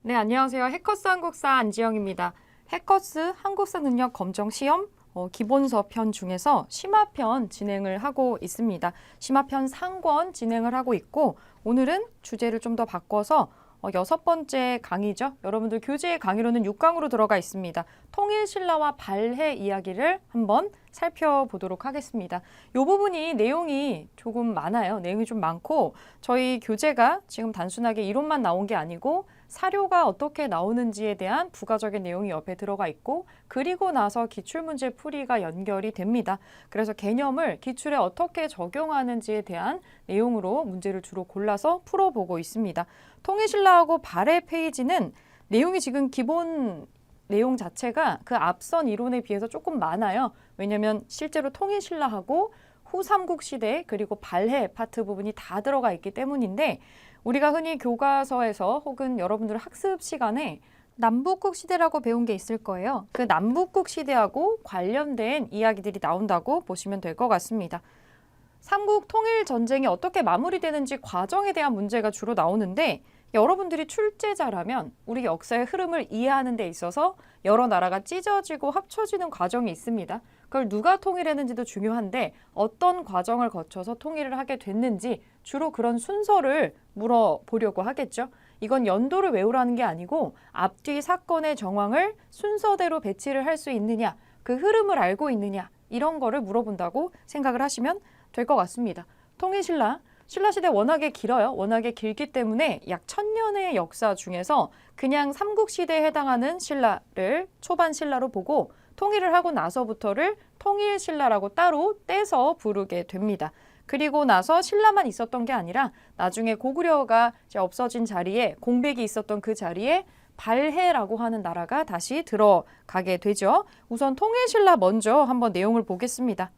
네, 안녕하세요. 해커스 한국사 안지영입니다. 해커스 한국사 능력 검정 시험 기본서 편 중에서 심화편 진행을 하고 있습니다. 심화편 상권 진행을 하고 있고 오늘은 주제를 좀 더 바꿔서 6번째 강의죠. 여러분들 교재 강의로는 6강으로 들어가 있습니다. 통일신라와 발해 이야기를 한번 살펴보도록 하겠습니다. 이 부분이 내용이 조금 많아요. 내용이 좀 많고 저희 교재가 지금 단순하게 이론만 나온 게 아니고 사료가 어떻게 나오는지에 대한 부가적인 내용이 옆에 들어가 있고 그리고 나서 기출문제 풀이가 연결이 됩니다. 그래서 개념을 기출에 어떻게 적용하는지에 대한 내용으로 문제를 주로 골라서 풀어보고 있습니다. 통일신라하고 발해 페이지는 내용이 지금 기본 내용 자체가 그 앞선 이론에 비해서 조금 많아요. 왜냐하면 실제로 통일신라하고 후삼국시대 그리고 발해 파트 부분이 다 들어가 있기 때문인데 우리가 흔히 교과서에서 혹은 여러분들 학습 시간에 남북국 시대라고 배운 게 있을 거예요. 그 남북국 시대하고 관련된 이야기들이 나온다고 보시면 될 것 같습니다. 삼국 통일 전쟁이 어떻게 마무리되는지 과정에 대한 문제가 주로 나오는데 여러분들이 출제자라면 우리 역사의 흐름을 이해하는 데 있어서 여러 나라가 찢어지고 합쳐지는 과정이 있습니다. 그걸 누가 통일했는지도 중요한데 어떤 과정을 거쳐서 통일을 하게 됐는지 주로 그런 순서를 물어보려고 하겠죠. 이건 연도를 외우라는 게 아니고 앞뒤 사건의 정황을 순서대로 배치를 할 수 있느냐, 그 흐름을 알고 있느냐 이런 거를 물어본다고 생각을 하시면 될 것 같습니다. 통일신라, 신라시대 워낙에 길어요. 워낙에 길기 때문에 약 1000년의 역사 중에서 그냥 삼국시대에 해당하는 신라를 초반 신라로 보고 통일을 하고 나서부터를 통일신라라고 따로 떼서 부르게 됩니다. 그리고 나서 신라만 있었던 게 아니라 나중에 고구려가 이제 없어진 자리에 공백이 있었던 그 자리에 발해라고 하는 나라가 다시 들어가게 되죠. 우선 통일신라 먼저 한번 내용을 보겠습니다.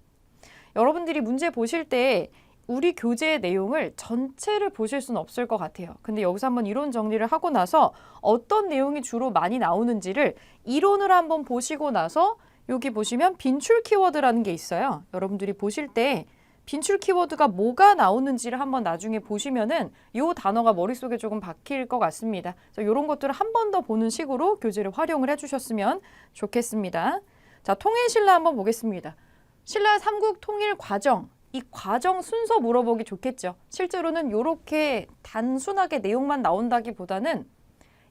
여러분들이 문제 보실 때 우리 교재의 내용을 전체를 보실 수는 없을 것 같아요. 근데 여기서 한번 이론 정리를 하고 나서 어떤 내용이 주로 많이 나오는지를 이론을 한번 보시고 나서 여기 보시면 빈출 키워드라는 게 있어요. 여러분들이 보실 때 빈출 키워드가 뭐가 나오는지를 한번 나중에 보시면은 이 단어가 머릿속에 조금 박힐 것 같습니다. 그래서 이런 것들을 한 번 더 보는 식으로 교재를 활용을 해주셨으면 좋겠습니다. 자, 통일신라 한번 보겠습니다. 신라 삼국 통일 과정, 이 과정 순서 물어보기 좋겠죠. 실제로는 이렇게 단순하게 내용만 나온다기보다는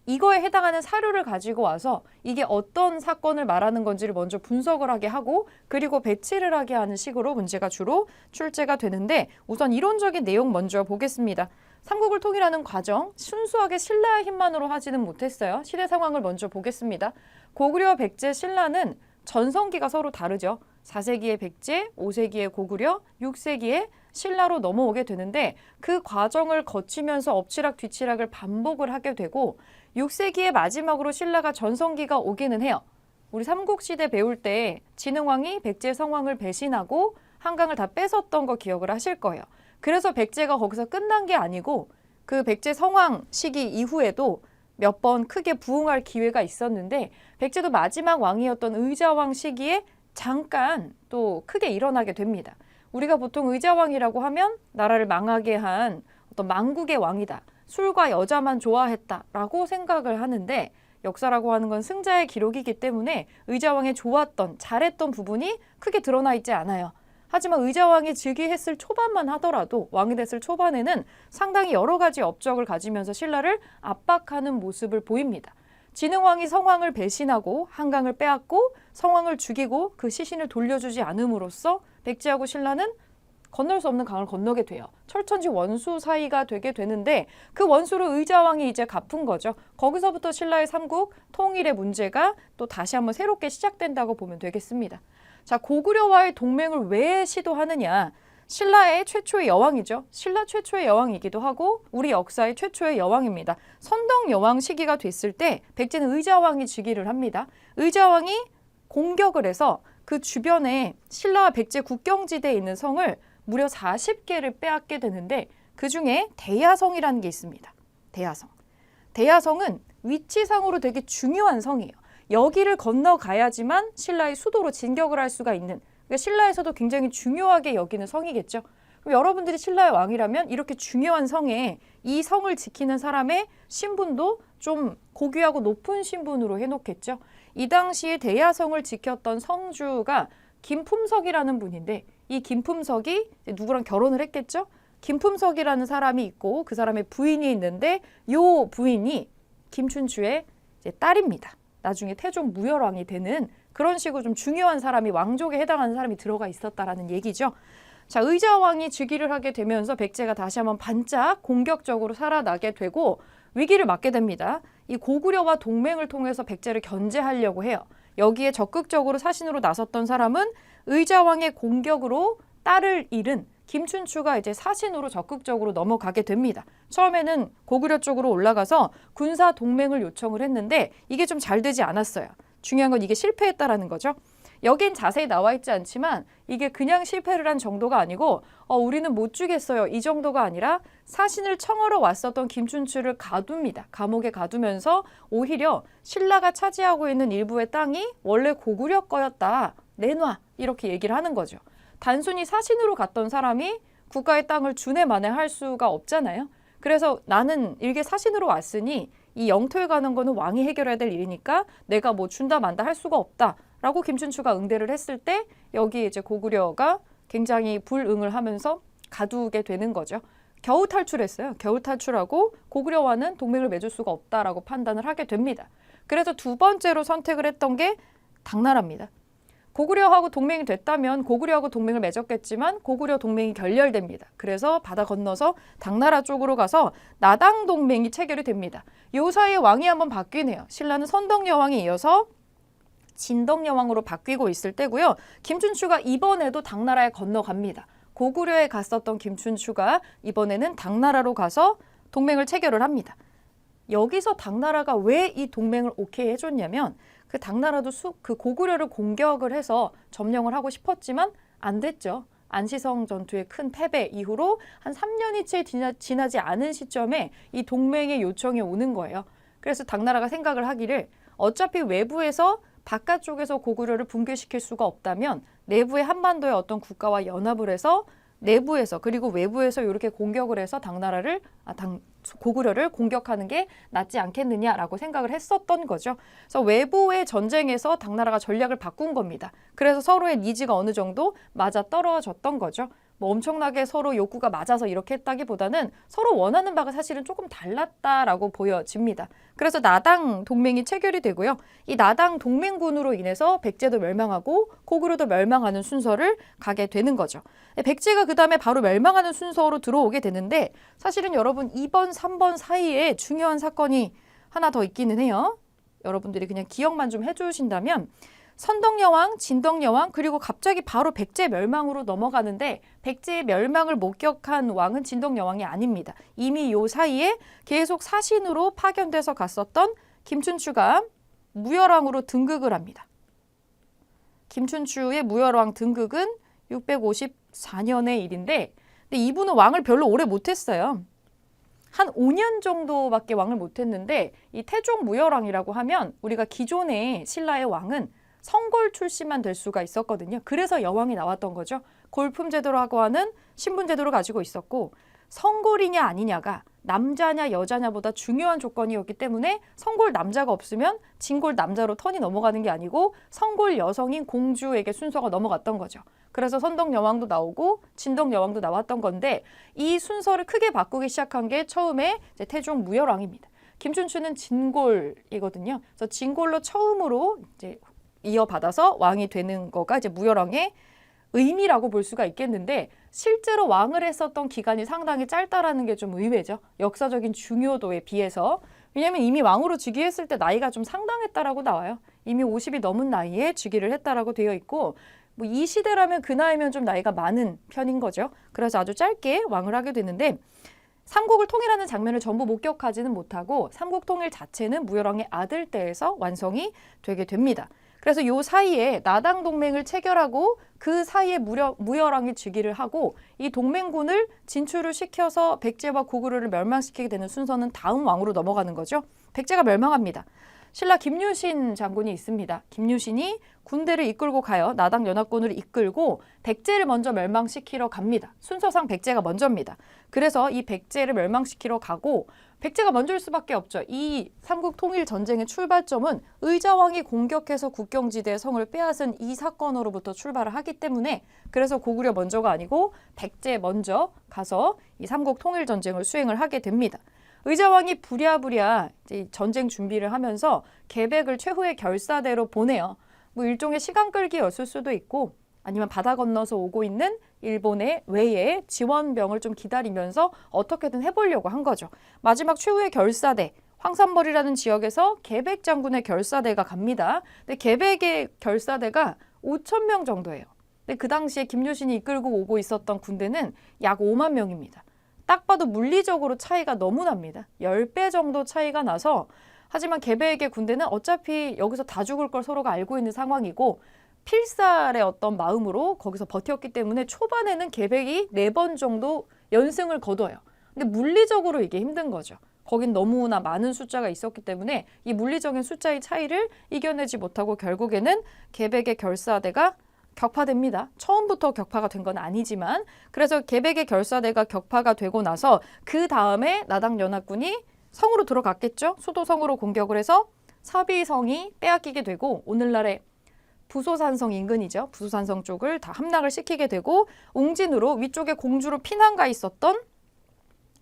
이거에 해당하는 사료를 가지고 와서 이게 어떤 사건을 말하는 건지를 먼저 분석을 하게 하고 그리고 배치를 하게 하는 식으로 문제가 주로 출제가 되는데 우선 이론적인 내용 먼저 보겠습니다. 삼국을 통일하는 과정, 순수하게 신라의 힘만으로 하지는 못했어요. 시대 상황을 먼저 보겠습니다. 고구려, 백제, 신라는 전성기가 서로 다르죠. 4세기의 백제, 5세기의 고구려, 6세기의 신라로 넘어오게 되는데 그 과정을 거치면서 엎치락 뒤치락을 반복을 하게 되고 6세기의 마지막으로 신라가 전성기가 오기는 해요. 우리 삼국시대 배울 때 진흥왕이 백제 성왕을 배신하고 한강을 다 뺏었던 거 기억을 하실 거예요. 그래서 백제가 거기서 끝난 게 아니고 그 백제 성왕 시기 이후에도 몇 번 크게 부흥할 기회가 있었는데 백제도 마지막 왕이었던 의자왕 시기에 잠깐 또 크게 일어나게 됩니다. 우리가 보통 의자왕이라고 하면 나라를 망하게 한 어떤 망국의 왕이다. 술과 여자만 좋아했다라고 생각을 하는데 역사라고 하는 건 승자의 기록이기 때문에 의자왕의 좋았던, 잘했던 부분이 크게 드러나 있지 않아요. 하지만 의자왕이 즉위했을 초반만 하더라도 왕이 됐을 초반에는 상당히 여러 가지 업적을 가지면서 신라를 압박하는 모습을 보입니다. 진흥왕이 성왕을 배신하고 한강을 빼앗고 성왕을 죽이고 그 시신을 돌려주지 않음으로써 백제하고 신라는 건널 수 없는 강을 건너게 돼요. 철천지 원수 사이가 되게 되는데 그 원수를 의자왕이 이제 갚은 거죠. 거기서부터 신라의 삼국 통일의 문제가 또 다시 한번 새롭게 시작된다고 보면 되겠습니다. 자, 고구려와의 동맹을 왜 시도하느냐? 신라의 최초의 여왕이죠. 신라 최초의 여왕이기도 하고 우리 역사의 최초의 여왕입니다. 선덕 여왕 시기가 됐을 때 백제는 의자왕이 즉위를 합니다. 의자왕이 공격을 해서 그 주변에 신라와 백제 국경지대에 있는 성을 무려 40개를 빼앗게 되는데 그중에 대야성이라는 게 있습니다. 대야성. 대야성은 위치상으로 되게 중요한 성이에요. 여기를 건너가야지만 신라의 수도로 진격을 할 수가 있는, 그러니까 신라에서도 굉장히 중요하게 여기는 성이겠죠. 그럼 여러분들이 신라의 왕이라면 이렇게 중요한 성에 이 성을 지키는 사람의 신분도 좀 고귀하고 높은 신분으로 해놓겠죠. 이 당시에 대야성을 지켰던 성주가 김품석이라는 분인데 이 김품석이 누구랑 결혼을 했겠죠? 김품석이라는 사람이 있고 그 사람의 부인이 있는데 요 부인이 김춘추의 이제 딸입니다. 나중에 태종 무열왕이 되는 그런 식으로 좀 중요한 사람이 왕족에 해당하는 사람이 들어가 있었다라는 얘기죠. 자, 의자왕이 즉위를 하게 되면서 백제가 다시 한번 반짝 공격적으로 살아나게 되고 위기를 맞게 됩니다. 이 고구려와 동맹을 통해서 백제를 견제하려고 해요. 여기에 적극적으로 사신으로 나섰던 사람은 의자왕의 공격으로 딸을 잃은 김춘추가 이제 사신으로 적극적으로 넘어가게 됩니다. 처음에는 고구려 쪽으로 올라가서 군사 동맹을 요청을 했는데 이게 좀 잘 되지 않았어요. 중요한 건 이게 실패했다라는 거죠. 여긴 자세히 나와 있지 않지만 이게 그냥 실패를 한 정도가 아니고 우리는 못 주겠어요. 이 정도가 아니라 사신을 청하러 왔었던 김춘추를 가둡니다. 감옥에 가두면서 오히려 신라가 차지하고 있는 일부의 땅이 원래 고구려 거였다. 내놔. 이렇게 얘기를 하는 거죠. 단순히 사신으로 갔던 사람이 국가의 땅을 주네 마네 할 수가 없잖아요. 그래서 나는 일개 사신으로 왔으니 이 영토에 가는 거는 왕이 해결해야 될 일이니까 내가 뭐 준다 만다 할 수가 없다라고 김춘추가 응대를 했을 때 여기 이제 고구려가 굉장히 불응을 하면서 가두게 되는 거죠. 겨우 탈출했어요. 겨우 탈출하고 고구려와는 동맹을 맺을 수가 없다라고 판단을 하게 됩니다. 그래서 두 번째로 선택을 했던 게 당나라입니다. 고구려하고 동맹이 됐다면 고구려하고 동맹을 맺었겠지만 고구려 동맹이 결렬됩니다. 그래서 바다 건너서 당나라 쪽으로 가서 나당 동맹이 체결이 됩니다. 요 사이에 왕이 한번 바뀌네요. 신라는 선덕여왕에 이어서 진덕여왕으로 바뀌고 있을 때고요. 김춘추가 이번에도 당나라에 건너갑니다. 고구려에 갔었던 김춘추가 이번에는 당나라로 가서 동맹을 체결을 합니다. 여기서 당나라가 왜 이 동맹을 오케이 해줬냐면 그 당나라도 그 고구려를 공격을 해서 점령을 하고 싶었지만 안 됐죠. 안시성 전투의 큰 패배 이후로 한 3년이 채 지나지 않은 시점에 이 동맹의 요청이 오는 거예요. 그래서 당나라가 생각을 하기를 어차피 외부에서 바깥쪽에서 고구려를 붕괴시킬 수가 없다면 내부의 한반도의 어떤 국가와 연합을 해서 내부에서 그리고 외부에서 이렇게 공격을 해서 고구려를 공격하는 게 낫지 않겠느냐라고 생각을 했었던 거죠. 그래서 외부의 전쟁에서 당나라가 전략을 바꾼 겁니다. 그래서 서로의 니즈가 어느 정도 맞아 떨어졌던 거죠. 뭐 엄청나게 서로 욕구가 맞아서 이렇게 했다기보다는 서로 원하는 바가 사실은 조금 달랐다라고 보여집니다. 그래서 나당 동맹이 체결이 되고요. 이 나당 동맹군으로 인해서 백제도 멸망하고 고구려도 멸망하는 순서를 가게 되는 거죠. 백제가 그 다음에 바로 멸망하는 순서로 들어오게 되는데 사실은 여러분 2번, 3번 사이에 중요한 사건이 하나 더 있기는 해요. 여러분들이 그냥 기억만 좀 해주신다면 선덕여왕, 진덕여왕 그리고 갑자기 바로 백제 멸망으로 넘어가는데 백제의 멸망을 목격한 왕은 진덕여왕이 아닙니다. 이미 요 사이에 계속 사신으로 파견돼서 갔었던 김춘추가 무열왕으로 등극을 합니다. 김춘추의 무열왕 등극은 654년의 일인데 근데 이분은 왕을 별로 오래 못했어요. 한 5년 정도밖에 왕을 못했는데 이 태종 무열왕이라고 하면 우리가 기존의 신라의 왕은 성골 출신만 될 수가 있었거든요. 그래서 여왕이 나왔던 거죠. 골품제도라고 하는 신분제도를 가지고 있었고 성골이냐 아니냐가 남자냐 여자냐보다 중요한 조건이었기 때문에 성골 남자가 없으면 진골 남자로 턴이 넘어가는 게 아니고 성골 여성인 공주에게 순서가 넘어갔던 거죠. 그래서 선덕여왕도 나오고 진덕여왕도 나왔던 건데 이 순서를 크게 바꾸기 시작한 게 처음에 이제 태종 무열왕입니다. 김춘추는 진골이거든요. 그래서 진골로 처음으로 이제 이어받아서 왕이 되는 거가 이제 무열왕의 의미라고 볼 수가 있겠는데 실제로 왕을 했었던 기간이 상당히 짧다라는 게 좀 의외죠. 역사적인 중요도에 비해서. 왜냐하면 이미 왕으로 즉위했을 때 나이가 좀 상당했다라고 나와요. 이미 50이 넘은 나이에 즉위를 했다라고 되어 있고 뭐 이 시대라면 그 나이면 좀 나이가 많은 편인 거죠. 그래서 아주 짧게 왕을 하게 되는데 삼국을 통일하는 장면을 전부 목격하지는 못하고 삼국 통일 자체는 무열왕의 아들 때에서 완성이 되게 됩니다. 그래서 요 사이에 나당 동맹을 체결하고 그 사이에 무열왕이 즉위를 하고 이 동맹군을 진출을 시켜서 백제와 고구려를 멸망시키게 되는 순서는 다음 왕으로 넘어가는 거죠. 백제가 멸망합니다. 신라 김유신 장군이 있습니다. 김유신이 군대를 이끌고 가요. 나당 연합군을 이끌고 백제를 먼저 멸망시키러 갑니다. 순서상 백제가 먼저입니다. 그래서 이 백제를 멸망시키러 가고 백제가 먼저일 수밖에 없죠. 이 삼국 통일 전쟁의 출발점은 의자왕이 공격해서 국경지대의 성을 빼앗은 이 사건으로부터 출발을 하기 때문에 그래서 고구려 먼저가 아니고 백제 먼저 가서 이 삼국 통일 전쟁을 수행을 하게 됩니다. 의자왕이 부랴부랴 이제 전쟁 준비를 하면서 계백을 최후의 결사대로 보내요. 뭐 일종의 시간 끌기였을 수도 있고 아니면 바다 건너서 오고 있는 일본의 외에 지원병을 좀 기다리면서 어떻게든 해보려고 한 거죠. 마지막 최후의 결사대, 황산벌이라는 지역에서 계백 장군의 결사대가 갑니다. 근데 계백의 결사대가 5,000명 정도예요. 근데 그 당시에 김유신이 이끌고 오고 있었던 군대는 약 5만 명입니다. 딱 봐도 물리적으로 차이가 너무 납니다. 10배 정도 차이가 나서 하지만 계백의 군대는 어차피 여기서 다 죽을 걸 서로가 알고 있는 상황이고 필살의 어떤 마음으로 거기서 버텼기 때문에 초반에는 계백이 4번 정도 연승을 거둬요. 근데 물리적으로 이게 힘든 거죠. 거긴 너무나 많은 숫자가 있었기 때문에 이 물리적인 숫자의 차이를 이겨내지 못하고 결국에는 계백의 결사대가 격파됩니다. 처음부터 격파가 된 건 아니지만 그래서 계백의 결사대가 격파가 되고 나서 그 다음에 나당 연합군이 성으로 들어갔겠죠. 수도성으로 공격을 해서 사비성이 빼앗기게 되고 오늘날의 부소산성 인근이죠. 부소산성 쪽을 다 함락을 시키게 되고 웅진으로 위쪽에 공주로 피난가 있었던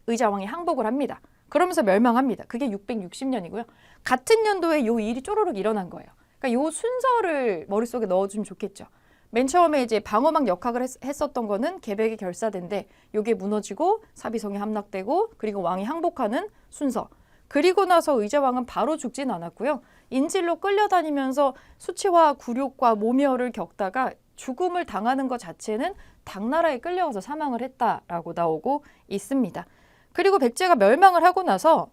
의자왕이 항복을 합니다. 그러면서 멸망합니다. 그게 660년이고요. 같은 연도에 이 일이 쪼르륵 일어난 거예요. 그러니까 이 순서를 머릿속에 넣어주면 좋겠죠. 맨 처음에 이제 방어막 역학을 했었던 거는 계백의 결사대인데 이게 무너지고 사비성이 함락되고 그리고 왕이 항복하는 순서. 그리고 나서 의자왕은 바로 죽진 않았고요. 인질로 끌려다니면서 수치와 굴욕과 모멸을 겪다가 죽음을 당하는 것 자체는 당나라에 끌려가서 사망을 했다라고 나오고 있습니다. 그리고 백제가 멸망을 하고 나서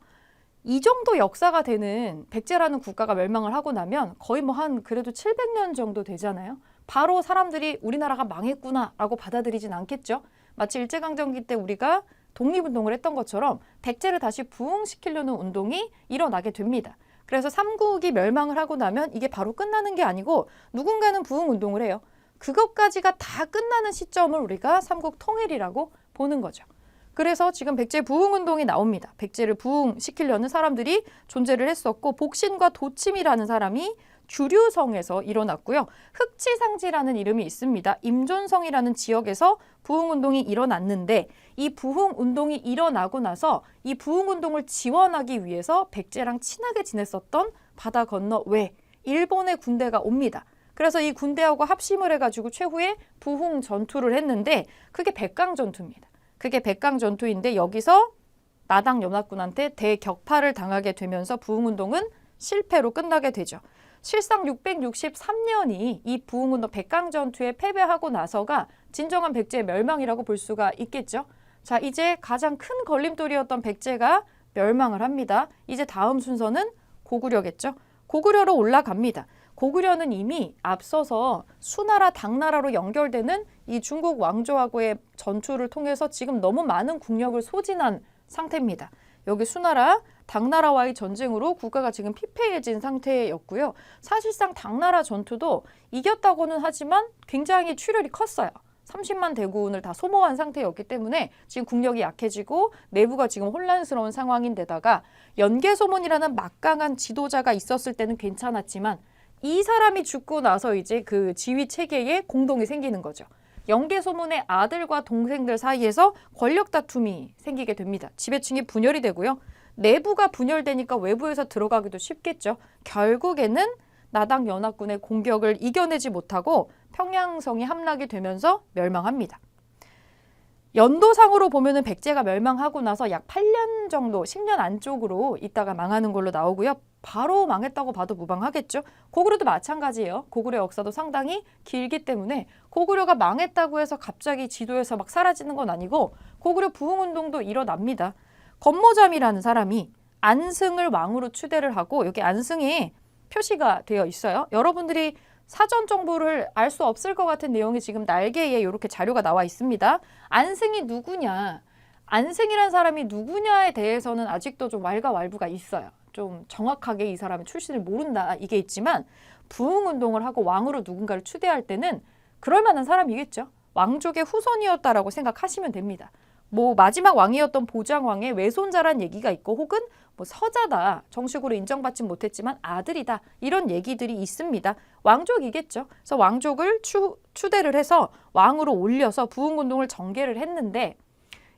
이 정도 역사가 되는 백제라는 국가가 멸망을 하고 나면 거의 뭐 한 그래도 700년 정도 되잖아요. 바로 사람들이 우리나라가 망했구나라고 받아들이진 않겠죠. 마치 일제강점기 때 우리가 독립운동을 했던 것처럼 백제를 다시 부흥시키려는 운동이 일어나게 됩니다. 그래서 삼국이 멸망을 하고 나면 이게 바로 끝나는 게 아니고 누군가는 부흥운동을 해요. 그것까지가 다 끝나는 시점을 우리가 삼국 통일이라고 보는 거죠. 그래서 지금 백제 부흥운동이 나옵니다. 백제를 부흥시키려는 사람들이 존재를 했었고 복신과 도침이라는 사람이 주류성에서 일어났고요. 흑치상지라는 이름이 있습니다. 임존성이라는 지역에서 부흥운동이 일어났는데 이 부흥운동이 일어나고 나서 이 부흥운동을 지원하기 위해서 백제랑 친하게 지냈었던 바다 건너 외 일본의 군대가 옵니다. 그래서 이 군대하고 합심을 해가지고 최후의 부흥 전투를 했는데 그게 백강전투입니다. 그게 백강전투인데 여기서 나당 연합군한테 대격파를 당하게 되면서 부흥운동은 실패로 끝나게 되죠. 실상 663년이 이 부흥운동 백강전투에 패배하고 나서가 진정한 백제의 멸망이라고 볼 수가 있겠죠. 자, 이제 가장 큰 걸림돌이었던 백제가 멸망을 합니다. 이제 다음 순서는 고구려겠죠. 고구려로 올라갑니다. 고구려는 이미 앞서서 수나라, 당나라로 연결되는 이 중국 왕조하고의 전투를 통해서 지금 너무 많은 국력을 소진한 상태입니다. 여기 수나라, 당나라와의 전쟁으로 국가가 지금 피폐해진 상태였고요. 사실상 당나라 전투도 이겼다고는 하지만 굉장히 출혈이 컸어요. 30만 대군을 다 소모한 상태였기 때문에 지금 국력이 약해지고 내부가 지금 혼란스러운 상황인데다가 연개소문이라는 막강한 지도자가 있었을 때는 괜찮았지만 이 사람이 죽고 나서 이제 그 지휘 체계에 공동이 생기는 거죠. 연개소문의 아들과 동생들 사이에서 권력 다툼이 생기게 됩니다. 지배층이 분열이 되고요. 내부가 분열되니까 외부에서 들어가기도 쉽겠죠. 결국에는 나당 연합군의 공격을 이겨내지 못하고 평양성이 함락이 되면서 멸망합니다. 연도상으로 보면은 백제가 멸망하고 나서 약 8년 정도, 10년 안쪽으로 있다가 망하는 걸로 나오고요. 바로 망했다고 봐도 무방하겠죠. 고구려도 마찬가지예요. 고구려 역사도 상당히 길기 때문에 고구려가 망했다고 해서 갑자기 지도에서 막 사라지는 건 아니고 고구려 부흥운동도 일어납니다. 건모잠이라는 사람이 안승을 왕으로 추대를 하고 여기 안승이 표시가 되어 있어요. 여러분들이 사전 정보를 알 수 없을 것 같은 내용이 지금 날개에 이렇게 자료가 나와 있습니다. 안승이 누구냐? 안승이라는 사람이 누구냐에 대해서는 아직도 좀 왈가왈부가 있어요. 좀 정확하게 이 사람의 출신을 모른다 이게 있지만 부흥운동을 하고 왕으로 누군가를 추대할 때는 그럴 만한 사람이겠죠. 왕족의 후손이었다라고 생각하시면 됩니다. 뭐 마지막 왕이었던 보장왕의 외손자란 얘기가 있고 혹은 뭐 서자다, 정식으로 인정받지 못했지만 아들이다 이런 얘기들이 있습니다. 왕족이겠죠. 그래서 왕족을 추대를 해서 왕으로 올려서 부흥운동을 전개를 했는데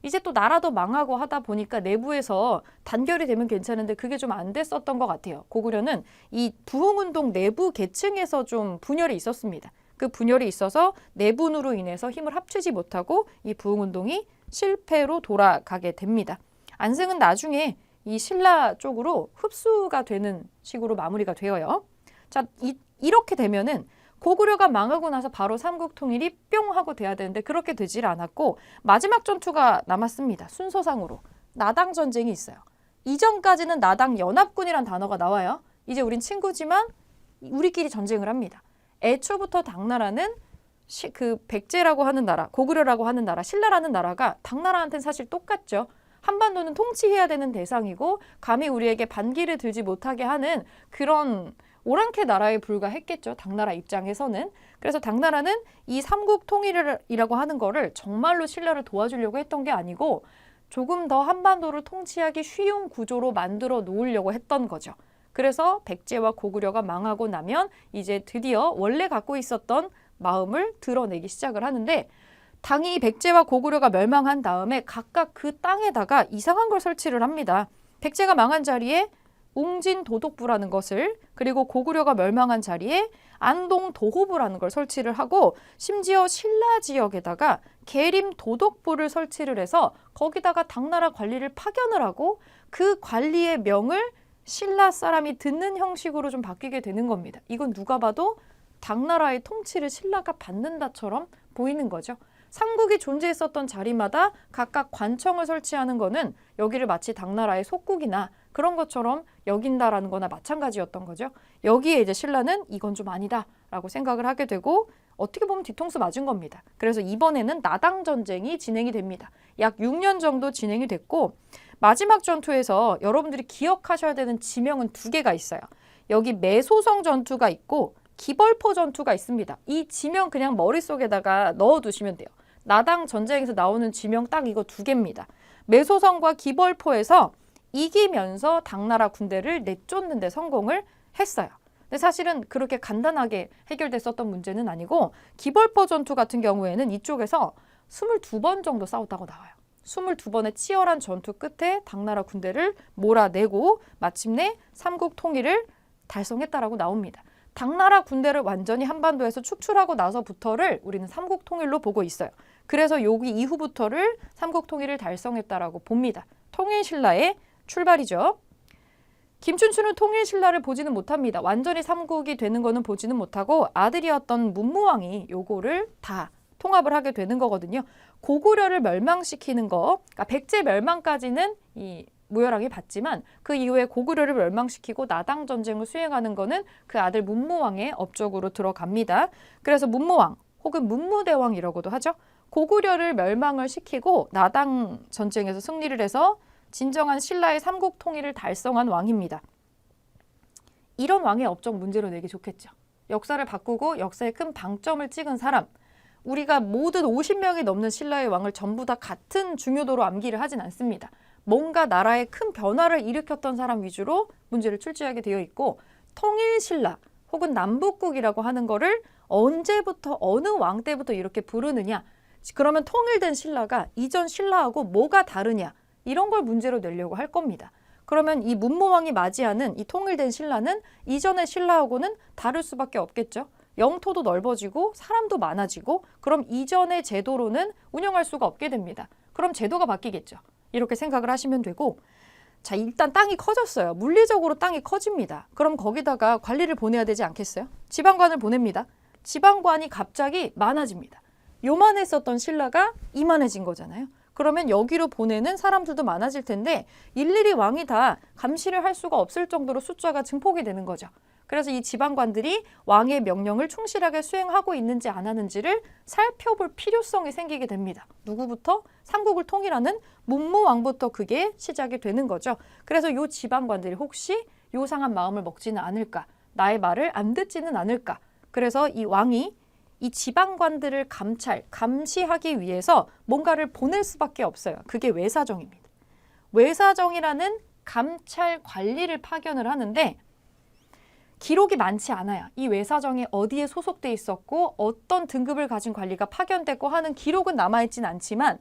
이제 또 나라도 망하고 하다 보니까 내부에서 단결이 되면 괜찮은데 그게 좀 안 됐었던 것 같아요. 고구려는 이 부흥운동 내부 계층에서 좀 분열이 있었습니다. 그 분열이 있어서 내분으로 인해서 힘을 합치지 못하고 이 부흥운동이 실패로 돌아가게 됩니다. 안승은 나중에 이 신라 쪽으로 흡수가 되는 식으로 마무리가 되어요. 자, 이렇게 되면은 고구려가 망하고 나서 바로 삼국 통일이 뿅 하고 돼야 되는데 그렇게 되질 않았고 마지막 전투가 남았습니다. 순서상으로 나당 전쟁이 있어요. 이전까지는 나당 연합군이란 단어가 나와요. 이제 우린 친구지만 우리끼리 전쟁을 합니다. 애초부터 당나라는 그 백제라고 하는 나라, 고구려라고 하는 나라, 신라라는 나라가 당나라한테는 사실 똑같죠. 한반도는 통치해야 되는 대상이고 감히 우리에게 반기를 들지 못하게 하는 그런 오랑캐 나라에 불과했겠죠. 당나라 입장에서는. 그래서 당나라는 이 삼국 통일이라고 하는 거를 정말로 신라를 도와주려고 했던 게 아니고 조금 더 한반도를 통치하기 쉬운 구조로 만들어 놓으려고 했던 거죠. 그래서 백제와 고구려가 망하고 나면 이제 드디어 원래 갖고 있었던 마음을 드러내기 시작을 하는데 당이 백제와 고구려가 멸망한 다음에 각각 그 땅에다가 이상한 걸 설치를 합니다. 백제가 망한 자리에 웅진 도독부라는 것을 그리고 고구려가 멸망한 자리에 안동 도호부라는 걸 설치를 하고 심지어 신라 지역에다가 계림 도독부를 설치를 해서 거기다가 당나라 관리를 파견을 하고 그 관리의 명을 신라 사람이 듣는 형식으로 좀 바뀌게 되는 겁니다. 이건 누가 봐도 당나라의 통치를 신라가 받는다처럼 보이는 거죠. 삼국이 존재했었던 자리마다 각각 관청을 설치하는 거는 여기를 마치 당나라의 속국이나 그런 것처럼 여긴다라는 거나 마찬가지였던 거죠. 여기에 이제 신라는 이건 좀 아니다라고 생각을 하게 되고 어떻게 보면 뒤통수 맞은 겁니다. 그래서 이번에는 나당 전쟁이 진행이 됩니다. 약 6년 정도 진행이 됐고 마지막 전투에서 여러분들이 기억하셔야 되는 지명은 2개가 있어요. 여기 매소성 전투가 있고 기벌포 전투가 있습니다. 이 지명 그냥 머릿속에다가 넣어두시면 돼요. 나당 전쟁에서 나오는 지명 딱 이거 2개입니다. 매소성과 기벌포에서 이기면서 당나라 군대를 내쫓는 데 성공을 했어요. 근데 사실은 그렇게 간단하게 해결됐었던 문제는 아니고 기벌포 전투 같은 경우에는 이쪽에서 22번 정도 싸웠다고 나와요. 22번의 치열한 전투 끝에 당나라 군대를 몰아내고 마침내 삼국 통일을 달성했다라고 나옵니다. 당나라 군대를 완전히 한반도에서 축출하고 나서부터를 우리는 삼국 통일로 보고 있어요. 그래서 여기 이후부터를 삼국 통일을 달성했다라고 봅니다. 통일신라의 출발이죠. 김춘추는 통일신라를 보지는 못합니다. 완전히 삼국이 되는 거는 보지는 못하고 아들이었던 문무왕이 요거를 다 통합을 하게 되는 거거든요. 고구려를 멸망시키는 거, 그러니까 백제 멸망까지는 이 무열왕이 봤지만 그 이후에 고구려를 멸망시키고 나당 전쟁을 수행하는 거는 그 아들 문무왕의 업적으로 들어갑니다. 그래서 문무왕 혹은 문무대왕이라고도 하죠. 고구려를 멸망을 시키고 나당 전쟁에서 승리를 해서 진정한 신라의 삼국 통일을 달성한 왕입니다. 이런 왕의 업적 문제로 내기 좋겠죠. 역사를 바꾸고 역사에 큰 방점을 찍은 사람. 우리가 모든 50명이 넘는 신라의 왕을 전부 다 같은 중요도로 암기를 하진 않습니다. 뭔가 나라에 큰 변화를 일으켰던 사람 위주로 문제를 출제하게 되어 있고 통일신라 혹은 남북국이라고 하는 거를 언제부터 어느 왕 때부터 이렇게 부르느냐 그러면 통일된 신라가 이전 신라하고 뭐가 다르냐 이런 걸 문제로 내려고 할 겁니다. 그러면 이 문무왕이 맞이하는 이 통일된 신라는 이전의 신라하고는 다를 수밖에 없겠죠. 영토도 넓어지고 사람도 많아지고 그럼 이전의 제도로는 운영할 수가 없게 됩니다. 그럼 제도가 바뀌겠죠. 이렇게 생각을 하시면 되고 자 일단 땅이 커졌어요. 물리적으로 땅이 커집니다. 그럼 거기다가 관리를 보내야 되지 않겠어요? 지방관을 보냅니다. 지방관이 갑자기 많아집니다. 요만했었던 신라가 이만해진 거잖아요. 그러면 여기로 보내는 사람들도 많아질 텐데 일일이 왕이 다 감시를 할 수가 없을 정도로 숫자가 증폭이 되는 거죠. 그래서 이 지방관들이 왕의 명령을 충실하게 수행하고 있는지 안 하는지를 살펴볼 필요성이 생기게 됩니다. 누구부터? 삼국을 통일하는 문무왕부터 그게 시작이 되는 거죠. 그래서 이 지방관들이 혹시 요상한 마음을 먹지는 않을까? 나의 말을 안 듣지는 않을까? 그래서 이 왕이 이 지방관들을 감시하기 위해서 뭔가를 보낼 수밖에 없어요. 그게 외사정입니다. 외사정이라는 감찰 관리를 파견을 하는데 기록이 많지 않아요. 이 외사정이 어디에 소속돼 있었고 어떤 등급을 가진 관리가 파견됐고 하는 기록은 남아있진 않지만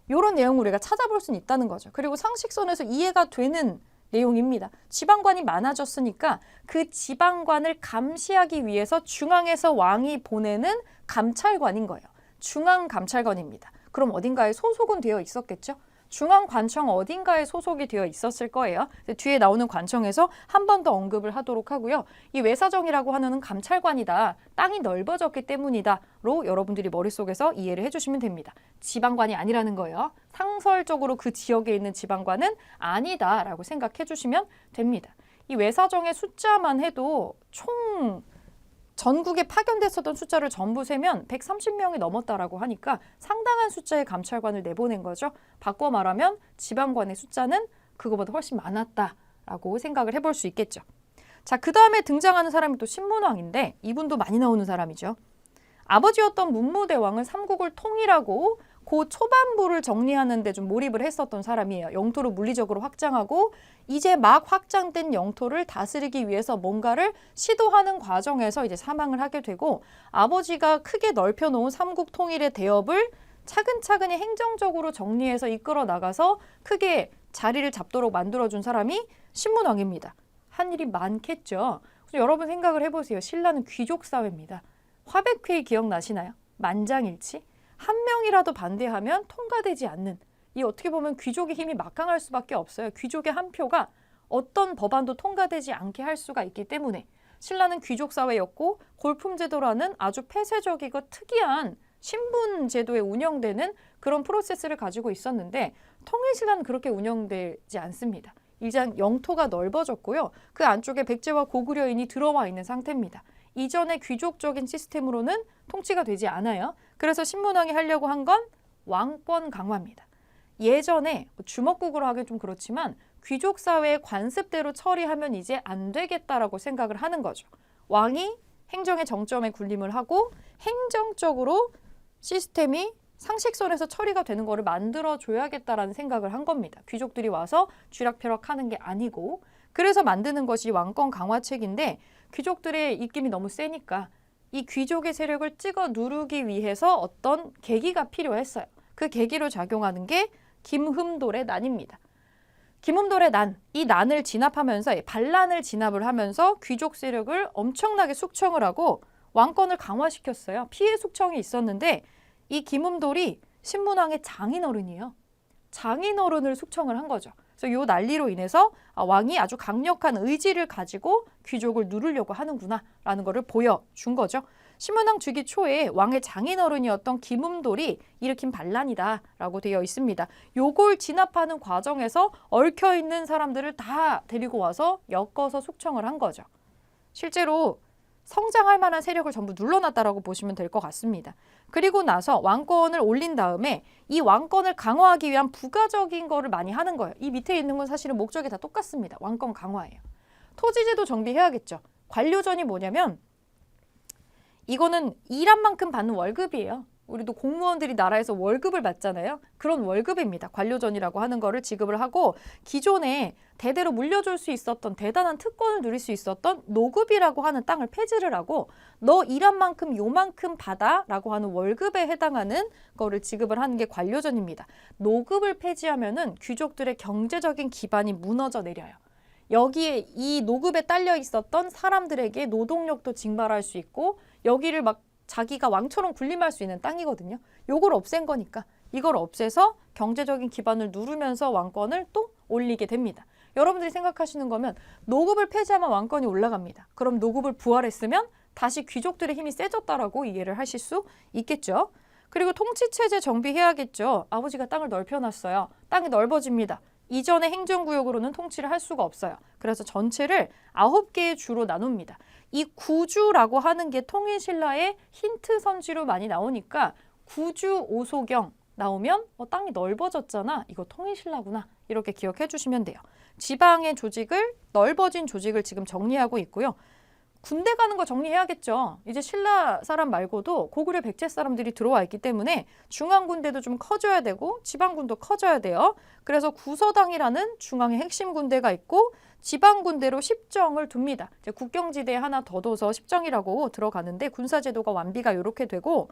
이런 내용을 우리가 찾아볼 수는 있다는 거죠. 그리고 상식선에서 이해가 되는 내용입니다. 지방관이 많아졌으니까 그 지방관을 감시하기 위해서 중앙에서 왕이 보내는 감찰관인 거예요. 중앙감찰관입니다. 그럼 어딘가에 소속은 되어 있었겠죠? 중앙관청 어딘가에 소속이 되어 있었을 거예요. 뒤에 나오는 관청에서 한 번 더 언급을 하도록 하고요. 이 외사정이라고 하는 감찰관이다. 땅이 넓어졌기 때문이다로 여러분들이 머릿속에서 이해를 해주시면 됩니다. 지방관이 아니라는 거예요. 상설적으로 그 지역에 있는 지방관은 아니다라고 생각해 주시면 됩니다. 이 외사정의 숫자만 해도 총 전국에 파견됐었던 숫자를 전부 세면 130명이 넘었다라고 하니까 상당한 숫자의 감찰관을 내보낸 거죠. 바꿔 말하면 지방관의 숫자는 그거보다 훨씬 많았다라고 생각을 해볼 수 있겠죠. 자, 그 다음에 등장하는 사람이 또 신문왕인데 이분도 많이 나오는 사람이죠. 아버지였던 문무대왕은 삼국을 통일하고 그 초반부를 정리하는 데 좀 몰입을 했었던 사람이에요. 영토를 물리적으로 확장하고 이제 막 확장된 영토를 다스리기 위해서 뭔가를 시도하는 과정에서 이제 사망을 하게 되고 아버지가 크게 넓혀놓은 삼국 통일의 대업을 차근차근히 행정적으로 정리해서 이끌어 나가서 크게 자리를 잡도록 만들어준 사람이 신문왕입니다. 한 일이 많겠죠. 여러분 생각을 해보세요. 신라는 귀족 사회입니다. 화백회의 기억나시나요? 만장일치? 한 명이라도 반대하면 통과되지 않는 이 어떻게 보면 귀족의 힘이 막강할 수밖에 없어요. 귀족의 한 표가 어떤 법안도 통과되지 않게 할 수가 있기 때문에 신라는 귀족 사회였고 골품제도라는 아주 폐쇄적이고 특이한 신분 제도에 운영되는 그런 프로세스를 가지고 있었는데 통일신라는 그렇게 운영되지 않습니다. 일단 영토가 넓어졌고요. 그 안쪽에 백제와 고구려인이 들어와 있는 상태입니다. 이전의 귀족적인 시스템으로는 통치가 되지 않아요. 그래서 신문왕이 하려고 한 건 왕권 강화입니다. 예전에 주먹국으로 하긴 좀 그렇지만 귀족 사회의 관습대로 처리하면 이제 안 되겠다라고 생각을 하는 거죠. 왕이 행정의 정점에 군림을 하고 행정적으로 시스템이 상식선에서 처리가 되는 거를 만들어줘야겠다라는 생각을 한 겁니다. 귀족들이 와서 쥐락펴락 하는 게 아니고 그래서 만드는 것이 왕권 강화책인데 귀족들의 입김이 너무 세니까 이 귀족의 세력을 찍어 누르기 위해서 어떤 계기가 필요했어요. 그 계기로 작용하는 게 김흠돌의 난입니다. 김흠돌의 난, 이 난을 진압하면서 반란을 진압을 하면서 귀족 세력을 엄청나게 숙청을 하고 왕권을 강화시켰어요. 피해 숙청이 있었는데 이 김흠돌이 신문왕의 장인어른이에요. 장인어른을 숙청을 한 거죠. 그래서 이 난리로 인해서 왕이 아주 강력한 의지를 가지고 귀족을 누르려고 하는구나 라는 거를 보여준 거죠. 신문왕 주기 초에 왕의 장인어른이었던 김흠돌이 일으킨 반란이다 라고 되어 있습니다. 요걸 진압하는 과정에서 얽혀있는 사람들을 다 데리고 와서 엮어서 숙청을 한 거죠. 실제로 성장할 만한 세력을 전부 눌러놨다라고 보시면 될 것 같습니다. 그리고 나서 왕권을 올린 다음에 이 왕권을 강화하기 위한 부가적인 거를 많이 하는 거예요. 이 밑에 있는 건 사실은 목적이 다 똑같습니다. 왕권 강화예요. 토지제도 정비해야겠죠. 관료전이 뭐냐면 이거는 일한 만큼 받는 월급이에요. 우리도 공무원들이 나라에서 월급을 받잖아요. 그런 월급입니다. 관료전이라고 하는 거를 지급을 하고 기존에 대대로 물려줄 수 있었던 대단한 특권을 누릴 수 있었던 노급이라고 하는 땅을 폐지를 하고 너 일한 만큼 요만큼 받아 라고 하는 월급에 해당하는 거를 지급을 하는 게 관료전입니다. 노급을 폐지하면은 귀족들의 경제적인 기반이 무너져 내려요. 여기에 이 노급에 딸려 있었던 사람들에게 노동력도 징발할 수 있고 여기를 막 자기가 왕처럼 군림할 수 있는 땅이거든요. 요걸 없앤 거니까 이걸 없애서 경제적인 기반을 누르면서 왕권을 또 올리게 됩니다. 여러분들이 생각하시는 거면 노급을 폐지하면 왕권이 올라갑니다. 그럼 노급을 부활했으면 다시 귀족들의 힘이 세졌다라고 이해를 하실 수 있겠죠. 그리고 통치체제 정비해야겠죠. 아버지가 땅을 넓혀놨어요. 땅이 넓어집니다. 이전의 행정구역으로는 통치를 할 수가 없어요. 그래서 전체를 9개의 주로 나눕니다. 이 구주라고 하는 게 통일신라의 힌트 선지로 많이 나오니까 구주 오소경 나오면 땅이 넓어졌잖아. 이거 통일신라구나. 이렇게 기억해 주시면 돼요. 지방의 조직을, 넓어진 조직을 지금 정리하고 있고요. 군대 가는 거 정리해야겠죠. 이제 신라 사람 말고도 고구려 백제 사람들이 들어와 있기 때문에 중앙군대도 좀 커져야 되고 지방군도 커져야 돼요. 그래서 구서당이라는 중앙의 핵심 군대가 있고 지방군대로 십정을 둡니다. 이제 국경지대에 하나 더 둬서 십정이라고 들어가는데 군사제도가 완비가 이렇게 되고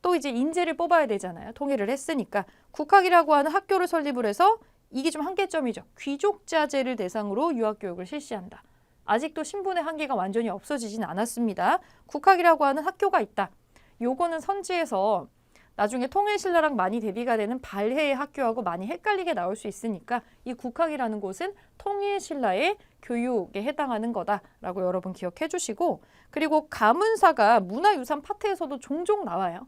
또 이제 인재를 뽑아야 되잖아요. 통일을 했으니까. 국학이라고 하는 학교를 설립을 해서 이게 좀 한계점이죠. 귀족자제를 대상으로 유학교육을 실시한다. 아직도 신분의 한계가 완전히 없어지진 않았습니다. 국학이라고 하는 학교가 있다. 요거는 선지에서 나중에 통일신라랑 많이 대비가 되는 발해의 학교하고 많이 헷갈리게 나올 수 있으니까 이 국학이라는 곳은 통일신라의 교육에 해당하는 거다라고 여러분 기억해 주시고 그리고 가문사가 문화유산 파트에서도 종종 나와요.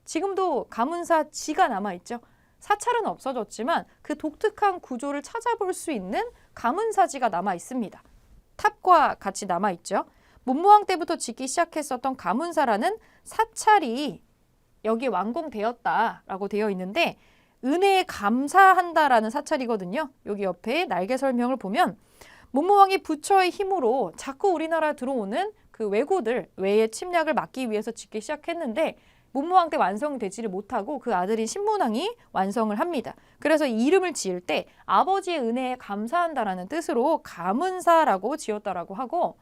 지금도 가문사 지가 남아있죠. 사찰은 없어졌지만 그 독특한 구조를 찾아볼 수 있는 가문사지가 남아 있습니다. 탑과 같이 남아있죠. 문무왕 때부터 짓기 시작했었던 가문사라는 사찰이 여기에 완공되었다라고 되어 있는데 은혜에 감사한다라는 사찰이거든요. 여기 옆에 날개 설명을 보면 문무왕이 부처의 힘으로 자꾸 우리나라에 들어오는 그 왜고들, 왜의 침략을 막기 위해서 짓기 시작했는데 문무왕 때 완성되지를 못하고 그 아들인 신문왕이 완성을 합니다. 그래서 이 이름을 지을 때 아버지의 은혜에 감사한다라는 뜻으로 가문사라고 지었다라고 하고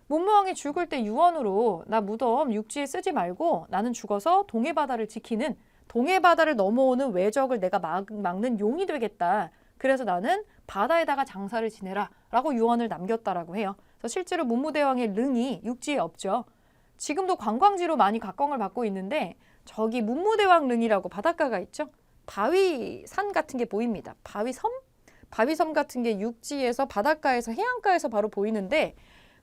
문무왕이 죽을 때 유언으로 나 무덤 육지에 쓰지 말고 나는 죽어서 동해바다를 지키는 동해바다를 넘어오는 외적을 내가 막는 용이 되겠다. 그래서 나는 바다에다가 장사를 지내라 라고 유언을 남겼다라고 해요. 그래서 실제로 문무대왕의 릉이 육지에 없죠. 지금도 관광지로 많이 각광을 받고 있는데 저기 문무대왕 릉이라고 바닷가가 있죠. 바위산 같은 게 보입니다. 바위섬? 바위섬 같은 게 육지에서 바닷가에서 해안가에서 바로 보이는데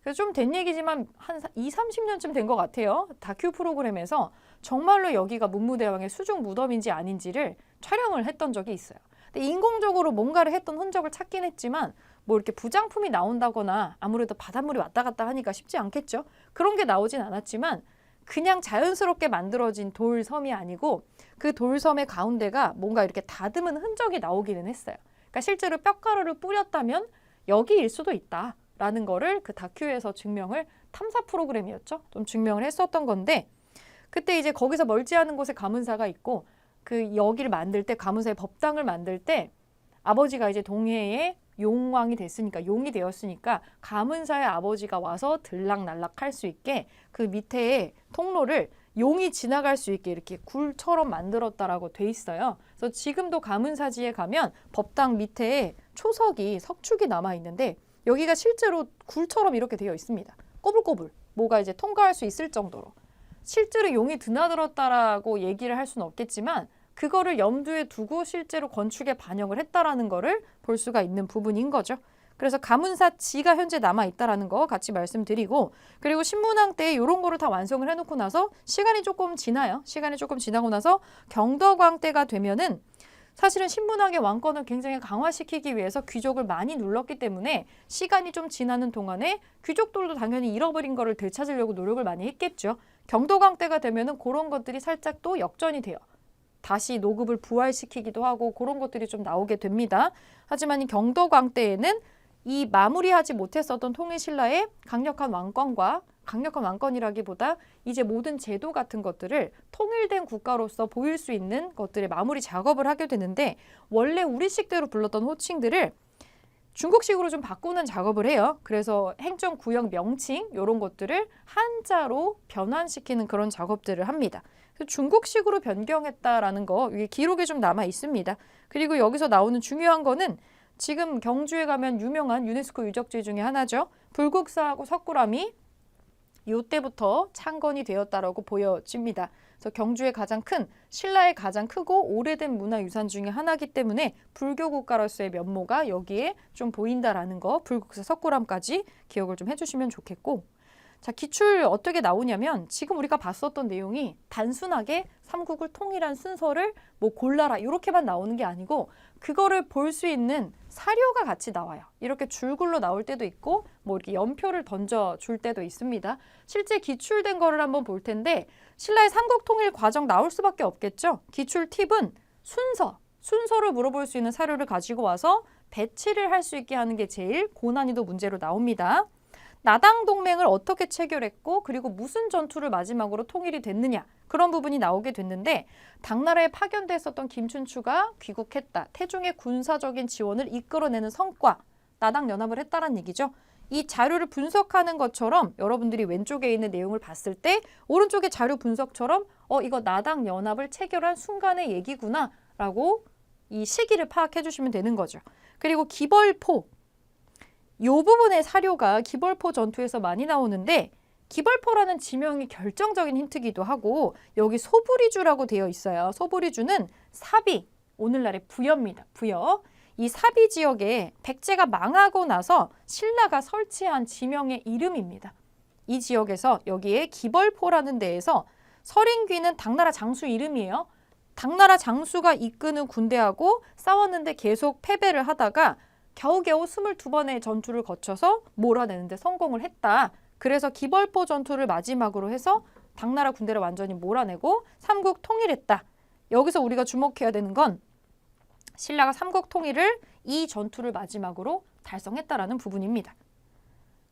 그래서 좀 된 얘기지만 한 20-30년쯤 된 것 같아요. 다큐 프로그램에서 정말로 여기가 문무대왕의 수중 무덤인지 아닌지를 촬영을 했던 적이 있어요. 근데 인공적으로 뭔가를 했던 흔적을 찾긴 했지만 뭐 이렇게 부장품이 나온다거나 아무래도 바닷물이 왔다 갔다 하니까 쉽지 않겠죠. 그런 게 나오진 않았지만 그냥 자연스럽게 만들어진 돌섬이 아니고 그 돌섬의 가운데가 뭔가 이렇게 다듬은 흔적이 나오기는 했어요. 그러니까 실제로 뼈가루를 뿌렸다면 여기일 수도 있다라는 거를 그 다큐에서 증명을 탐사 프로그램이었죠. 좀 증명을 했었던 건데 그때 이제 거기서 멀지 않은 곳에 가문사가 있고 그 여기를 만들 때 가문사의 법당을 만들 때 아버지가 이제 동해에 용왕이 됐으니까 용이 되었으니까 가문사의 아버지가 와서 들락날락할 수 있게 그 밑에 통로를 용이 지나갈 수 있게 이렇게 굴처럼 만들었다라고 돼 있어요. 그래서 지금도 가문사지에 가면 법당 밑에 초석이 석축이 남아 있는데 여기가 실제로 굴처럼 이렇게 되어 있습니다. 꼬불꼬불 뭐가 이제 통과할 수 있을 정도로 실제로 용이 드나들었다라고 얘기를 할 수는 없겠지만 그거를 염두에 두고 실제로 건축에 반영을 했다라는 거를 볼 수가 있는 부분인 거죠. 그래서 가문사지가 현재 남아있다라는 거 같이 말씀드리고 그리고 신문왕 때 이런 거를 다 완성을 해놓고 나서 시간이 조금 지나요. 시간이 조금 지나고 나서 경덕왕 때가 되면은 사실은 신문왕의 왕권을 굉장히 강화시키기 위해서 귀족을 많이 눌렀기 때문에 시간이 좀 지나는 동안에 귀족들도 당연히 잃어버린 거를 되찾으려고 노력을 많이 했겠죠. 경덕왕 때가 되면은 그런 것들이 살짝 또 역전이 돼요. 다시 노급을 부활시키기도 하고 그런 것들이 좀 나오게 됩니다. 하지만 이 경덕왕 때에는 이 마무리하지 못했었던 통일신라의 강력한 왕권이라기보다 이제 모든 제도 같은 것들을 통일된 국가로서 보일 수 있는 것들의 마무리 작업을 하게 되는데 원래 우리식대로 불렀던 호칭들을 중국식으로 좀 바꾸는 작업을 해요. 그래서 행정구역 명칭 이런 것들을 한자로 변환시키는 그런 작업들을 합니다. 중국식으로 변경했다라는 거 위에 기록에 좀 남아 있습니다. 그리고 여기서 나오는 중요한 거는 지금 경주에 가면 유명한 유네스코 유적지 중에 하나죠. 불국사하고 석굴암이 이때부터 창건이 되었다라고 보여집니다. 그래서 경주의 가장 큰 신라의 가장 크고 오래된 문화유산 중에 하나이기 때문에 불교 국가로서의 면모가 여기에 좀 보인다라는 거 불국사 석굴암까지 기억을 좀 해주시면 좋겠고 자, 기출 어떻게 나오냐면 지금 우리가 봤었던 내용이 단순하게 삼국을 통일한 순서를 뭐 골라라 이렇게만 나오는 게 아니고 그거를 볼 수 있는 사료가 같이 나와요. 이렇게 줄글로 나올 때도 있고 뭐 이렇게 연표를 던져줄 때도 있습니다. 실제 기출된 거를 한번 볼 텐데 신라의 삼국통일 과정 나올 수밖에 없겠죠. 기출 팁은 순서를 물어볼 수 있는 사료를 가지고 와서 배치를 할 수 있게 하는 게 제일 고난이도 문제로 나옵니다. 나당 동맹을 어떻게 체결했고 그리고 무슨 전투를 마지막으로 통일이 됐느냐 그런 부분이 나오게 됐는데 당나라에 파견돼 있었던 김춘추가 귀국했다. 태종의 군사적인 지원을 이끌어내는 성과 나당 연합을 했다는 얘기죠. 이 자료를 분석하는 것처럼 여러분들이 왼쪽에 있는 내용을 봤을 때 오른쪽의 자료 분석처럼 이거 나당 연합을 체결한 순간의 얘기구나 라고 이 시기를 파악해 주시면 되는 거죠. 그리고 기벌포 이 부분의 사료가 기벌포 전투에서 많이 나오는데 기벌포라는 지명이 결정적인 힌트기도 하고 여기 소부리주라고 되어 있어요. 소부리주는 사비, 오늘날의 부여입니다. 부여. 이 사비 지역에 백제가 망하고 나서 신라가 설치한 지명의 이름입니다. 이 지역에서 여기에 기벌포라는 데에서 서린귀는 당나라 장수 이름이에요. 당나라 장수가 이끄는 군대하고 싸웠는데 계속 패배를 하다가 겨우겨우 22번의 전투를 거쳐서 몰아내는데 성공을 했다. 그래서 기벌포 전투를 마지막으로 해서 당나라 군대를 완전히 몰아내고 삼국 통일했다. 여기서 우리가 주목해야 되는 건 신라가 삼국 통일을 이 전투를 마지막으로 달성했다라는 부분입니다.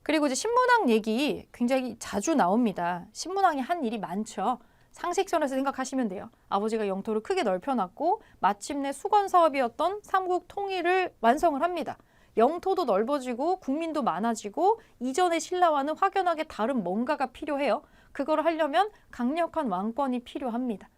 그리고 이제 신문왕 얘기 굉장히 자주 나옵니다. 신문왕이 한 일이 많죠. 상식선에서 생각하시면 돼요. 아버지가 영토를 크게 넓혀놨고 마침내 수건 사업이었던 삼국 통일을 완성을 합니다. 영토도 넓어지고 국민도 많아지고 이전의 신라와는 확연하게 다른 뭔가가 필요해요. 그걸 하려면 강력한 왕권이 필요합니다.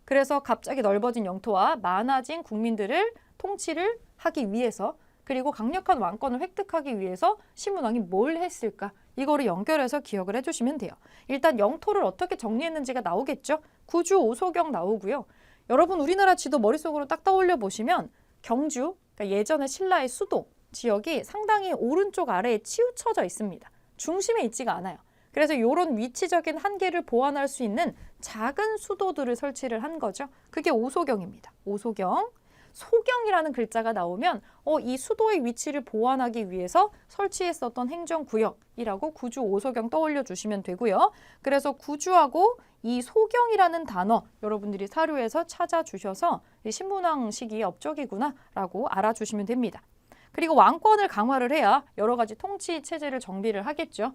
그래서 갑자기 넓어진 영토와 많아진 국민들을 통치를 하기 위해서 그리고 강력한 왕권을 획득하기 위해서 신문왕이 뭘 했을까? 이거를 연결해서 기억을 해주시면 돼요. 일단 영토를 어떻게 정리했는지가 나오겠죠. 구주 오소경 나오고요. 여러분 우리나라 지도 머릿속으로 딱 떠올려 보시면 경주, 그러니까 예전의 신라의 수도 지역이 상당히 오른쪽 아래에 치우쳐져 있습니다. 중심에 있지가 않아요. 그래서 이런 위치적인 한계를 보완할 수 있는 작은 수도들을 설치를 한 거죠. 그게 오소경입니다. 오소경. 소경이라는 글자가 나오면 이 수도의 위치를 보완하기 위해서 설치했었던 행정구역이라고 구주 오소경 떠올려 주시면 되고요. 그래서 구주하고 이 소경이라는 단어 여러분들이 사료에서 찾아주셔서 신문왕 시기의 업적이구나 라고 알아주시면 됩니다. 그리고 왕권을 강화를 해야 여러 가지 통치 체제를 정비를 하겠죠.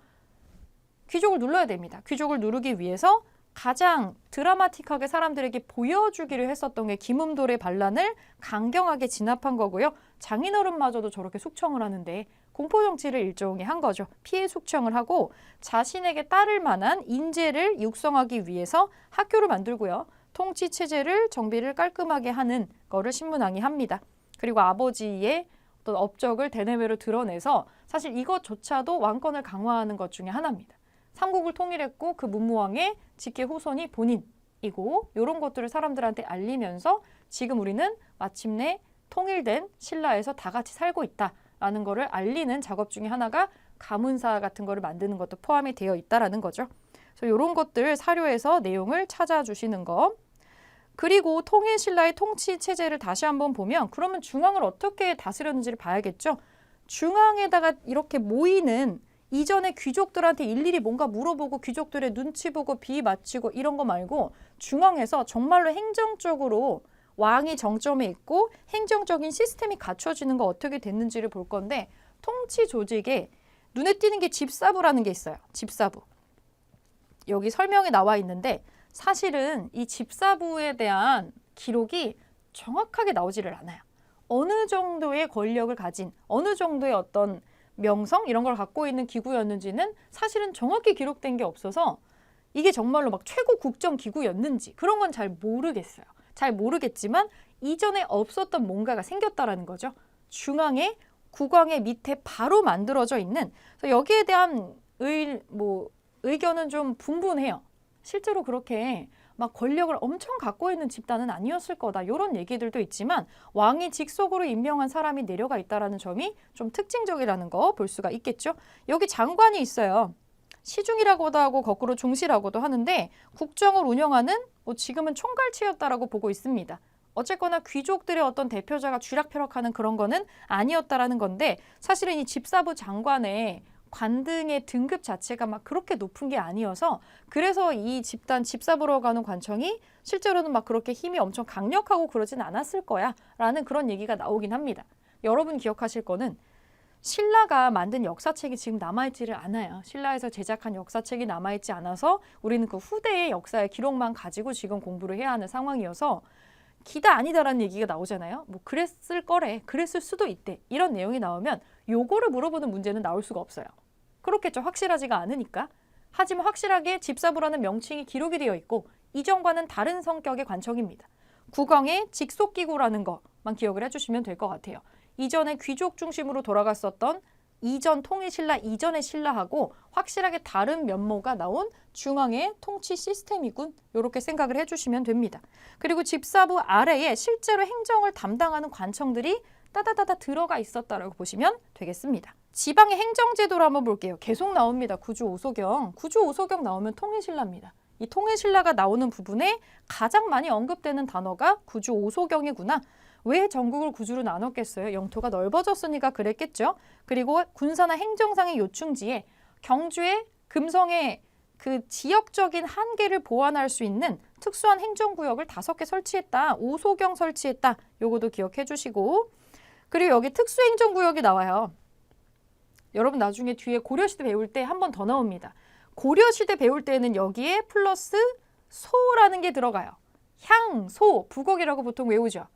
귀족을 눌러야 됩니다. 귀족을 누르기 위해서 가장 드라마틱하게 사람들에게 보여주기를 했었던 게 김음돌의 반란을 강경하게 진압한 거고요. 장인어른마저도 저렇게 숙청을 하는데 공포정치를 일종의 한 거죠. 피해 숙청을 하고 자신에게 따를 만한 인재를 육성하기 위해서 학교를 만들고요. 통치체제를 정비를 깔끔하게 하는 거를 신문왕이 합니다. 그리고 아버지의 어떤 업적을 대내외로 드러내서 사실 이것조차도 왕권을 강화하는 것 중에 하나입니다. 삼국을 통일했고 그 문무왕의 직계 후손이 본인이고 이런 것들을 사람들한테 알리면서 지금 우리는 마침내 통일된 신라에서 다 같이 살고 있다라는 거를 알리는 작업 중에 하나가 가문사 같은 거를 만드는 것도 포함이 되어 있다라는 거죠. 그래서 이런 것들 사료에서 내용을 찾아주시는 거. 그리고 통일 신라의 통치 체제를 다시 한번 보면 그러면 중앙을 어떻게 다스렸는지를 봐야겠죠. 중앙에다가 이렇게 모이는 이전에 귀족들한테 일일이 뭔가 물어보고 귀족들의 눈치 보고 비위 맞추고 이런 거 말고 중앙에서 정말로 행정적으로 왕이 정점에 있고 행정적인 시스템이 갖춰지는 거 어떻게 됐는지를 볼 건데 통치 조직에 눈에 띄는 게 집사부라는 게 있어요. 집사부. 여기 설명이 나와 있는데 사실은 이 집사부에 대한 기록이 정확하게 나오지를 않아요. 어느 정도의 권력을 가진 어느 정도의 어떤 명성 이런 걸 갖고 있는 기구였는지는 사실은 정확히 기록된 게 없어서 이게 정말로 막 최고 국정 기구였는지 그런 건 잘 모르겠어요. 잘 모르겠지만 이전에 없었던 뭔가가 생겼다라는 거죠. 중앙에 국왕의 밑에 바로 만들어져 있는 그래서 여기에 대한 의견은 좀 분분해요. 실제로 그렇게 막 권력을 엄청 갖고 있는 집단은 아니었을 거다. 이런 얘기들도 있지만 왕이 직속으로 임명한 사람이 내려가 있다는 점이 좀 특징적이라는 거 볼 수가 있겠죠. 여기 장관이 있어요. 시중이라고도 하고 거꾸로 중시라고도 하는데 국정을 운영하는 지금은 총갈치였다라고 보고 있습니다. 어쨌거나 귀족들의 어떤 대표자가 쥐락펴락하는 그런 거는 아니었다라는 건데 사실은 이 집사부 장관의 관등의 등급 자체가 막 그렇게 높은 게 아니어서 그래서 이 집단 집사부로 가는 관청이 실제로는 막 그렇게 힘이 엄청 강력하고 그러진 않았을 거야 라는 그런 얘기가 나오긴 합니다. 여러분 기억하실 거는 신라가 만든 역사책이 지금 남아있지를 않아요. 신라에서 제작한 역사책이 남아있지 않아서 우리는 그 후대의 역사의 기록만 가지고 지금 공부를 해야 하는 상황이어서 기다 아니다라는 얘기가 나오잖아요. 뭐 그랬을 거래, 그랬을 수도 있대 이런 내용이 나오면 요거를 물어보는 문제는 나올 수가 없어요. 그렇겠죠. 확실하지가 않으니까. 하지만 확실하게 집사부라는 명칭이 기록이 되어 있고 이전과는 다른 성격의 관청입니다. 국왕의 직속기구라는 것만 기억을 해주시면 될 것 같아요. 이전에 귀족 중심으로 돌아갔었던 이전 통일신라 이전의 신라하고 확실하게 다른 면모가 나온 중앙의 통치 시스템이군. 이렇게 생각을 해주시면 됩니다. 그리고 집사부 아래에 실제로 행정을 담당하는 관청들이 따다다다 들어가 있었다라고 보시면 되겠습니다. 지방의 행정제도를 한번 볼게요. 계속 나옵니다. 구주오소경. 구주오소경 나오면 통일신라입니다. 이 통일신라가 나오는 부분에 가장 많이 언급되는 단어가 구주오소경이구나. 왜 전국을 구주로 나눴겠어요? 영토가 넓어졌으니까 그랬겠죠. 그리고 군사나 행정상의 요충지에 경주의 금성의 그 지역적인 한계를 보완할 수 있는 특수한 행정구역을 5개 설치했다. 오소경 설치했다. 요거도 기억해 주시고 그리고 여기 특수행정구역이 나와요. 여러분 나중에 뒤에 고려시대 배울 때 한 번 더 나옵니다. 고려시대 배울 때는 여기에 플러스 소라는 게 들어가요. 향, 소, 부곡이라고 보통 외우죠.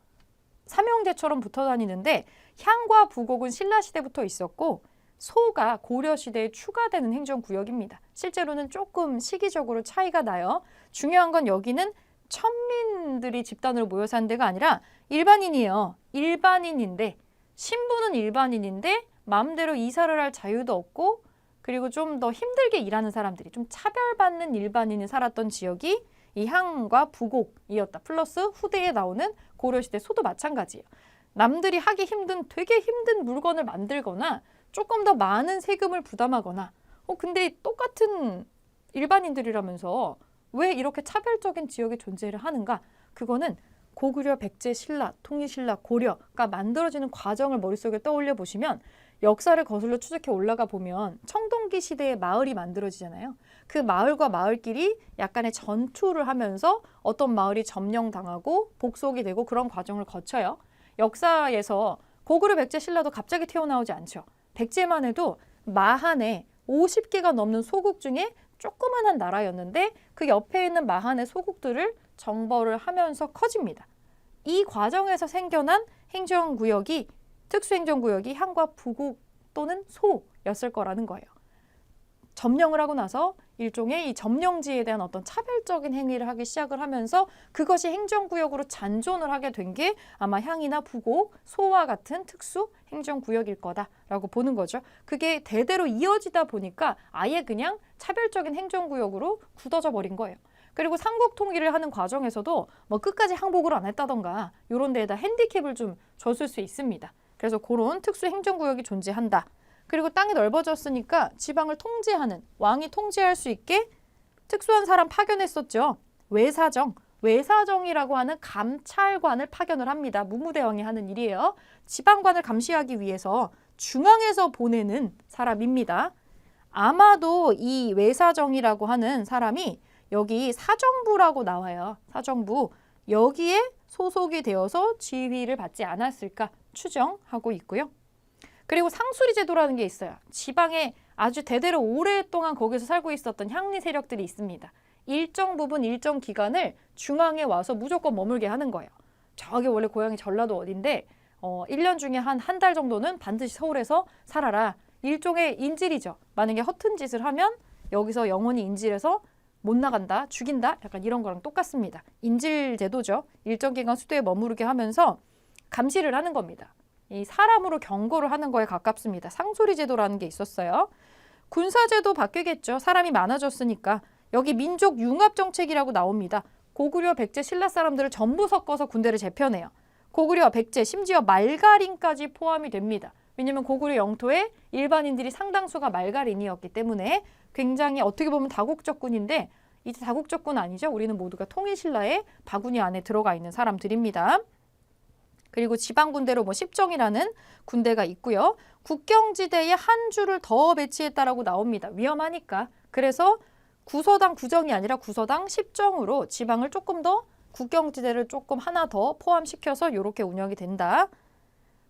삼형제처럼 붙어 다니는데 향과 부곡은 신라시대부터 있었고 소가 고려시대에 추가되는 행정구역입니다. 실제로는 조금 시기적으로 차이가 나요. 중요한 건 여기는 천민들이 집단으로 모여 사는 데가 아니라 일반인이에요. 일반인인데 신부는 일반인인데 마음대로 이사를 할 자유도 없고 그리고 좀 더 힘들게 일하는 사람들이 좀 차별받는 일반인이 살았던 지역이 이 향과 부곡이었다. 플러스 후대에 나오는 고려시대 소도 마찬가지예요. 남들이 하기 힘든 되게 힘든 물건을 만들거나 조금 더 많은 세금을 부담하거나 근데 똑같은 일반인들이라면서 왜 이렇게 차별적인 지역에 존재를 하는가? 그거는 고구려, 백제, 신라, 통일신라, 고려가 만들어지는 과정을 머릿속에 떠올려 보시면 역사를 거슬러 추적해 올라가 보면 청동기 시대의 마을이 만들어지잖아요. 그 마을과 마을끼리 약간의 전투를 하면서 어떤 마을이 점령당하고 복속이 되고 그런 과정을 거쳐요. 역사에서 고구려, 백제, 신라도 갑자기 튀어나오지 않죠. 백제만 해도 마한에 50개가 넘는 소국 중에 조그만한 나라였는데 그 옆에 있는 마한의 소국들을 정벌을 하면서 커집니다. 이 과정에서 생겨난 행정구역이 특수행정구역이 향과 부곡 또는 소였을 거라는 거예요. 점령을 하고 나서 일종의 이 점령지에 대한 어떤 차별적인 행위를 하기 시작을 하면서 그것이 행정구역으로 잔존을 하게 된 게 아마 향이나 부곡, 소와 같은 특수 행정구역일 거다라고 보는 거죠. 그게 대대로 이어지다 보니까 아예 그냥 차별적인 행정구역으로 굳어져 버린 거예요. 그리고 삼국 통일을 하는 과정에서도 뭐 끝까지 항복을 안 했다던가 이런 데에다 핸디캡을 좀 줬을 수 있습니다. 그래서 그런 특수 행정구역이 존재한다. 그리고 땅이 넓어졌으니까 지방을 통제하는 왕이 통제할 수 있게 특수한 사람 파견했었죠. 외사정. 외사정이라고 하는 감찰관을 파견을 합니다. 무무대왕이 하는 일이에요. 지방관을 감시하기 위해서 중앙에서 보내는 사람입니다. 아마도 이 외사정이라고 하는 사람이 여기 사정부라고 나와요. 사정부. 여기에 소속이 되어서 지휘를 받지 않았을까 추정하고 있고요. 그리고 상수리 제도라는 게 있어요. 지방에 아주 대대로 오랫동안 거기서 살고 있었던 향리 세력들이 있습니다. 일정 부분, 일정 기간을 중앙에 와서 무조건 머물게 하는 거예요. 저기 원래 고향이 전라도 어딘데 1년 중에 한 달 정도는 반드시 서울에서 살아라. 일종의 인질이죠. 만약에 허튼 짓을 하면 여기서 영원히 인질해서 못 나간다, 죽인다, 약간 이런 거랑 똑같습니다. 인질 제도죠. 일정 기간 수도에 머무르게 하면서 감시를 하는 겁니다. 이 사람으로 경고를 하는 거에 가깝습니다. 상소리 제도라는 게 있었어요. 군사제도 바뀌겠죠. 사람이 많아졌으니까. 여기 민족 융합 정책이라고 나옵니다. 고구려, 백제, 신라 사람들을 전부 섞어서 군대를 재편해요. 고구려, 백제, 심지어 말갈인까지 포함이 됩니다. 왜냐하면 고구려 영토에 일반인들이 상당수가 말갈인이었기 때문에 굉장히 어떻게 보면 다국적군인데 이제 다국적군 아니죠. 우리는 모두가 통일신라의 바구니 안에 들어가 있는 사람들입니다. 그리고 지방군대로 뭐 십정이라는 군대가 있고요. 국경지대에 한 주를 더 배치했다라고 나옵니다. 위험하니까. 그래서 구서당 9정이 아니라 구서당 10정으로 지방을 조금 더 국경지대를 조금 하나 더 포함시켜서 이렇게 운영이 된다.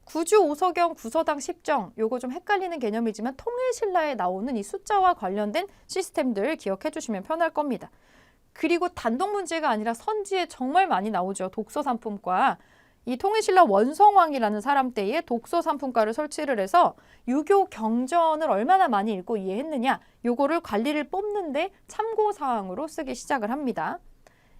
구주 5서경 구서당 10정, 요거 좀 헷갈리는 개념이지만 통일신라에 나오는 이 숫자와 관련된 시스템들 기억해 주시면 편할 겁니다. 그리고 단독 문제가 아니라 선지에 정말 많이 나오죠. 독서상품과. 이 통일신라 원성왕이라는 사람 때에 독서상품과를 설치를 해서 유교 경전을 얼마나 많이 읽고 이해했느냐, 요거를 관리를 뽑는데 참고사항으로 쓰기 시작을 합니다.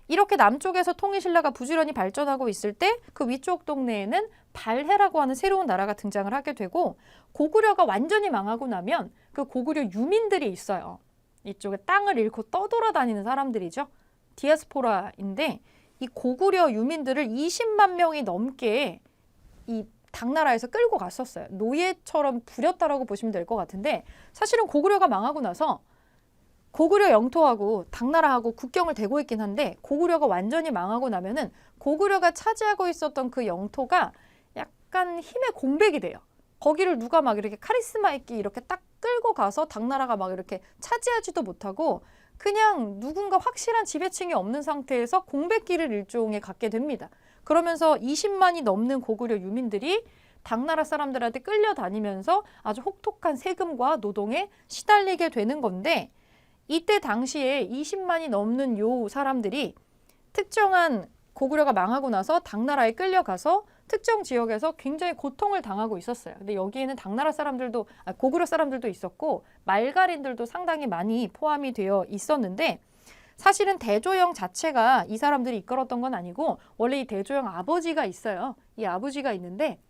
이렇게 남쪽에서 통일신라가 부지런히 발전하고 있을 때 그 위쪽 동네에는 발해라고 하는 새로운 나라가 등장을 하게 되고, 고구려가 완전히 망하고 나면 그 고구려 유민들이 있어요. 이쪽에 땅을 잃고 떠돌아다니는 사람들이죠. 디아스포라인데 이 고구려 유민들을 20만 명이 넘게 이 당나라에서 끌고 갔었어요. 노예처럼 부렸다라고 보시면 될 것 같은데, 사실은 고구려가 망하고 나서 고구려 영토하고 당나라하고 국경을 대고 있긴 한데, 고구려가 완전히 망하고 나면은 고구려가 차지하고 있었던 그 영토가 약간 힘의 공백이 돼요. 거기를 누가 막 이렇게 카리스마 있게 이렇게 딱 끌고 가서 당나라가 막 이렇게 차지하지도 못하고, 그냥 누군가 확실한 지배층이 없는 상태에서 공백기를 일종의 갖게 됩니다. 그러면서 20만이 넘는 고구려 유민들이 당나라 사람들한테 끌려다니면서 아주 혹독한 세금과 노동에 시달리게 되는 건데, 이때 당시에 20만이 넘는 요 사람들이 특정한 고구려가 망하고 나서 당나라에 끌려가서 특정 지역에서 굉장히 고통을 당하고 있었어요. 근데 여기에는 당나라 사람들도, 고구려 사람들도 있었고 말갈인들도 상당히 많이 포함이 되어 있었는데, 사실은 대조영 자체가 이 사람들이 이끌었던 건 아니고 원래 이 대조영 아버지가 있어요. 이 아버지가 있는데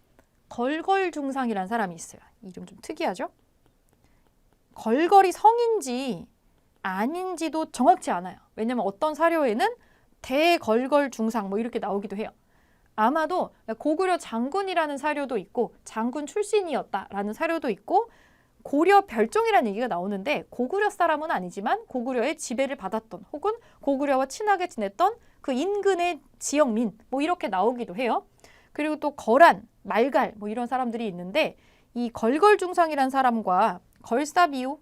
걸걸중상이라는 사람이 있어요. 이름 좀 특이하죠? 걸걸이 성인지 아닌지도 정확치 않아요. 왜냐면 어떤 사료에는 대걸걸중상 뭐 이렇게 나오기도 해요. 아마도 고구려 장군이라는 사료도 있고 장군 출신이었다라는 사료도 있고, 고려 별종이라는 얘기가 나오는데 고구려 사람은 아니지만 고구려의 지배를 받았던 혹은 고구려와 친하게 지냈던 그 인근의 지역민 뭐 이렇게 나오기도 해요. 그리고 또 거란, 말갈 뭐 이런 사람들이 있는데, 이 걸걸중상이라는 사람과 걸사비우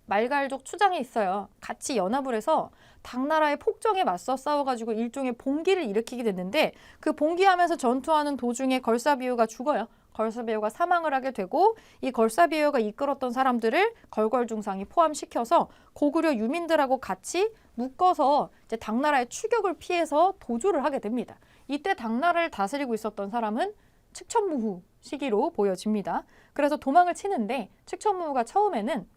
말갈족 추장이 있어요. 같이 연합을 해서 당나라의 폭정에 맞서 싸워가지고 일종의 봉기를 일으키게 됐는데, 그 봉기하면서 전투하는 도중에 걸사비우가 죽어요. 걸사비우가 사망을 하게 되고, 이 걸사비우가 이끌었던 사람들을 걸걸중상이 포함시켜서 고구려 유민들하고 같이 묶어서 이제 당나라의 추격을 피해서 도주를 하게 됩니다. 이때 당나라를 다스리고 있었던 사람은 측천무후 시기로 보여집니다. 그래서 도망을 치는데 측천무후가 처음에는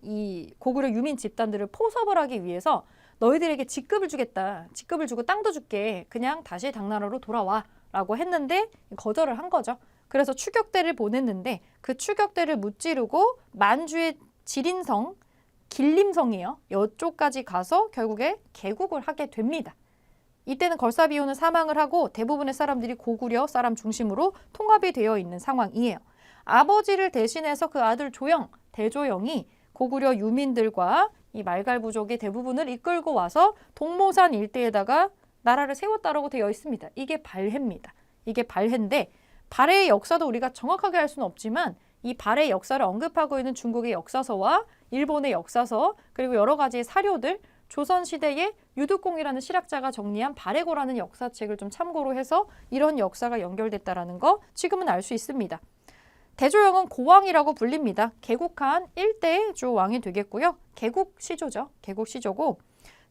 이 고구려 유민 집단들을 포섭을 하기 위해서 너희들에게 직급을 주겠다. 직급을 주고 땅도 줄게. 그냥 다시 당나라로 돌아와. 라고 했는데 거절을 한 거죠. 그래서 추격대를 보냈는데 그 추격대를 무찌르고 만주의 지린성, 길림성이에요. 이쪽까지 가서 결국에 개국을 하게 됩니다. 이때는 걸사비우는 사망을 하고 대부분의 사람들이 고구려 사람 중심으로 통합이 되어 있는 상황이에요. 아버지를 대신해서 그 아들 조영, 대조영이 고구려 유민들과 이 말갈 부족의 대부분을 이끌고 와서 동모산 일대에다가 나라를 세웠다라고 되어 있습니다. 이게 발해입니다. 이게 발해인데, 발해의 역사도 우리가 정확하게 알 수는 없지만 이 발해의 역사를 언급하고 있는 중국의 역사서와 일본의 역사서, 그리고 여러 가지의 사료들, 조선시대의 유득공이라는 실학자가 정리한 발해고라는 역사책을 좀 참고로 해서 이런 역사가 연결됐다라는 거 지금은 알 수 있습니다. 대조영은 고왕이라고 불립니다. 개국한 1대 조왕이 되겠고요. 개국시조죠. 개국시조고,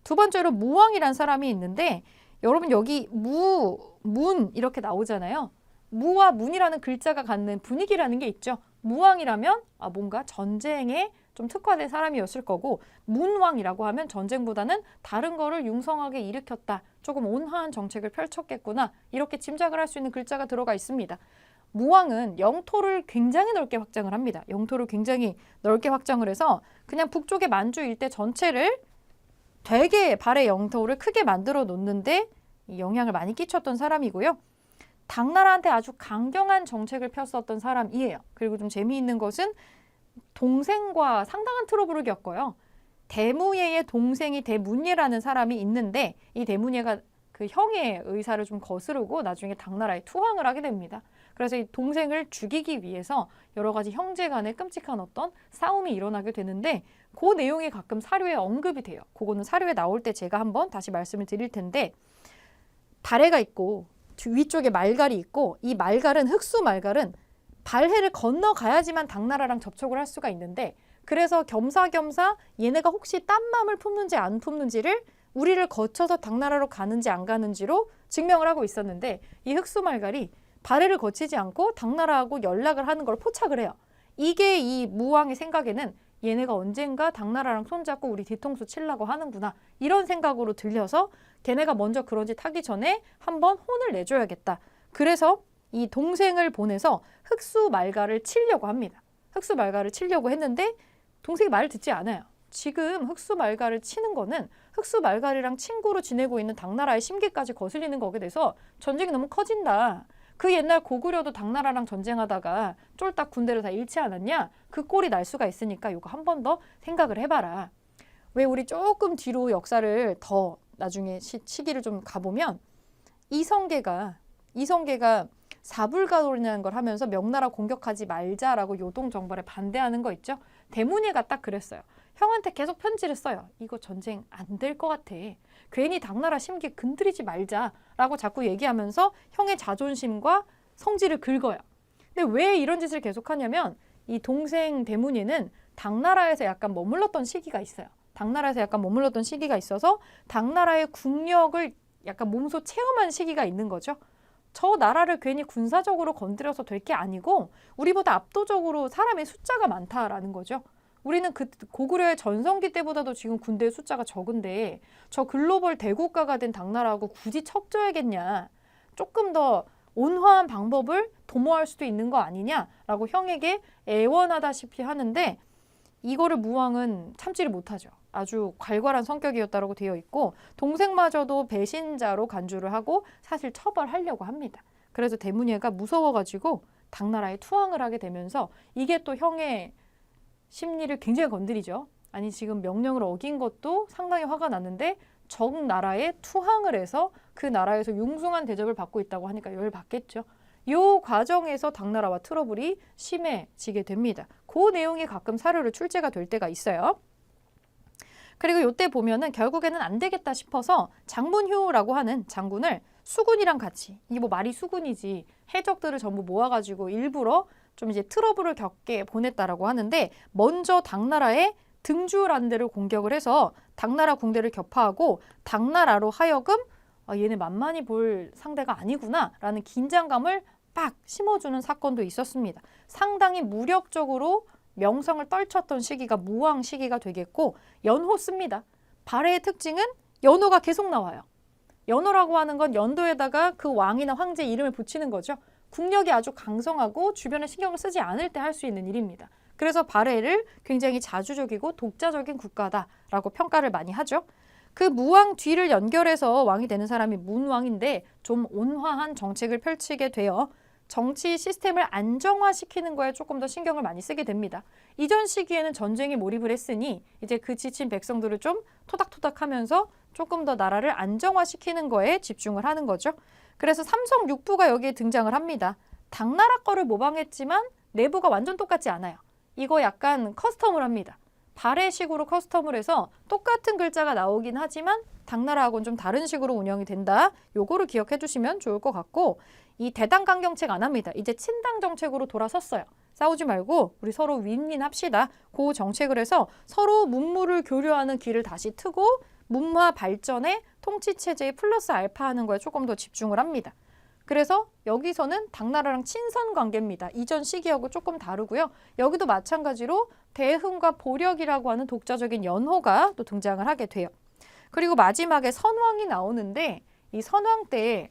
두 번째로 무왕이라는 사람이 있는데, 여러분 여기 문 이렇게 나오잖아요. 무와 문이라는 글자가 갖는 분위기라는 게 있죠. 무왕이라면 뭔가 전쟁에 좀 특화된 사람이었을 거고, 문왕이라고 하면 전쟁보다는 다른 거를 융성하게 일으켰다. 조금 온화한 정책을 펼쳤겠구나. 이렇게 짐작을 할 수 있는 글자가 들어가 있습니다. 무왕은 영토를 굉장히 넓게 확장을 합니다. 영토를 굉장히 넓게 확장을 해서 그냥 북쪽의 만주 일대 전체를 되게 발해 영토를 크게 만들어 놓는데 영향을 많이 끼쳤던 사람이고요. 당나라한테 아주 강경한 정책을 폈었던 사람이에요. 그리고 좀 재미있는 것은 동생과 상당한 트러블을 겪어요. 대무예의 동생이 대문예라는 사람이 있는데, 이 대문예가 그 형의 의사를 좀 거스르고 나중에 당나라에 투항을 하게 됩니다. 그래서 이 동생을 죽이기 위해서 여러 가지 형제 간의 끔찍한 어떤 싸움이 일어나게 되는데 그 내용이 가끔 사료에 언급이 돼요. 그거는 사료에 나올 때 제가 한번 다시 말씀을 드릴 텐데 발해가 있고 위쪽에 말갈이 있고 이 말갈은 흑수 말갈은 발해를 건너가야지만 당나라랑 접촉을 할 수가 있는데 그래서 겸사겸사 얘네가 혹시 딴 맘을 품는지 안 품는지를 우리를 거쳐서 당나라로 가는지 안 가는지로 증명을 하고 있었는데 이 흑수 말갈이 발해를 거치지 않고 당나라하고 연락을 하는 걸 포착을 해요. 이게 이 무왕의 생각에는 얘네가 언젠가 당나라랑 손잡고 우리 뒤통수 치려고 하는구나 이런 생각으로 들려서 걔네가 먼저 그런 짓 하기 전에 한번 혼을 내줘야겠다. 그래서 이 동생을 보내서 흑수 말갈을 치려고 합니다. 흑수 말갈을 치려고 했는데 동생이 말을 듣지 않아요. 지금 흑수 말갈을 치는 거는 흑수 말갈이랑 친구로 지내고 있는 당나라의 심기까지 거슬리는 거게 돼서 전쟁이 너무 커진다. 그 옛날 고구려도 당나라랑 전쟁하다가 쫄딱 군대를 다 잃지 않았냐? 그 꼴이 날 수가 있으니까 이거 한 번 더 생각을 해봐라. 왜 우리 조금 뒤로 역사를 더 나중에 시기를 좀 가보면 이성계가 사불가돌이라는 걸 하면서 명나라 공격하지 말자라고 요동정벌에 반대하는 거 있죠? 대문예가 딱 그랬어요. 형한테 계속 편지를 써요. 이거 전쟁 안 될 것 같아. 괜히 당나라 심기 건드리지 말자라고 자꾸 얘기하면서 형의 자존심과 성질을 긁어요. 근데 왜 이런 짓을 계속하냐면 이 동생 대문예는 당나라에서 약간 머물렀던 시기가 있어요. 당나라에서 약간 머물렀던 시기가 있어서 당나라의 국력을 약간 몸소 체험한 시기가 있는 거죠. 저 나라를 괜히 군사적으로 건드려서 될 게 아니고 우리보다 압도적으로 사람의 숫자가 많다라는 거죠. 우리는 그 고구려의 전성기 때보다도 지금 군대의 숫자가 적은데 저 글로벌 대국가가 된 당나라하고 굳이 척져야겠냐. 조금 더 온화한 방법을 도모할 수도 있는 거 아니냐라고 형에게 애원하다시피 하는데 이거를 무왕은 참지를 못하죠. 아주 괄괄한 성격이었다고 되어 있고 동생마저도 배신자로 간주를 하고 사실 처벌하려고 합니다. 그래서 대문예가 무서워가지고 당나라에 투항을 하게 되면서 이게 또 형의 심리를 굉장히 건드리죠. 아니 지금 명령을 어긴 것도 상당히 화가 났는데 적 나라에 투항을 해서 그 나라에서 융숭한 대접을 받고 있다고 하니까 열받겠죠. 이 과정에서 당나라와 트러블이 심해지게 됩니다. 그 내용이 가끔 사료로 출제가 될 때가 있어요. 그리고 이때 보면은 결국에는 안 되겠다 싶어서 장문휴라고 하는 장군을 수군이랑 같이 이게 뭐 말이 수군이지 해적들을 전부 모아가지고 일부러 좀 이제 트러블을 겪게 보냈다라고 하는데 먼저 당나라의 등주라는 데를 공격을 해서 당나라 군대를 격파하고 당나라로 하여금 얘네 만만히 볼 상대가 아니구나 라는 긴장감을 빡 심어주는 사건도 있었습니다. 상당히 무력적으로 명성을 떨쳤던 시기가 무왕 시기가 되겠고 연호 씁니다. 발해의 특징은 연호가 계속 나와요. 연호라고 하는 건 연도에다가 그 왕이나 황제 이름을 붙이는 거죠. 국력이 아주 강성하고 주변에 신경을 쓰지 않을 때 할 수 있는 일입니다. 그래서 발해를 굉장히 자주적이고 독자적인 국가다라고 평가를 많이 하죠. 그 무왕 뒤를 연결해서 왕이 되는 사람이 문왕인데 좀 온화한 정책을 펼치게 되어 정치 시스템을 안정화시키는 거에 조금 더 신경을 많이 쓰게 됩니다. 이전 시기에는 전쟁에 몰입을 했으니 이제 그 지친 백성들을 좀 토닥토닥하면서 조금 더 나라를 안정화시키는 거에 집중을 하는 거죠. 그래서 삼성 육부가 여기에 등장을 합니다. 당나라 거를 모방했지만 내부가 완전 똑같지 않아요. 이거 약간 커스텀을 합니다. 발해식으로 커스텀을 해서 똑같은 글자가 나오긴 하지만 당나라하고는 좀 다른 식으로 운영이 된다. 요거를 기억해 주시면 좋을 것 같고 이 대당 강경책 안 합니다. 이제 친당 정책으로 돌아섰어요. 싸우지 말고 우리 서로 윈윈합시다. 그 정책을 해서 서로 문무를 교류하는 길을 다시 트고 문화 발전에 통치체제에 플러스 알파하는 거에 조금 더 집중을 합니다. 그래서 여기서는 당나라랑 친선 관계입니다. 이전 시기하고 조금 다르고요. 여기도 마찬가지로 대흥과 보력이라고 하는 독자적인 연호가 또 등장을 하게 돼요. 그리고 마지막에 선왕이 나오는데 이 선왕 때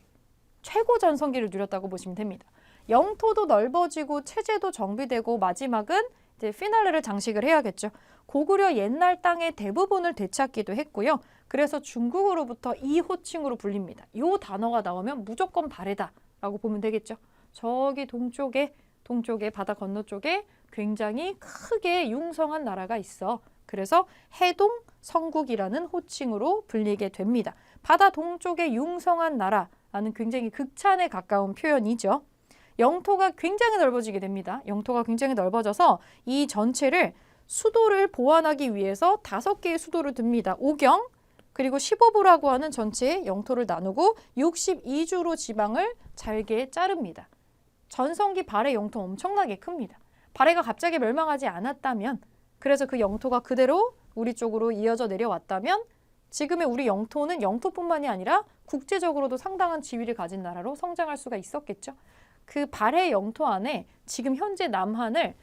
최고 전성기를 누렸다고 보시면 됩니다. 영토도 넓어지고 체제도 정비되고 마지막은 이제 피날레를 장식을 해야겠죠. 고구려 옛날 땅의 대부분을 되찾기도 했고요. 그래서 중국으로부터 이 호칭으로 불립니다. 이 단어가 나오면 무조건 발해다라고 보면 되겠죠. 저기 동쪽에 바다 건너쪽에 굉장히 크게 융성한 나라가 있어. 그래서 해동 성국이라는 호칭으로 불리게 됩니다. 바다 동쪽의 융성한 나라라는 굉장히 극찬에 가까운 표현이죠. 영토가 굉장히 넓어지게 됩니다. 영토가 굉장히 넓어져서 이 전체를 수도를 보완하기 위해서 5개의 수도를 둡니다. 오경, 그리고 15부라고 하는 전체의 영토를 나누고 62주로 지방을 잘게 자릅니다. 전성기 발해 영토 엄청나게 큽니다. 발해가 갑자기 멸망하지 않았다면, 그래서 그 영토가 그대로 우리 쪽으로 이어져 내려왔다면 지금의 우리 영토는 영토뿐만이 아니라 국제적으로도 상당한 지위를 가진 나라로 성장할 수가 있었겠죠. 그 발해 영토 안에 지금 현재 남한을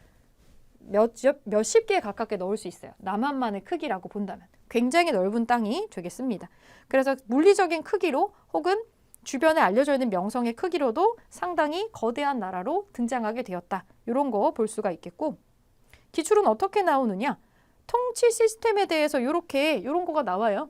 몇십 개에 가깝게 넣을 수 있어요. 남한만의 크기라고 본다면. 굉장히 넓은 땅이 되겠습니다. 그래서 물리적인 크기로 혹은 주변에 알려져 있는 명성의 크기로도 상당히 거대한 나라로 등장하게 되었다. 이런 거 볼 수가 있겠고, 기출은 어떻게 나오느냐? 통치 시스템에 대해서 이런 거가 나와요.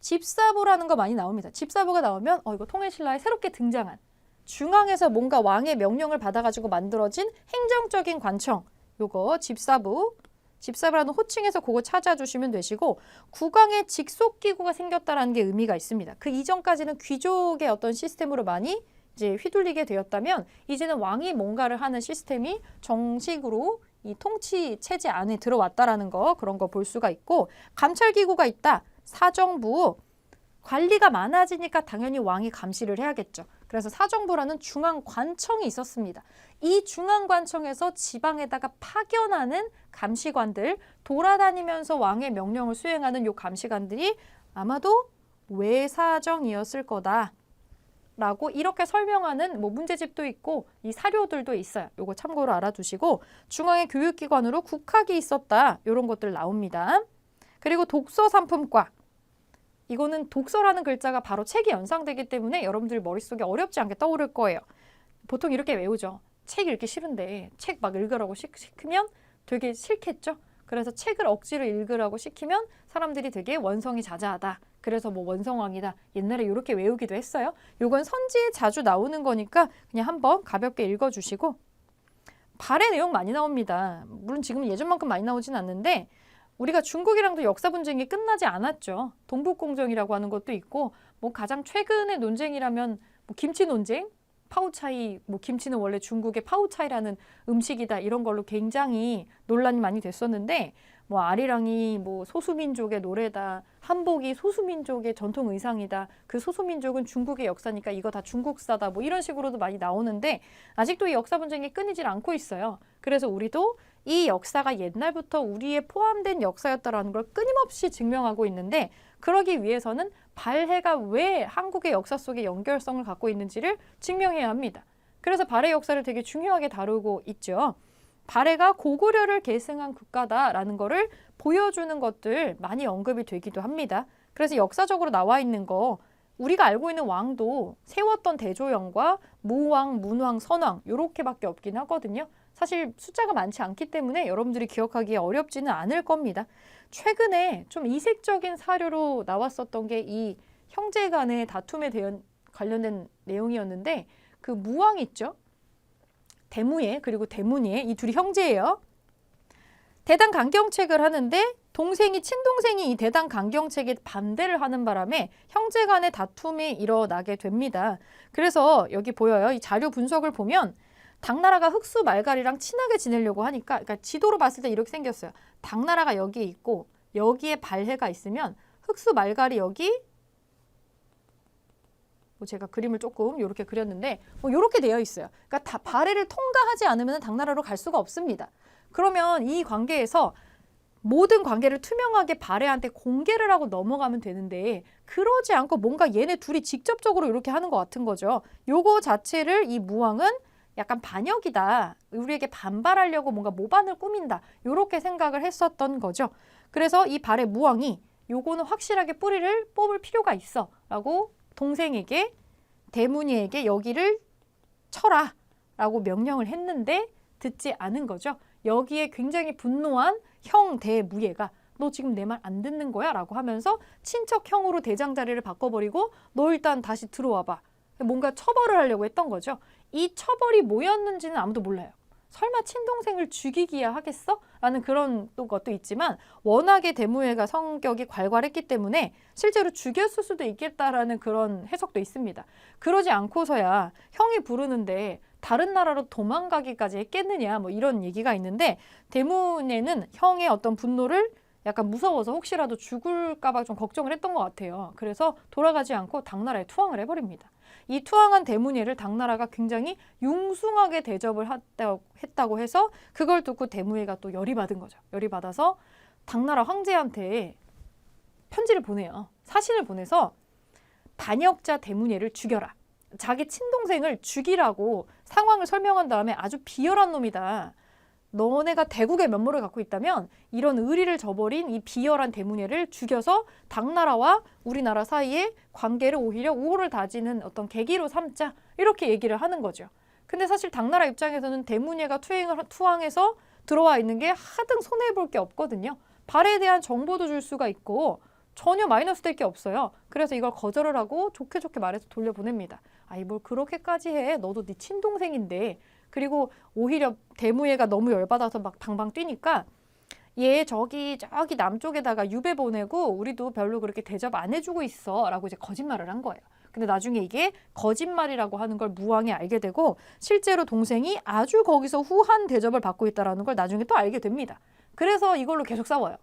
집사부라는 거 많이 나옵니다. 집사부가 나오면 이거 통일신라에 새롭게 등장한 중앙에서 뭔가 왕의 명령을 받아가지고 만들어진 행정적인 관청, 요거 집사부라는 호칭에서 그거 찾아주시면 되시고, 국왕의 직속기구가 생겼다라는 게 의미가 있습니다. 그 이전까지는 귀족의 어떤 시스템으로 많이 이제 휘둘리게 되었다면 이제는 왕이 뭔가를 하는 시스템이 정식으로 이 통치 체제 안에 들어왔다라는 거, 그런 거 볼 수가 있고, 감찰기구가 있다. 사정부, 관리가 많아지니까 당연히 왕이 감시를 해야겠죠. 그래서 사정부라는 중앙관청이 있었습니다. 이 중앙관청에서 지방에다가 파견하는 감시관들, 돌아다니면서 왕의 명령을 수행하는 요 감시관들이 아마도 외사정이었을 거다 라고 이렇게 설명하는 문제집도 있고 이 사료들도 있어요. 요거 참고로 알아두시고, 중앙의 교육기관으로 국학이 있었다. 이런 것들 나옵니다. 그리고 독서상품과, 이거는 독서라는 글자가 바로 책이 연상되기 때문에 여러분들 머릿속에 어렵지 않게 떠오를 거예요. 보통 이렇게 외우죠. 책 읽기 싫은데 책 막 읽으라고 시키면 되게 싫겠죠. 그래서 책을 억지로 읽으라고 시키면 사람들이 되게 원성이 자자하다. 그래서 원성왕이다. 옛날에 이렇게 외우기도 했어요. 요건 선지에 자주 나오는 거니까 그냥 한번 가볍게 읽어주시고, 발해 내용 많이 나옵니다. 물론 지금 예전만큼 많이 나오진 않는데 우리가 중국이랑도 역사 분쟁이 끝나지 않았죠. 동북공정이라고 하는 것도 있고, 가장 최근의 논쟁이라면 김치 논쟁, 파오차이, 김치는 원래 중국의 파오차이라는 음식이다. 이런 걸로 굉장히 논란이 많이 됐었는데, 아리랑이 소수민족의 노래다. 한복이 소수민족의 전통 의상이다. 그 소수민족은 중국의 역사니까 이거 다 중국사다. 이런 식으로도 많이 나오는데 아직도 이 역사 분쟁이 끊이질 않고 있어요. 그래서 우리도 이 역사가 옛날부터 우리에 포함된 역사였다라는 걸 끊임없이 증명하고 있는데, 그러기 위해서는 발해가 왜 한국의 역사 속에 연결성을 갖고 있는지를 증명해야 합니다. 그래서 발해 역사를 되게 중요하게 다루고 있죠. 발해가 고구려를 계승한 국가다라는 거를 보여주는 것들 많이 언급이 되기도 합니다. 그래서 역사적으로 나와 있는 거, 우리가 알고 있는 왕도 세웠던 대조영과 무왕, 문왕, 선왕 요렇게밖에 없긴 하거든요. 사실 숫자가 많지 않기 때문에 여러분들이 기억하기 어렵지는 않을 겁니다. 최근에 좀 이색적인 사료로 나왔었던 게 이 형제 간의 다툼에 관련된 내용이었는데, 그 무왕 있죠? 대무예 그리고 대문예, 이 둘이 형제예요. 대당 강경책을 하는데 친동생이 이 대당 강경책에 반대를 하는 바람에 형제 간의 다툼이 일어나게 됩니다. 그래서 여기 보여요. 이 자료 분석을 보면 당나라가 흑수 말갈이랑 친하게 지내려고 하니까, 그러니까 지도로 봤을 때 이렇게 생겼어요. 당나라가 여기에 있고 여기에 발해가 있으면 흑수 말갈이 여기, 제가 그림을 조금 이렇게 그렸는데 이렇게 되어 있어요. 그러니까 발해를 통과하지 않으면 당나라로 갈 수가 없습니다. 그러면 이 관계에서 모든 관계를 투명하게 발해한테 공개를 하고 넘어가면 되는데, 그러지 않고 뭔가 얘네 둘이 직접적으로 이렇게 하는 것 같은 거죠. 요거 자체를 이 무왕은 약간 반역이다. 우리에게 반발하려고 뭔가 모반을 꾸민다. 이렇게 생각을 했었던 거죠. 그래서 이 발해 무왕이 요거는 확실하게 뿌리를 뽑을 필요가 있어 라고 동생에게, 대문이에게 여기를 쳐라 라고 명령을 했는데 듣지 않은 거죠. 여기에 굉장히 분노한 형 대무예가 너 지금 내 말 안 듣는 거야? 라고 하면서 친척 형으로 대장 자리를 바꿔버리고 너 일단 다시 들어와 봐. 뭔가 처벌을 하려고 했던 거죠. 이 처벌이 뭐였는지는 아무도 몰라요. 설마 친동생을 죽이기야 하겠어? 라는 그런 또 것도 있지만 워낙에 대무해가 성격이 괄괄했기 때문에 실제로 죽였을 수도 있겠다라는 그런 해석도 있습니다. 그러지 않고서야 형이 부르는데 다른 나라로 도망가기까지 했겠느냐 뭐 이런 얘기가 있는데 대문에는 형의 어떤 분노를 약간 무서워서 혹시라도 죽을까 봐 좀 걱정을 했던 것 같아요. 그래서 돌아가지 않고 당나라에 투항을 해버립니다. 이 투항한 대문예를 당나라가 굉장히 융숭하게 대접을 했다고 해서 그걸 듣고 대무예가 또 열이 받은 거죠. 열이 받아서 당나라 황제한테 편지를 보내요. 사신을 보내서 반역자 대문예를 죽여라. 자기 친동생을 죽이라고 상황을 설명한 다음에 아주 비열한 놈이다. 너네가 대국의 면모를 갖고 있다면 이런 의리를 저버린 이 비열한 대문예를 죽여서 당나라와 우리나라 사이의 관계를 오히려 우호를 다지는 어떤 계기로 삼자 이렇게 얘기를 하는 거죠. 근데 사실 당나라 입장에서는 대문예가 투항해서 들어와 있는 게 하등 손해볼 게 없거든요. 발에 대한 정보도 줄 수가 있고 전혀 마이너스 될 게 없어요. 그래서 이걸 거절을 하고 좋게 말해서 돌려보냅니다. 아이 뭘 그렇게까지 해. 너도 네 친동생인데. 그리고 오히려 대무예가 너무 열받아서 막 방방 뛰니까 얘 저기 남쪽에다가 유배 보내고 우리도 별로 그렇게 대접 안 해주고 있어 라고 이제 거짓말을 한 거예요. 근데 나중에 이게 거짓말이라고 하는 걸 무왕이 알게 되고 실제로 동생이 아주 거기서 후한 대접을 받고 있다는 걸 나중에 또 알게 됩니다. 그래서 이걸로 계속 싸워요.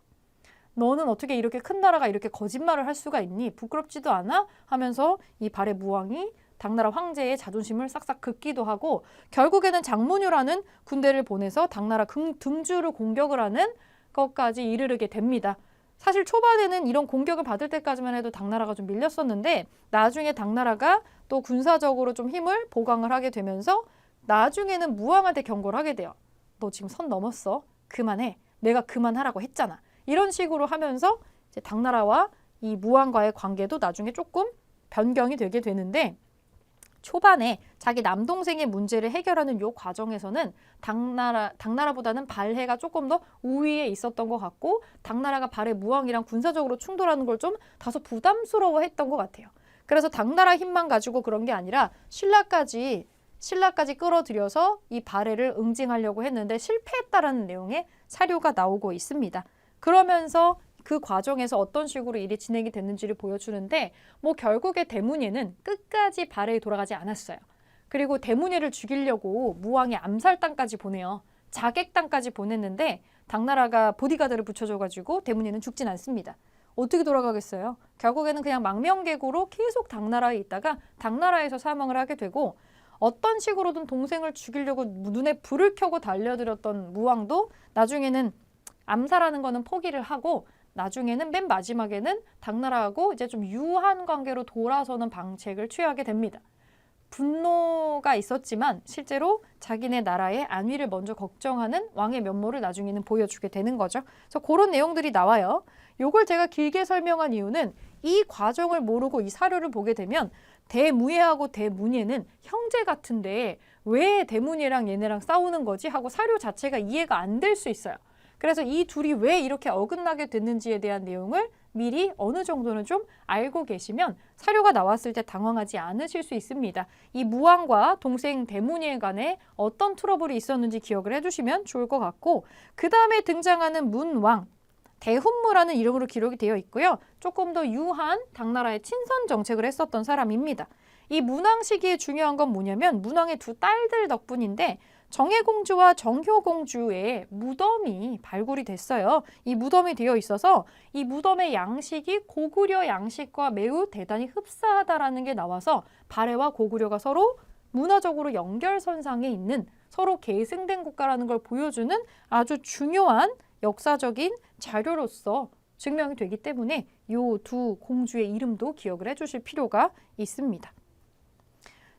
너는 어떻게 이렇게 큰 나라가 이렇게 거짓말을 할 수가 있니? 부끄럽지도 않아? 하면서 이 발해 무왕이 당나라 황제의 자존심을 싹싹 긋기도 하고 결국에는 장문유라는 군대를 보내서 당나라 등주를 공격을 하는 것까지 이르게 됩니다. 사실 초반에는 이런 공격을 받을 때까지만 해도 당나라가 좀 밀렸었는데 나중에 당나라가 또 군사적으로 좀 힘을 보강을 하게 되면서 나중에는 무왕한테 경고를 하게 돼요. 너 지금 선 넘었어. 그만해. 내가 그만하라고 했잖아. 이런 식으로 하면서 이제 당나라와 이 무왕과의 관계도 나중에 조금 변경이 되게 되는데 초반에 자기 남동생의 문제를 해결하는 이 과정에서는 당나라보다는 발해가 조금 더 우위에 있었던 것 같고 당나라가 발해 무왕이랑 군사적으로 충돌하는 걸 좀 다소 부담스러워했던 것 같아요. 그래서 당나라 힘만 가지고 그런 게 아니라 신라까지 끌어들여서 이 발해를 응징하려고 했는데 실패했다라는 내용의 사료가 나오고 있습니다. 그러면서 그 과정에서 어떤 식으로 일이 진행이 됐는지를 보여주는데 뭐 결국에 대문예는 끝까지 발해에 돌아가지 않았어요. 그리고 대문예를 죽이려고 무왕이 암살단까지 보내요. 자객단까지 보냈는데 당나라가 보디가드를 붙여줘가지고 대문예는 죽진 않습니다. 어떻게 돌아가겠어요? 결국에는 그냥 망명객으로 계속 당나라에 있다가 당나라에서 사망을 하게 되고 어떤 식으로든 동생을 죽이려고 눈에 불을 켜고 달려들었던 무왕도 나중에는 암살하는 거는 포기를 하고 나중에는 맨 마지막에는 당나라하고 이제 좀 유한 관계로 돌아서는 방책을 취하게 됩니다. 분노가 있었지만 실제로 자기네 나라의 안위를 먼저 걱정하는 왕의 면모를 나중에는 보여주게 되는 거죠. 그래서 그런 내용들이 나와요. 요걸 제가 길게 설명한 이유는 이 과정을 모르고 이 사료를 보게 되면 대무예하고 대문예는 형제 같은데 왜 대문예랑 얘네랑 싸우는 거지 하고 사료 자체가 이해가 안 될 수 있어요. 그래서 이 둘이 왜 이렇게 어긋나게 됐는지에 대한 내용을 미리 어느 정도는 좀 알고 계시면 사료가 나왔을 때 당황하지 않으실 수 있습니다. 이 무왕과 동생 대문예 간에 어떤 트러블이 있었는지 기억을 해두시면 좋을 것 같고 그 다음에 등장하는 문왕, 대훈무라는 이름으로 기록이 되어 있고요. 조금 더 유한 당나라의 친선 정책을 했었던 사람입니다. 이 문왕 시기에 중요한 건 뭐냐면 문왕의 두 딸들 덕분인데 정혜공주와 정효공주의 무덤이 발굴이 됐어요. 이 무덤이 되어 있어서 이 무덤의 양식이 고구려 양식과 매우 대단히 흡사하다라는 게 나와서 발해와 고구려가 서로 문화적으로 연결선상에 있는 서로 계승된 국가라는 걸 보여주는 아주 중요한 역사적인 자료로서 증명이 되기 때문에 이 두 공주의 이름도 기억을 해주실 필요가 있습니다.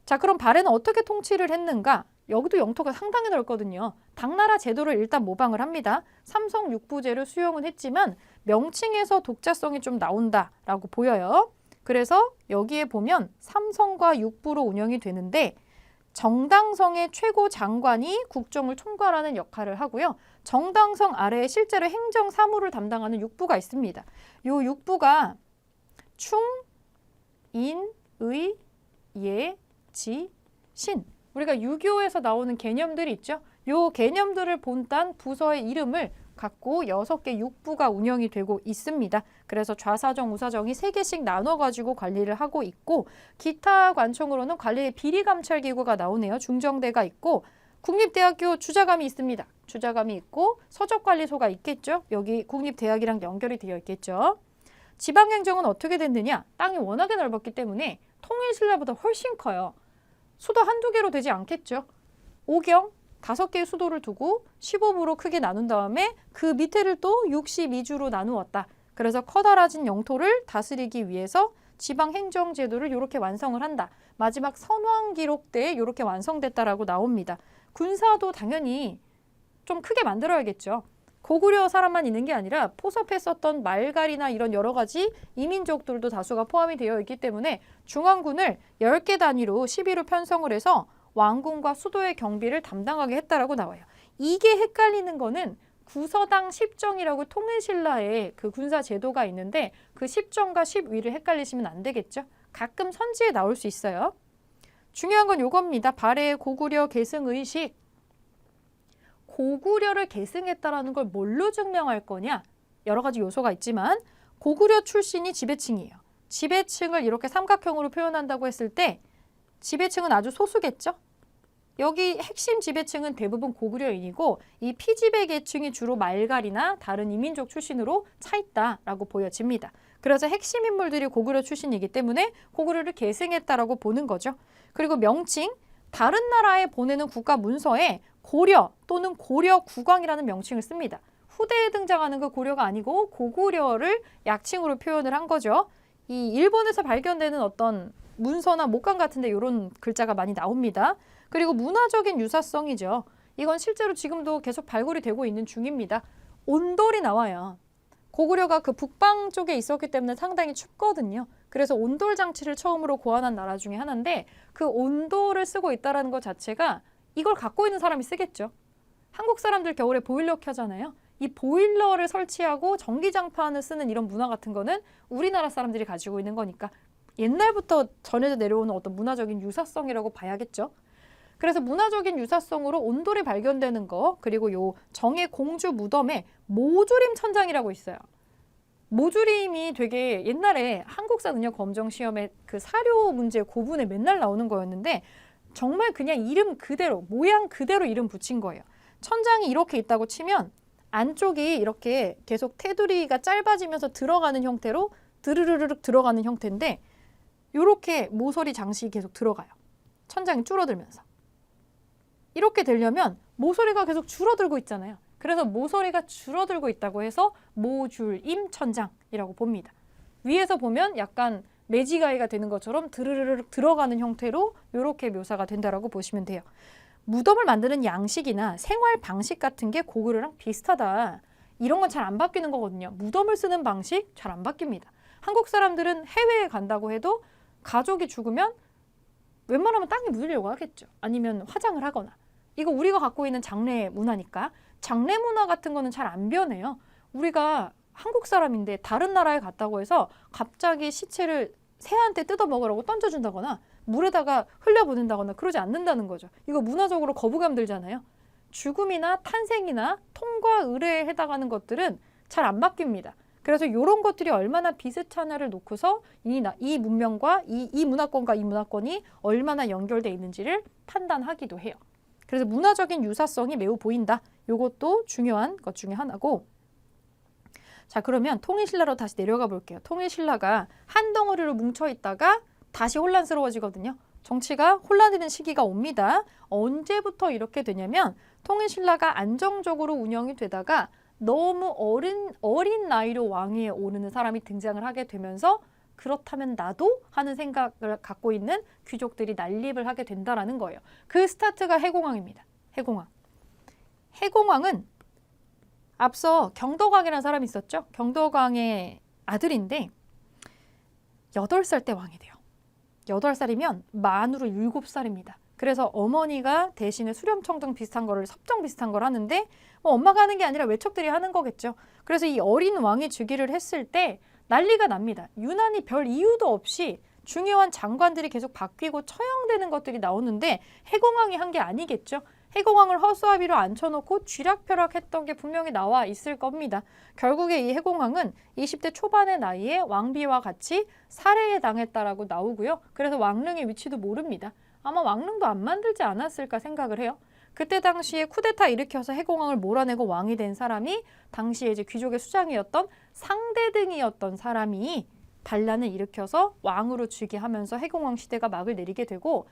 자, 그럼 발해는 어떻게 통치를 했는가? 여기도 영토가 상당히 넓거든요. 당나라 제도를 일단 모방을 합니다. 삼성육부제를 수용은 했지만 명칭에서 독자성이 좀 나온다라고 보여요. 그래서 여기에 보면 삼성과 육부로 운영이 되는데 정당성의 최고 장관이 국정을 총괄하는 역할을 하고요. 정당성 아래에 실제로 행정 사무를 담당하는 육부가 있습니다. 이 육부가 충, 인, 의, 예, 지, 신. 우리가 유교에서 나오는 개념들이 있죠. 요 개념들을 본딴 부서의 이름을 갖고 6개 육부가 운영이 되고 있습니다. 그래서 좌사정, 우사정이 3개씩 나눠가지고 관리를 하고 있고 기타 관청으로는 관리의 비리감찰기구가 나오네요. 중정대가 있고 국립대학교 주자감이 있습니다. 주자감이 있고 서적관리소가 있겠죠. 여기 국립대학이랑 연결이 되어 있겠죠. 지방행정은 어떻게 됐느냐? 땅이 워낙에 넓었기 때문에 통일신라보다 훨씬 커요. 수도 한두 개로 되지 않겠죠. 오경 5개의 수도를 두고 15부로 크게 나눈 다음에 그 밑에를 또 62주로 나누었다. 그래서 커다라진 영토를 다스리기 위해서 지방행정제도를 이렇게 완성을 한다. 마지막 선왕기록대에 이렇게 완성됐다라고 나옵니다. 군사도 당연히 좀 크게 만들어야겠죠. 고구려 사람만 있는 게 아니라 포섭했었던 말갈이나 이런 여러 가지 이민족들도 다수가 포함이 되어 있기 때문에 중앙군을 10개 단위로 12로 편성을 해서 왕궁과 수도의 경비를 담당하게 했다라고 나와요. 이게 헷갈리는 거는 구서당 10정이라고 통일신라에 그 군사 제도가 있는데 그 10정과 10위를 헷갈리시면 안 되겠죠. 가끔 선지에 나올 수 있어요. 중요한 건 요겁니다. 발해의 고구려 계승의식. 고구려를 계승했다라는 걸 뭘로 증명할 거냐? 여러 가지 요소가 있지만 고구려 출신이 지배층이에요. 지배층을 이렇게 삼각형으로 표현한다고 했을 때 지배층은 아주 소수겠죠? 여기 핵심 지배층은 대부분 고구려인이고 이 피지배 계층이 주로 말갈이나 다른 이민족 출신으로 차 있다라고 보여집니다. 그래서 핵심 인물들이 고구려 출신이기 때문에 고구려를 계승했다라고 보는 거죠. 그리고 명칭, 다른 나라에 보내는 국가 문서에 고려 또는 고려 국왕이라는 명칭을 씁니다. 후대에 등장하는 그 고려가 아니고 고구려를 약칭으로 표현을 한 거죠. 이 일본에서 발견되는 어떤 문서나 목강 같은데 이런 글자가 많이 나옵니다. 그리고 문화적인 유사성이죠. 이건 실제로 지금도 계속 발굴이 되고 있는 중입니다. 온돌이 나와요. 고구려가 그 북방 쪽에 있었기 때문에 상당히 춥거든요. 그래서 온돌 장치를 처음으로 고안한 나라 중에 하나인데 그 온돌을 쓰고 있다는 것 자체가 이걸 갖고 있는 사람이 쓰겠죠. 한국 사람들 겨울에 보일러 켜잖아요. 이 보일러를 설치하고 전기장판을 쓰는 이런 문화 같은 거는 우리나라 사람들이 가지고 있는 거니까 옛날부터 전해져 내려오는 어떤 문화적인 유사성이라고 봐야겠죠. 그래서 문화적인 유사성으로 온돌이 발견되는 거, 그리고 요 정의 공주 무덤에 모주림 천장이라고 있어요. 모주림이 되게 옛날에 한국사 능력 검정 시험에 그 사료 문제 고분에 맨날 나오는 거였는데 정말 그냥 이름 그대로, 모양 그대로 이름 붙인 거예요. 천장이 이렇게 있다고 치면 안쪽이 이렇게 계속 테두리가 짧아지면서 들어가는 형태로 드르르륵 들어가는 형태인데 이렇게 모서리 장식이 계속 들어가요. 천장이 줄어들면서. 이렇게 되려면 모서리가 계속 줄어들고 있잖아요. 그래서 모서리가 줄어들고 있다고 해서 모줄임 천장이라고 봅니다. 위에서 보면 약간 매지가이가 되는 것처럼 드르르륵 들어가는 형태로 이렇게 묘사가 된다라고 보시면 돼요. 무덤을 만드는 양식이나 생활 방식 같은 게 고구려랑 비슷하다. 이런 건 잘 안 바뀌는 거거든요. 무덤을 쓰는 방식 잘 안 바뀝니다. 한국 사람들은 해외에 간다고 해도 가족이 죽으면 웬만하면 땅에 묻으려고 하겠죠. 아니면 화장을 하거나. 이거 우리가 갖고 있는 장례 문화니까. 장례 문화 같은 거는 잘 안 변해요. 우리가 한국 사람인데 다른 나라에 갔다고 해서 갑자기 시체를 새한테 뜯어 먹으라고 던져준다거나 물에다가 흘려보낸다거나 그러지 않는다는 거죠. 이거 문화적으로 거부감 들잖아요. 죽음이나 탄생이나 통과 의례에 해당하는 것들은 잘 안 바뀝니다. 그래서 이런 것들이 얼마나 비슷하냐를 놓고서 이 문명과 이 문화권과 이 문화권이 얼마나 연결돼 있는지를 판단하기도 해요. 그래서 문화적인 유사성이 매우 보인다. 이것도 중요한 것 중에 하나고. 자, 그러면 통일신라로 다시 내려가 볼게요. 통일신라가 한 덩어리로 뭉쳐 있다가 다시 혼란스러워지거든요. 정치가 혼란되는 시기가 옵니다. 언제부터 이렇게 되냐면 통일신라가 안정적으로 운영이 되다가 너무 어린 나이로 왕위에 오르는 사람이 등장을 하게 되면서 그렇다면 나도 하는 생각을 갖고 있는 귀족들이 난립을 하게 된다라는 거예요. 그 스타트가 해공왕입니다. 해공왕. 해공왕은 앞서 경덕왕이라는 사람이 있었죠. 경덕왕의 아들인데 8살 때 왕이 돼요. 8살이면 만으로 7살입니다. 그래서 어머니가 대신에 수렴청정 비슷한 거를 섭정 비슷한 걸 하는데 엄마가 하는 게 아니라 외척들이 하는 거겠죠. 그래서 이 어린 왕이 즉위를 했을 때 난리가 납니다. 유난히 별 이유도 없이 중요한 장관들이 계속 바뀌고 처형되는 것들이 나오는데 해공왕이 한 게 아니겠죠. 해공왕을 허수아비로 앉혀놓고 쥐락펴락했던 게 분명히 나와 있을 겁니다. 결국에 이 해공왕은 20대 초반의 나이에 왕비와 같이 살해에 당했다라고 나오고요. 그래서 왕릉의 위치도 모릅니다. 아마 왕릉도 안 만들지 않았을까 생각을 해요. 그때 당시에 쿠데타 일으켜서 해공왕을 몰아내고 왕이 된 사람이 당시에 이제 귀족의 수장이었던 상대등이었던 사람이 반란을 일으켜서 왕으로 즉위하면서 해공왕 시대가 막을 내리게 되고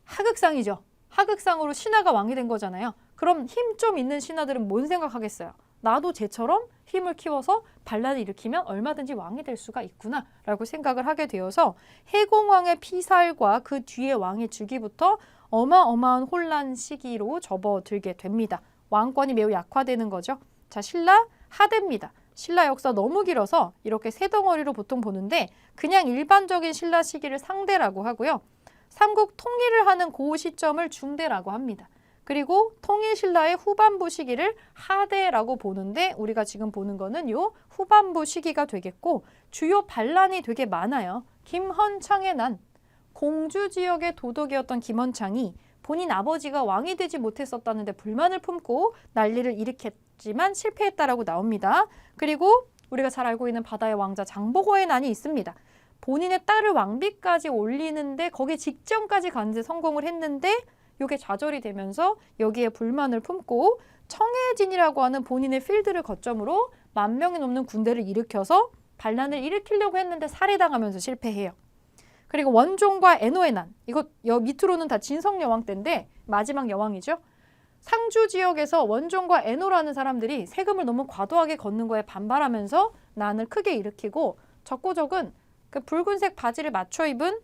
하극상이죠. 하극상으로 신하가 왕이 된 거잖아요. 그럼 힘 좀 있는 신하들은 뭔 생각하겠어요? 나도 쟤처럼 힘을 키워서 반란을 일으키면 얼마든지 왕이 될 수가 있구나 라고 생각을 하게 되어서 해공왕의 피살과 그 뒤에 왕의 즉위부터 어마어마한 혼란 시기로 접어들게 됩니다. 왕권이 매우 약화되는 거죠. 자, 신라 하대입니다. 신라 역사 너무 길어서 이렇게 세 덩어리로 보통 보는데 그냥 일반적인 신라 시기를 상대라고 하고요. 삼국 통일을 하는 그 시점을 중대라고 합니다. 그리고 통일신라의 후반부 시기를 하대라고 보는데 우리가 지금 보는 거는 요 후반부 시기가 되겠고 주요 반란이 되게 많아요. 김헌창의 난, 공주 지역의 도독이었던 김헌창이 본인 아버지가 왕이 되지 못했었다는데 불만을 품고 난리를 일으켰지만 실패했다라고 나옵니다. 그리고 우리가 잘 알고 있는 바다의 왕자 장보고의 난이 있습니다. 본인의 딸을 왕비까지 올리는데 거기 직전까지 가는데 성공을 했는데 이게 좌절이 되면서 여기에 불만을 품고 청해진이라고 하는 본인의 필드를 거점으로 10,000명이 넘는 군대를 일으켜서 반란을 일으키려고 했는데 살해당하면서 실패해요. 그리고 원종과 애노의 난, 이거 밑으로는 다 진성여왕 때인데 마지막 여왕이죠. 상주 지역에서 원종과 애노라는 사람들이 세금을 너무 과도하게 걷는 거에 반발하면서 난을 크게 일으키고 적고적은 그 붉은색 바지를 맞춰 입은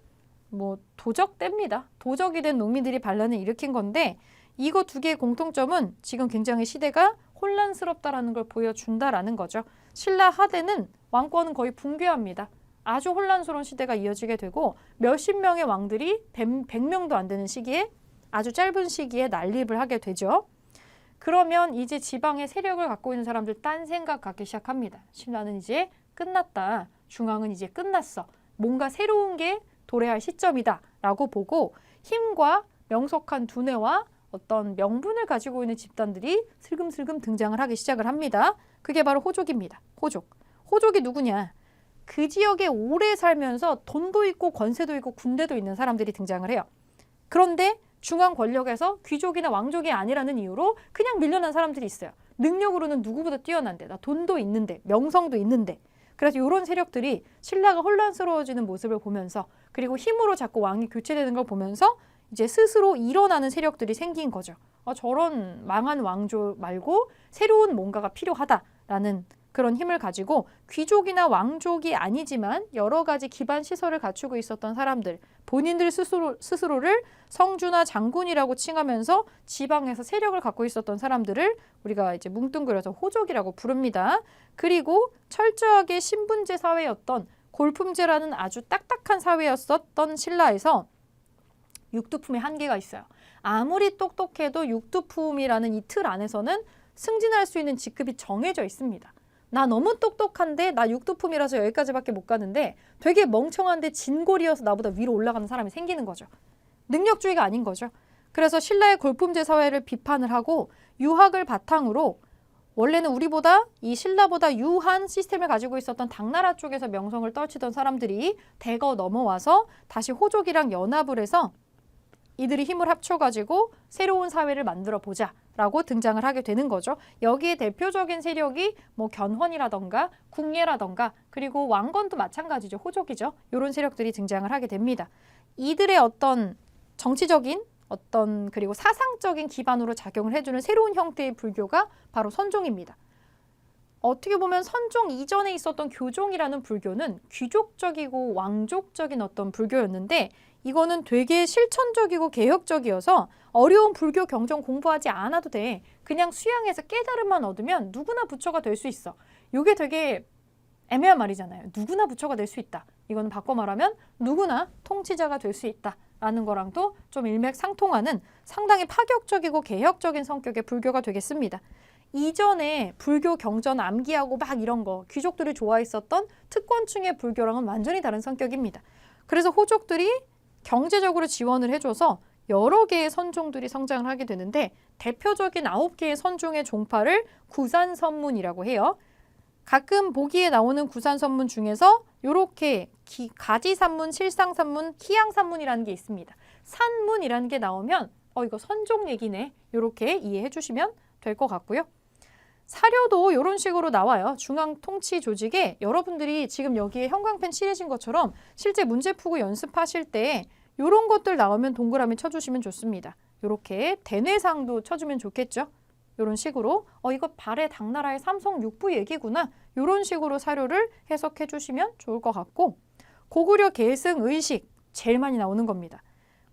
도적대입니다. 도적이 된 농민들이 반란을 일으킨 건데 이거 두 개의 공통점은 지금 굉장히 시대가 혼란스럽다라는 걸 보여준다라는 거죠. 신라 하대는 왕권은 거의 붕괴합니다. 아주 혼란스러운 시대가 이어지게 되고 몇십 명의 왕들이 100명도 안 되는 시기에 아주 짧은 시기에 난립을 하게 되죠. 그러면 이제 지방의 세력을 갖고 있는 사람들 딴 생각 갖기 시작합니다. 신라는 이제 끝났다. 중앙은 이제 끝났어. 뭔가 새로운 게 도래할 시점이다 라고 보고 힘과 명석한 두뇌와 어떤 명분을 가지고 있는 집단들이 슬금슬금 등장을 하기 시작을 합니다. 그게 바로 호족입니다. 호족. 호족이 누구냐? 그 지역에 오래 살면서 돈도 있고 권세도 있고 군대도 있는 사람들이 등장을 해요. 그런데 중앙 권력에서 귀족이나 왕족이 아니라는 이유로 그냥 밀려난 사람들이 있어요. 능력으로는 누구보다 뛰어난데, 나 돈도 있는데, 명성도 있는데. 그래서 이런 세력들이 신라가 혼란스러워지는 모습을 보면서 그리고 힘으로 자꾸 왕이 교체되는 걸 보면서 이제 스스로 일어나는 세력들이 생긴 거죠. 저런 망한 왕조 말고 새로운 뭔가가 필요하다라는 그런 힘을 가지고 귀족이나 왕족이 아니지만 여러 가지 기반 시설을 갖추고 있었던 사람들, 본인들 스스로를 성주나 장군이라고 칭하면서 지방에서 세력을 갖고 있었던 사람들을 우리가 이제 뭉뚱그려서 호족이라고 부릅니다. 그리고 철저하게 신분제 사회였던 골품제라는 아주 딱딱한 사회였었던 신라에서 육두품의 한계가 있어요. 아무리 똑똑해도 육두품이라는 이 틀 안에서는 승진할 수 있는 직급이 정해져 있습니다. 나 너무 똑똑한데 나 육두품이라서 여기까지밖에 못 가는데 되게 멍청한데 진골이어서 나보다 위로 올라가는 사람이 생기는 거죠. 능력주의가 아닌 거죠. 그래서 신라의 골품제 사회를 비판을 하고 유학을 바탕으로 원래는 우리보다 이 신라보다 유한 시스템을 가지고 있었던 당나라 쪽에서 명성을 떨치던 사람들이 대거 넘어와서 다시 호족이랑 연합을 해서 이들이 힘을 합쳐가지고 새로운 사회를 만들어 보자 라고 등장을 하게 되는 거죠. 여기에 대표적인 세력이 견헌이라던가 궁예라던가 그리고 왕건도 마찬가지죠. 호족이죠. 이런 세력들이 등장을 하게 됩니다. 이들의 어떤 정치적인 그리고 사상적인 기반으로 작용을 해주는 새로운 형태의 불교가 바로 선종입니다. 어떻게 보면 선종 이전에 있었던 교종이라는 불교는 귀족적이고 왕족적인 어떤 불교였는데 이거는 되게 실천적이고 개혁적이어서 어려운 불교 경전 공부하지 않아도 돼. 그냥 수양해서 깨달음만 얻으면 누구나 부처가 될 수 있어. 이게 되게 애매한 말이잖아요. 누구나 부처가 될 수 있다. 이거는 바꿔 말하면 누구나 통치자가 될 수 있다. 라는 거랑도 좀 일맥상통하는 상당히 파격적이고 개혁적인 성격의 불교가 되겠습니다. 이전에 불교 경전 암기하고 막 이런 거 귀족들이 좋아했었던 특권층의 불교랑은 완전히 다른 성격입니다. 그래서 호족들이 경제적으로 지원을 해줘서 여러 개의 선종들이 성장을 하게 되는데 대표적인 9개의 선종의 종파를 구산선문이라고 해요. 가끔 보기에 나오는 구산선문 중에서 이렇게 가지산문, 실상산문, 희양산문이라는 게 있습니다. 산문이라는 게 나오면 이거 선종 얘기네. 이렇게 이해해 주시면 될 것 같고요. 사료도 이런 식으로 나와요. 중앙통치조직에 여러분들이 지금 여기에 형광펜 칠해진 것처럼 실제 문제 푸고 연습하실 때 이런 것들 나오면 동그라미 쳐주시면 좋습니다. 이렇게 대뇌상도 쳐주면 좋겠죠. 이런 식으로 이거 발해 당나라의 삼성 육부 얘기구나. 이런 식으로 사료를 해석해 주시면 좋을 것 같고 고구려 계승 의식 제일 많이 나오는 겁니다.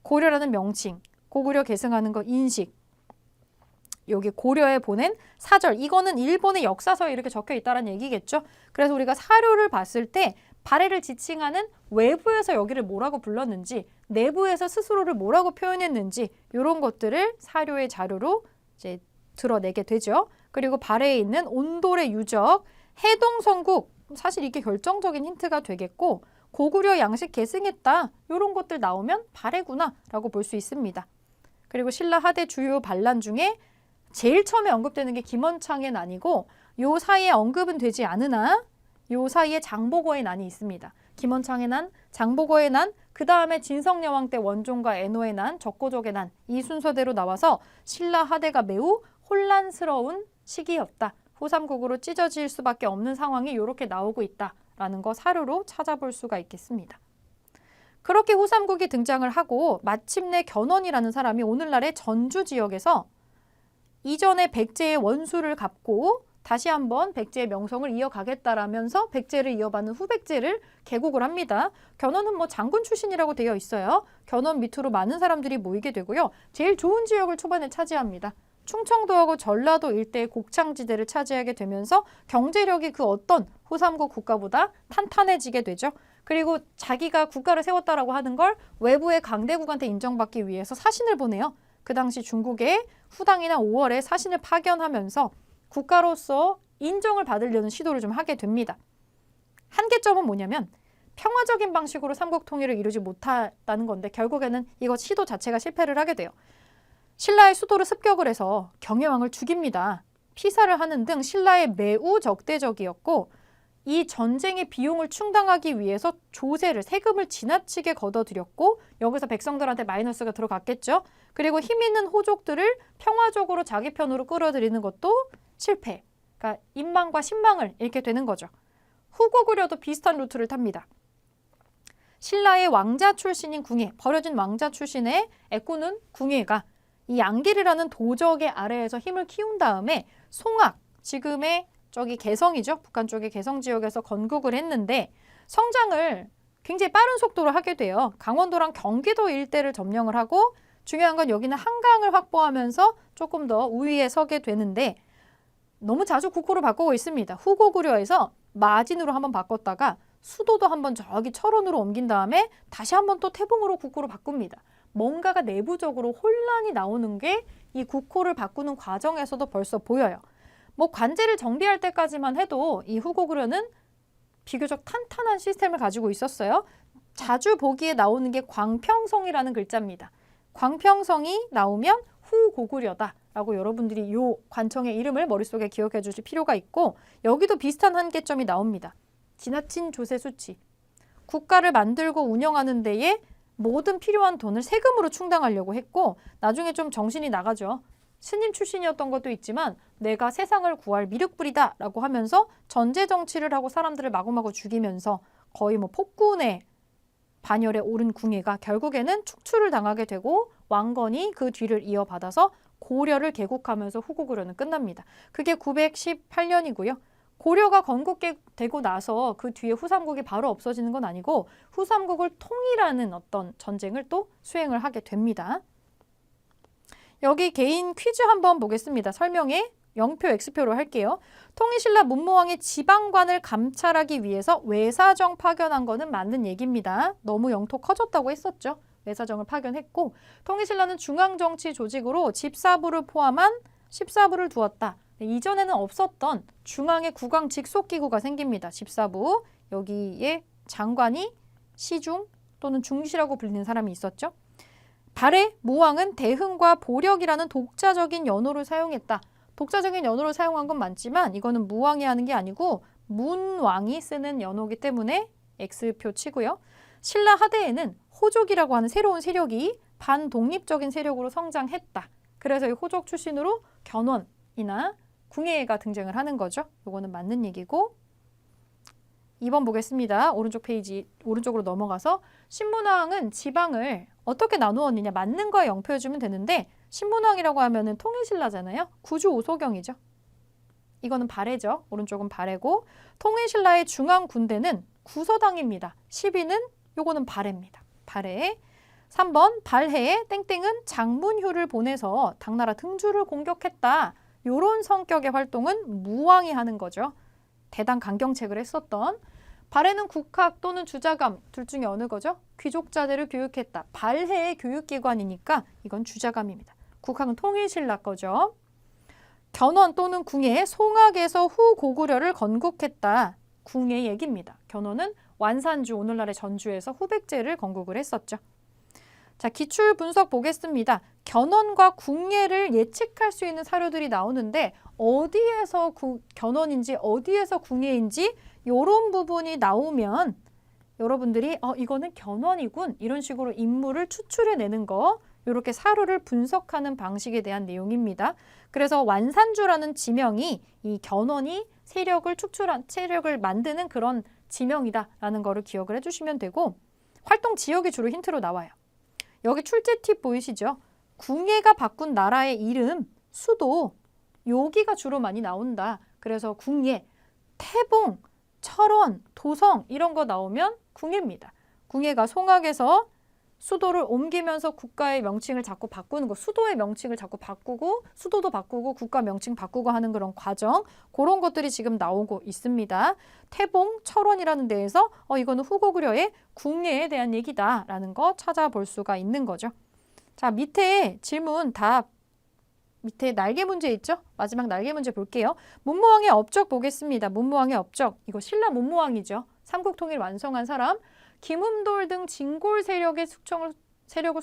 고려라는 명칭, 고구려 계승하는 거 인식, 여기 고려에 보낸 사절, 이거는 일본의 역사서에 이렇게 적혀 있다는 얘기겠죠. 그래서 우리가 사료를 봤을 때 발해를 지칭하는 외부에서 여기를 뭐라고 불렀는지, 내부에서 스스로를 뭐라고 표현했는지 이런 것들을 사료의 자료로 이제 드러내게 되죠. 그리고 발해에 있는 온돌의 유적, 해동성국, 사실 이게 결정적인 힌트가 되겠고 고구려 양식 계승했다 이런 것들 나오면 발해구나 라고 볼 수 있습니다. 그리고 신라 하대 주요 반란 중에 제일 처음에 언급되는 게 김원창의 난이고 요 사이에 언급은 되지 않으나 요 사이에 장보고의 난이 있습니다. 김원창의 난, 장보고의 난, 그 다음에 진성여왕 때 원종과 애노의 난, 적고적의 난 이 순서대로 나와서 신라 하대가 매우 혼란스러운 시기였다. 후삼국으로 찢어질 수밖에 없는 상황이 이렇게 나오고 있다라는 거 사료로 찾아볼 수가 있겠습니다. 그렇게 후삼국이 등장을 하고 마침내 견훤이라는 사람이 오늘날의 전주 지역에서 이전에 백제의 원수를 갚고 다시 한번 백제의 명성을 이어가겠다라면서 백제를 이어받는 후백제를 개국을 합니다. 견훤은 장군 출신이라고 되어 있어요. 견훤 밑으로 많은 사람들이 모이게 되고요. 제일 좋은 지역을 초반에 차지합니다. 충청도하고 전라도 일대의 곡창지대를 차지하게 되면서 경제력이 그 어떤 후삼국 국가보다 탄탄해지게 되죠. 그리고 자기가 국가를 세웠다라고 하는 걸 외부의 강대국한테 인정받기 위해서 사신을 보내요. 그 당시 중국의 후당이나 5월에 사신을 파견하면서 국가로서 인정을 받으려는 시도를 좀 하게 됩니다. 한계점은 뭐냐면 평화적인 방식으로 삼국 통일을 이루지 못했다는 건데 결국에는 이거 시도 자체가 실패를 하게 돼요. 신라의 수도를 습격을 해서 경혜왕을 죽입니다. 피살을 하는 등 신라에 매우 적대적이었고 이 전쟁의 비용을 충당하기 위해서 조세를, 세금을 지나치게 걷어들였고 여기서 백성들한테 마이너스가 들어갔겠죠. 그리고 힘 있는 호족들을 평화적으로 자기 편으로 끌어들이는 것도 실패. 그러니까 인망과 신망을 잃게 되는 거죠. 후고구려도 비슷한 루트를 탑니다. 신라의 왕자 출신인 궁예, 버려진 왕자 출신의 애꾸는 궁예가 이 양길이라는 도적의 아래에서 힘을 키운 다음에 송악, 지금의 저기 개성이죠. 북한 쪽의 개성 지역에서 건국을 했는데 성장을 굉장히 빠른 속도로 하게 돼요. 강원도랑 경기도 일대를 점령을 하고 중요한 건 여기는 한강을 확보하면서 조금 더 우위에 서게 되는데 너무 자주 국호를 바꾸고 있습니다. 후고구려에서 마진으로 한번 바꿨다가 수도도 한번 저기 철원으로 옮긴 다음에 다시 한번 또 태봉으로 국호를 바꿉니다. 뭔가가 내부적으로 혼란이 나오는 게 이 국호를 바꾸는 과정에서도 벌써 보여요. 관제를 정비할 때까지만 해도 이 후고구려는 비교적 탄탄한 시스템을 가지고 있었어요. 자주 보기에 나오는 게 광평성이라는 글자입니다. 광평성이 나오면 후고구려다라고 여러분들이 이 관청의 이름을 머릿속에 기억해 주실 필요가 있고 여기도 비슷한 한계점이 나옵니다. 지나친 조세 수치. 국가를 만들고 운영하는 데에 모든 필요한 돈을 세금으로 충당하려고 했고 나중에 좀 정신이 나가죠. 스님 출신이었던 것도 있지만 내가 세상을 구할 미륵불이다 라고 하면서 전제 정치를 하고 사람들을 마구마구 죽이면서 거의 폭군의 반열에 오른 궁예가 결국에는 축출을 당하게 되고 왕건이 그 뒤를 이어받아서 고려를 개국하면서 후고구려는 끝납니다. 그게 918년이고요. 고려가 건국되고 나서 그 뒤에 후삼국이 바로 없어지는 건 아니고 후삼국을 통일하는 어떤 전쟁을 또 수행을 하게 됩니다. 여기 개인 퀴즈 한번 보겠습니다. 설명에 0표, X표로 할게요. 통일신라 문무왕이 지방관을 감찰하기 위해서 외사정 파견한 거는 맞는 얘기입니다. 너무 영토 커졌다고 했었죠. 외사정을 파견했고 통일신라는 중앙정치 조직으로 집사부를 포함한 14부를 두었다. 이전에는 없었던 중앙의 국왕 직속기구가 생깁니다. 집사부. 여기에 장관이 시중 또는 중시라고 불리는 사람이 있었죠. 발해 무왕은 대흥과 보력이라는 독자적인 연호를 사용했다. 독자적인 연호를 사용한 건 맞지만 이거는 무왕이 하는 게 아니고 문왕이 쓰는 연호이기 때문에 X표 치고요. 신라 하대에는 호족이라고 하는 새로운 세력이 반독립적인 세력으로 성장했다. 그래서 이 호족 출신으로 견훤이나 궁예가 등장을 하는 거죠. 이거는 맞는 얘기고 2번 보겠습니다. 오른쪽 페이지 오른쪽으로 넘어가서 신문왕은 지방을 어떻게 나누었느냐 맞는 거에 0 표해주면 되는데 신문왕이라고 하면은 통일신라잖아요. 구주 오소경이죠. 이거는 발해죠. 오른쪽은 발해고 통일신라의 중앙 군대는 구서당입니다. 10위는 요거는 발해입니다. 발해. 3번 발해에 땡땡은 장문효를 보내서 당나라 등주를 공격했다. 요런 성격의 활동은 무왕이 하는 거죠. 대당 강경책을 했었던. 발해는 국학 또는 주자감 둘 중에 어느 거죠? 귀족자들을 교육했다. 발해의 교육기관이니까 이건 주자감입니다. 국학은 통일신라 거죠. 견훤 또는 궁예, 송악에서 후고구려를 건국했다. 궁예 얘기입니다. 견훤은 완산주, 오늘날의 전주에서 후백제를 건국을 했었죠. 자, 기출 분석 보겠습니다. 견훤과 궁예를 예측할 수 있는 사료들이 나오는데 어디에서 견훤인지 어디에서 궁예인지 이런 부분이 나오면 여러분들이 이거는 견훤이군 이런 식으로 인물을 추출해내는 거 이렇게 사료를 분석하는 방식에 대한 내용입니다. 그래서 완산주라는 지명이 이 견훤이 세력을 만드는 그런 지명이다라는 거를 기억을 해주시면 되고 활동 지역이 주로 힌트로 나와요. 여기 출제 팁 보이시죠? 궁예가 바꾼 나라의 이름, 수도 여기가 주로 많이 나온다. 그래서 궁예, 태봉, 철원, 도성 이런 거 나오면 궁예입니다. 궁예가 송악에서 수도를 옮기면서 국가의 명칭을 자꾸 바꾸는 거, 수도의 명칭을 자꾸 바꾸고 수도도 바꾸고 국가 명칭 바꾸고 하는 그런 과정, 그런 것들이 지금 나오고 있습니다. 태봉, 철원이라는 데에서 이거는 후고구려의 궁예에 대한 얘기다라는 거 찾아볼 수가 있는 거죠. 자, 밑에 질문 답 밑에 날개 문제 있죠? 마지막 날개 문제 볼게요. 문무왕의 업적 보겠습니다. 문무왕의 업적. 이거 신라 문무왕이죠. 삼국통일 완성한 사람. 김음돌 등 진골 세력을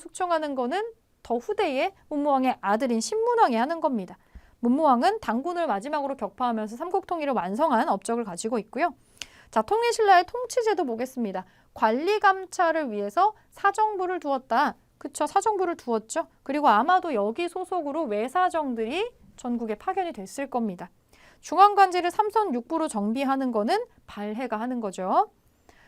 숙청하는 거는 더 후대의 문무왕의 아들인 신문왕이 하는 겁니다. 문무왕은 당군을 마지막으로 격파하면서 삼국통일을 완성한 업적을 가지고 있고요. 자, 통일신라의 통치제도 보겠습니다. 관리 감찰을 위해서 사정부를 두었다. 그쵸, 사정부를 두었죠. 그리고 아마도 여기 소속으로 외사정들이 전국에 파견이 됐을 겁니다. 중앙관제를 3선 6부로 정비하는 거는 발해가 하는 거죠.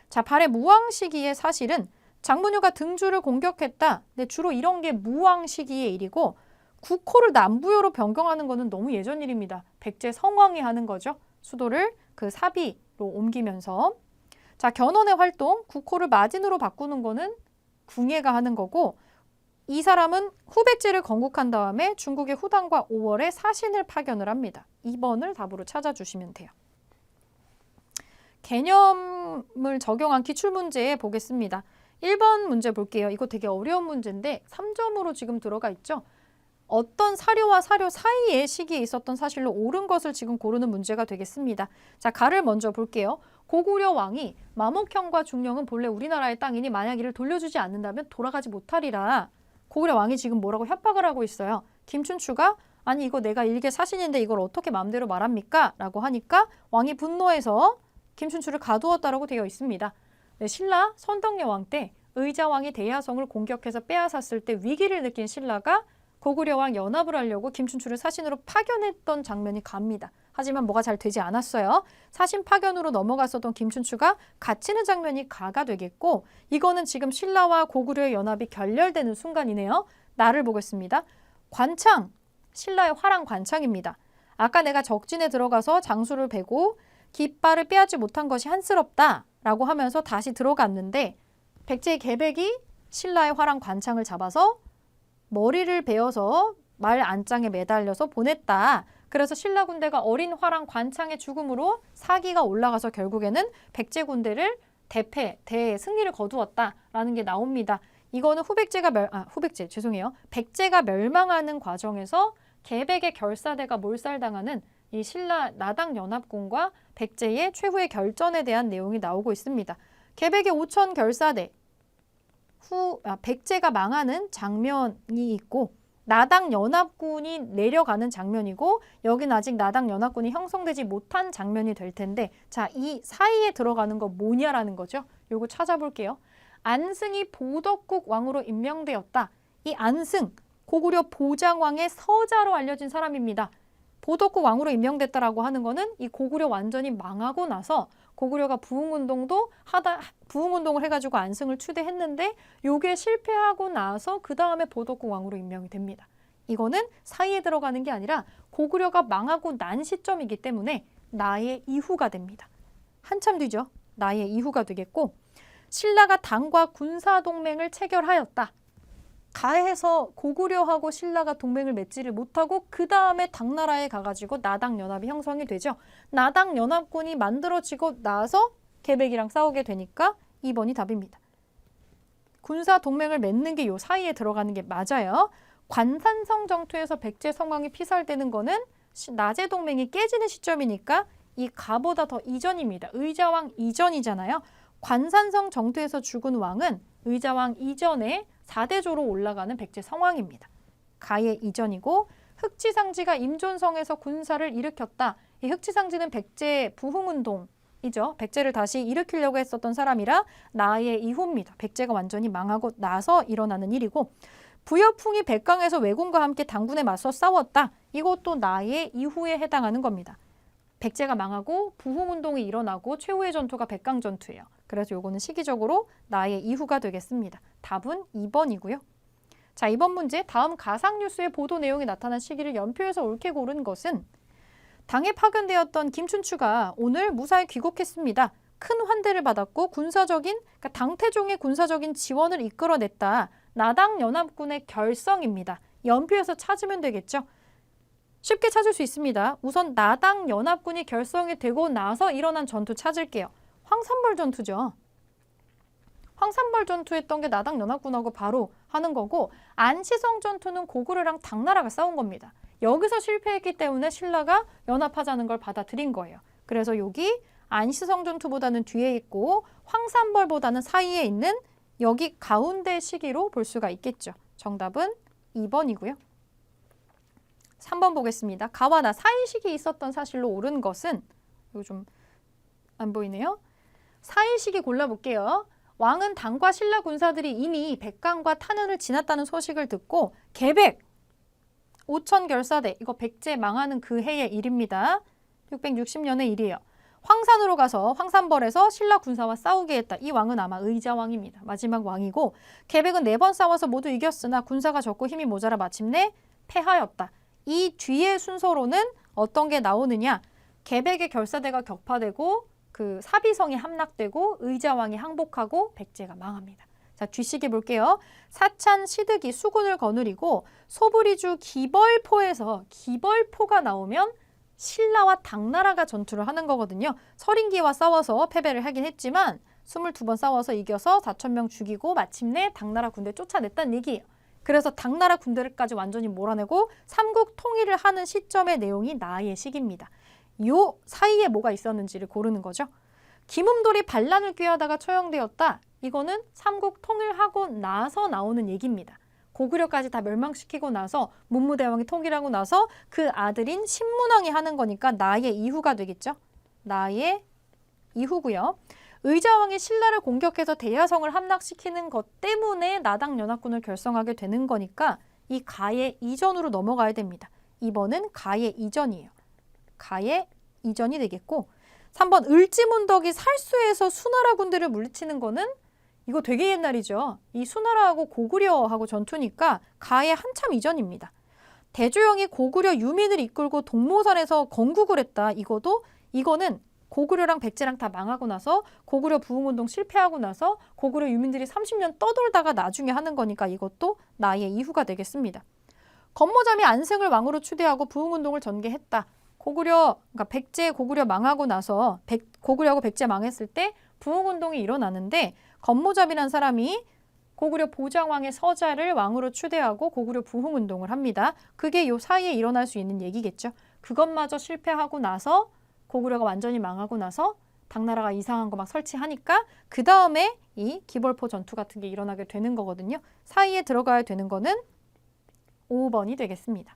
자, 발해 무왕 시기의 사실은 장문효가 등주를 공격했다. 근데 주로 이런 게 무왕 시기의 일이고 국호를 남부효로 변경하는 거는 너무 예전 일입니다. 백제 성왕이 하는 거죠. 수도를 그 사비로 옮기면서. 자, 견훤의 활동, 국호를 마진으로 바꾸는 거는 궁예가 하는 거고 이 사람은 후백제를 건국한 다음에 중국의 후당과 5월에 사신을 파견을 합니다. 2번을 답으로 찾아주시면 돼요. 개념을 적용한 기출문제 보겠습니다. 1번 문제 볼게요. 이거 되게 어려운 문제인데 3점으로 지금 들어가 있죠. 어떤 사료와 사료 사이의 시기에 있었던 사실로 옳은 것을 지금 고르는 문제가 되겠습니다. 자, 가를 먼저 볼게요. 고구려 왕이 마목형과 중령은 본래 우리나라의 땅이니 만약 이를 돌려주지 않는다면 돌아가지 못하리라. 고구려 왕이 지금 뭐라고 협박을 하고 있어요. 김춘추가 아니 이거 내가 일개 사신인데 이걸 어떻게 마음대로 말합니까? 라고 하니까 왕이 분노해서 김춘추를 가두었다라고 되어 있습니다. 네, 신라 선덕여 왕 때 의자왕이 대야성을 공격해서 빼앗았을 때 위기를 느낀 신라가 고구려왕 연합을 하려고 김춘추를 사신으로 파견했던 장면이 갑니다. 하지만 뭐가 잘 되지 않았어요. 사신 파견으로 넘어갔었던 김춘추가 갇히는 장면이 가가 되겠고 이거는 지금 신라와 고구려의 연합이 결렬되는 순간이네요. 나를 보겠습니다. 관창, 신라의 화랑 관창입니다. 아까 내가 적진에 들어가서 장수를 베고 깃발을 빼앗지 못한 것이 한스럽다 라고 하면서 다시 들어갔는데 백제의 계백이 신라의 화랑 관창을 잡아서 머리를 베어서 말 안장에 매달려서 보냈다. 그래서 신라 군대가 어린 화랑 관창의 죽음으로 사기가 올라가서 결국에는 백제 군대를 대승리를 거두었다라는 게 나옵니다. 이거는 백제가 멸망하는 과정에서 계백의 결사대가 몰살당하는 이 신라 나당 연합군과 백제의 최후의 결전에 대한 내용이 나오고 있습니다. 계백의 5천 결사대, 백제가 망하는 장면이 있고 나당 연합군이 내려가는 장면이고 여기는 아직 나당 연합군이 형성되지 못한 장면이 될 텐데 자, 이 사이에 들어가는 거 뭐냐라는 거죠. 요거 찾아볼게요. 안승이 보덕국 왕으로 임명되었다. 이 안승, 고구려 보장왕의 서자로 알려진 사람입니다. 보덕국 왕으로 임명됐다라고 하는 거는 이 고구려 완전히 망하고 나서 고구려가 부흥운동을 해가지고 안승을 추대했는데 요게 실패하고 나서 그 다음에 보덕국 왕으로 임명이 됩니다. 이거는 사이에 들어가는 게 아니라 고구려가 망하고 난 시점이기 때문에 나의 이후가 됩니다. 한참 뒤죠. 나의 이후가 되겠고 신라가 당과 군사동맹을 체결하였다. 가해서 고구려하고 신라가 동맹을 맺지를 못하고 그 다음에 당나라에 가가지고 나당연합이 형성이 되죠. 나당연합군이 만들어지고 나서 개백이랑 싸우게 되니까 2번이 답입니다. 군사동맹을 맺는 게 요 사이에 들어가는 게 맞아요. 관산성 정투에서 백제 성왕이 피살되는 거는 나제 동맹이 깨지는 시점이니까 이 가보다 더 이전입니다. 의자왕 이전이잖아요. 관산성 정투에서 죽은 왕은 의자왕 이전에 4대조로 올라가는 백제 성왕입니다. 가의 이전이고 흑지상지가 임존성에서 군사를 일으켰다. 이 흑지상지는 백제 부흥운동이죠. 백제를 다시 일으키려고 했었던 사람이라 나의 이후입니다. 백제가 완전히 망하고 나서 일어나는 일이고 부여풍이 백강에서 왜군과 함께 당군에 맞서 싸웠다. 이것도 나의 이후에 해당하는 겁니다. 백제가 망하고 부흥운동이 일어나고 최후의 전투가 백강전투예요. 그래서 요거는 시기적으로 나의 이후가 되겠습니다. 답은 2번이고요. 자, 이번 문제 다음 가상뉴스의 보도 내용이 나타난 시기를 연표해서 옳게 고른 것은 당에 파견되었던 김춘추가 오늘 무사히 귀국했습니다. 큰 환대를 받았고 그러니까 당태종의 군사적인 지원을 이끌어냈다. 나당 연합군의 결성입니다. 연표해서 찾으면 되겠죠. 쉽게 찾을 수 있습니다. 우선 나당 연합군이 결성이 되고 나서 일어난 전투 찾을게요. 황산벌 전투죠. 황산벌 전투했던 게 나당 연합군하고 바로 하는 거고 안시성 전투는 고구려랑 당나라가 싸운 겁니다. 여기서 실패했기 때문에 신라가 연합하자는 걸 받아들인 거예요. 그래서 여기 안시성 전투보다는 뒤에 있고 황산벌보다는 사이에 있는 여기 가운데 시기로 볼 수가 있겠죠. 정답은 2번이고요. 3번 보겠습니다. 가와 나 사이 시기에 있었던 사실로 옳은 것은 이거 좀 안 보이네요. 사이 시기 골라볼게요. 왕은 당과 신라 군사들이 이미 백강과 탄현을 지났다는 소식을 듣고 개백 5천 결사대 이거 백제 망하는 그 해의 일입니다. 660년의 일이에요. 황산으로 가서 황산벌에서 신라 군사와 싸우게 했다. 이 왕은 아마 의자왕입니다. 마지막 왕이고 개백은 4번 싸워서 모두 이겼으나 군사가 적고 힘이 모자라 마침내 패하였다. 이 뒤의 순서로는 어떤 게 나오느냐. 개백의 결사대가 격파되고 그 사비성이 함락되고 의자왕이 항복하고 백제가 망합니다. 자, 뒤시기 볼게요. 사찬 시드기 수군을 거느리고 소부리주 기벌포에서 기벌포가 나오면 신라와 당나라가 전투를 하는 거거든요. 서린기와 싸워서 패배를 하긴 했지만 22번 싸워서 이겨서 4,000명 죽이고 마침내 당나라 군대 쫓아냈다는 얘기예요. 그래서 당나라 군대를까지 완전히 몰아내고 삼국 통일을 하는 시점의 내용이 나의 시기입니다. 요 사이에 뭐가 있었는지를 고르는 거죠. 김음돌이 반란을 꾀하다가 처형되었다. 이거는 삼국 통일하고 나서 나오는 얘기입니다. 고구려까지 다 멸망시키고 나서 문무대왕이 통일하고 나서 그 아들인 신문왕이 하는 거니까 나의 이후가 되겠죠. 나의 이후고요. 의자왕이 신라를 공격해서 대야성을 함락시키는 것 때문에 나당 연합군을 결성하게 되는 거니까 이 가의 이전으로 넘어가야 됩니다. 2번은 가의 이전이에요. 가의 이전이 되겠고 3번 을지문덕이 살수에서 수나라 군대를 물리치는 거는 이거 되게 옛날이죠. 이 수나라하고 고구려하고 전투니까 가의 한참 이전입니다. 대조영이 고구려 유민을 이끌고 동모산에서 건국을 했다. 이거는 고구려랑 백제랑 다 망하고 나서 고구려 부흥운동 실패하고 나서 고구려 유민들이 30년 떠돌다가 나중에 하는 거니까 이것도 나의 이후가 되겠습니다. 건모잠이 안승을 왕으로 추대하고 부흥운동을 전개했다. 그러니까 백제 고구려 망하고 나서 고구려하고 백제 망했을 때 부흥운동이 일어나는데 건모잡이라는 사람이 고구려 보장왕의 서자를 왕으로 추대하고 고구려 부흥운동을 합니다. 그게 요 사이에 일어날 수 있는 얘기겠죠. 그것마저 실패하고 나서 고구려가 완전히 망하고 나서 당나라가 이상한 거 막 설치하니까 그 다음에 이 기벌포 전투 같은 게 일어나게 되는 거거든요. 사이에 들어가야 되는 거는 5번이 되겠습니다.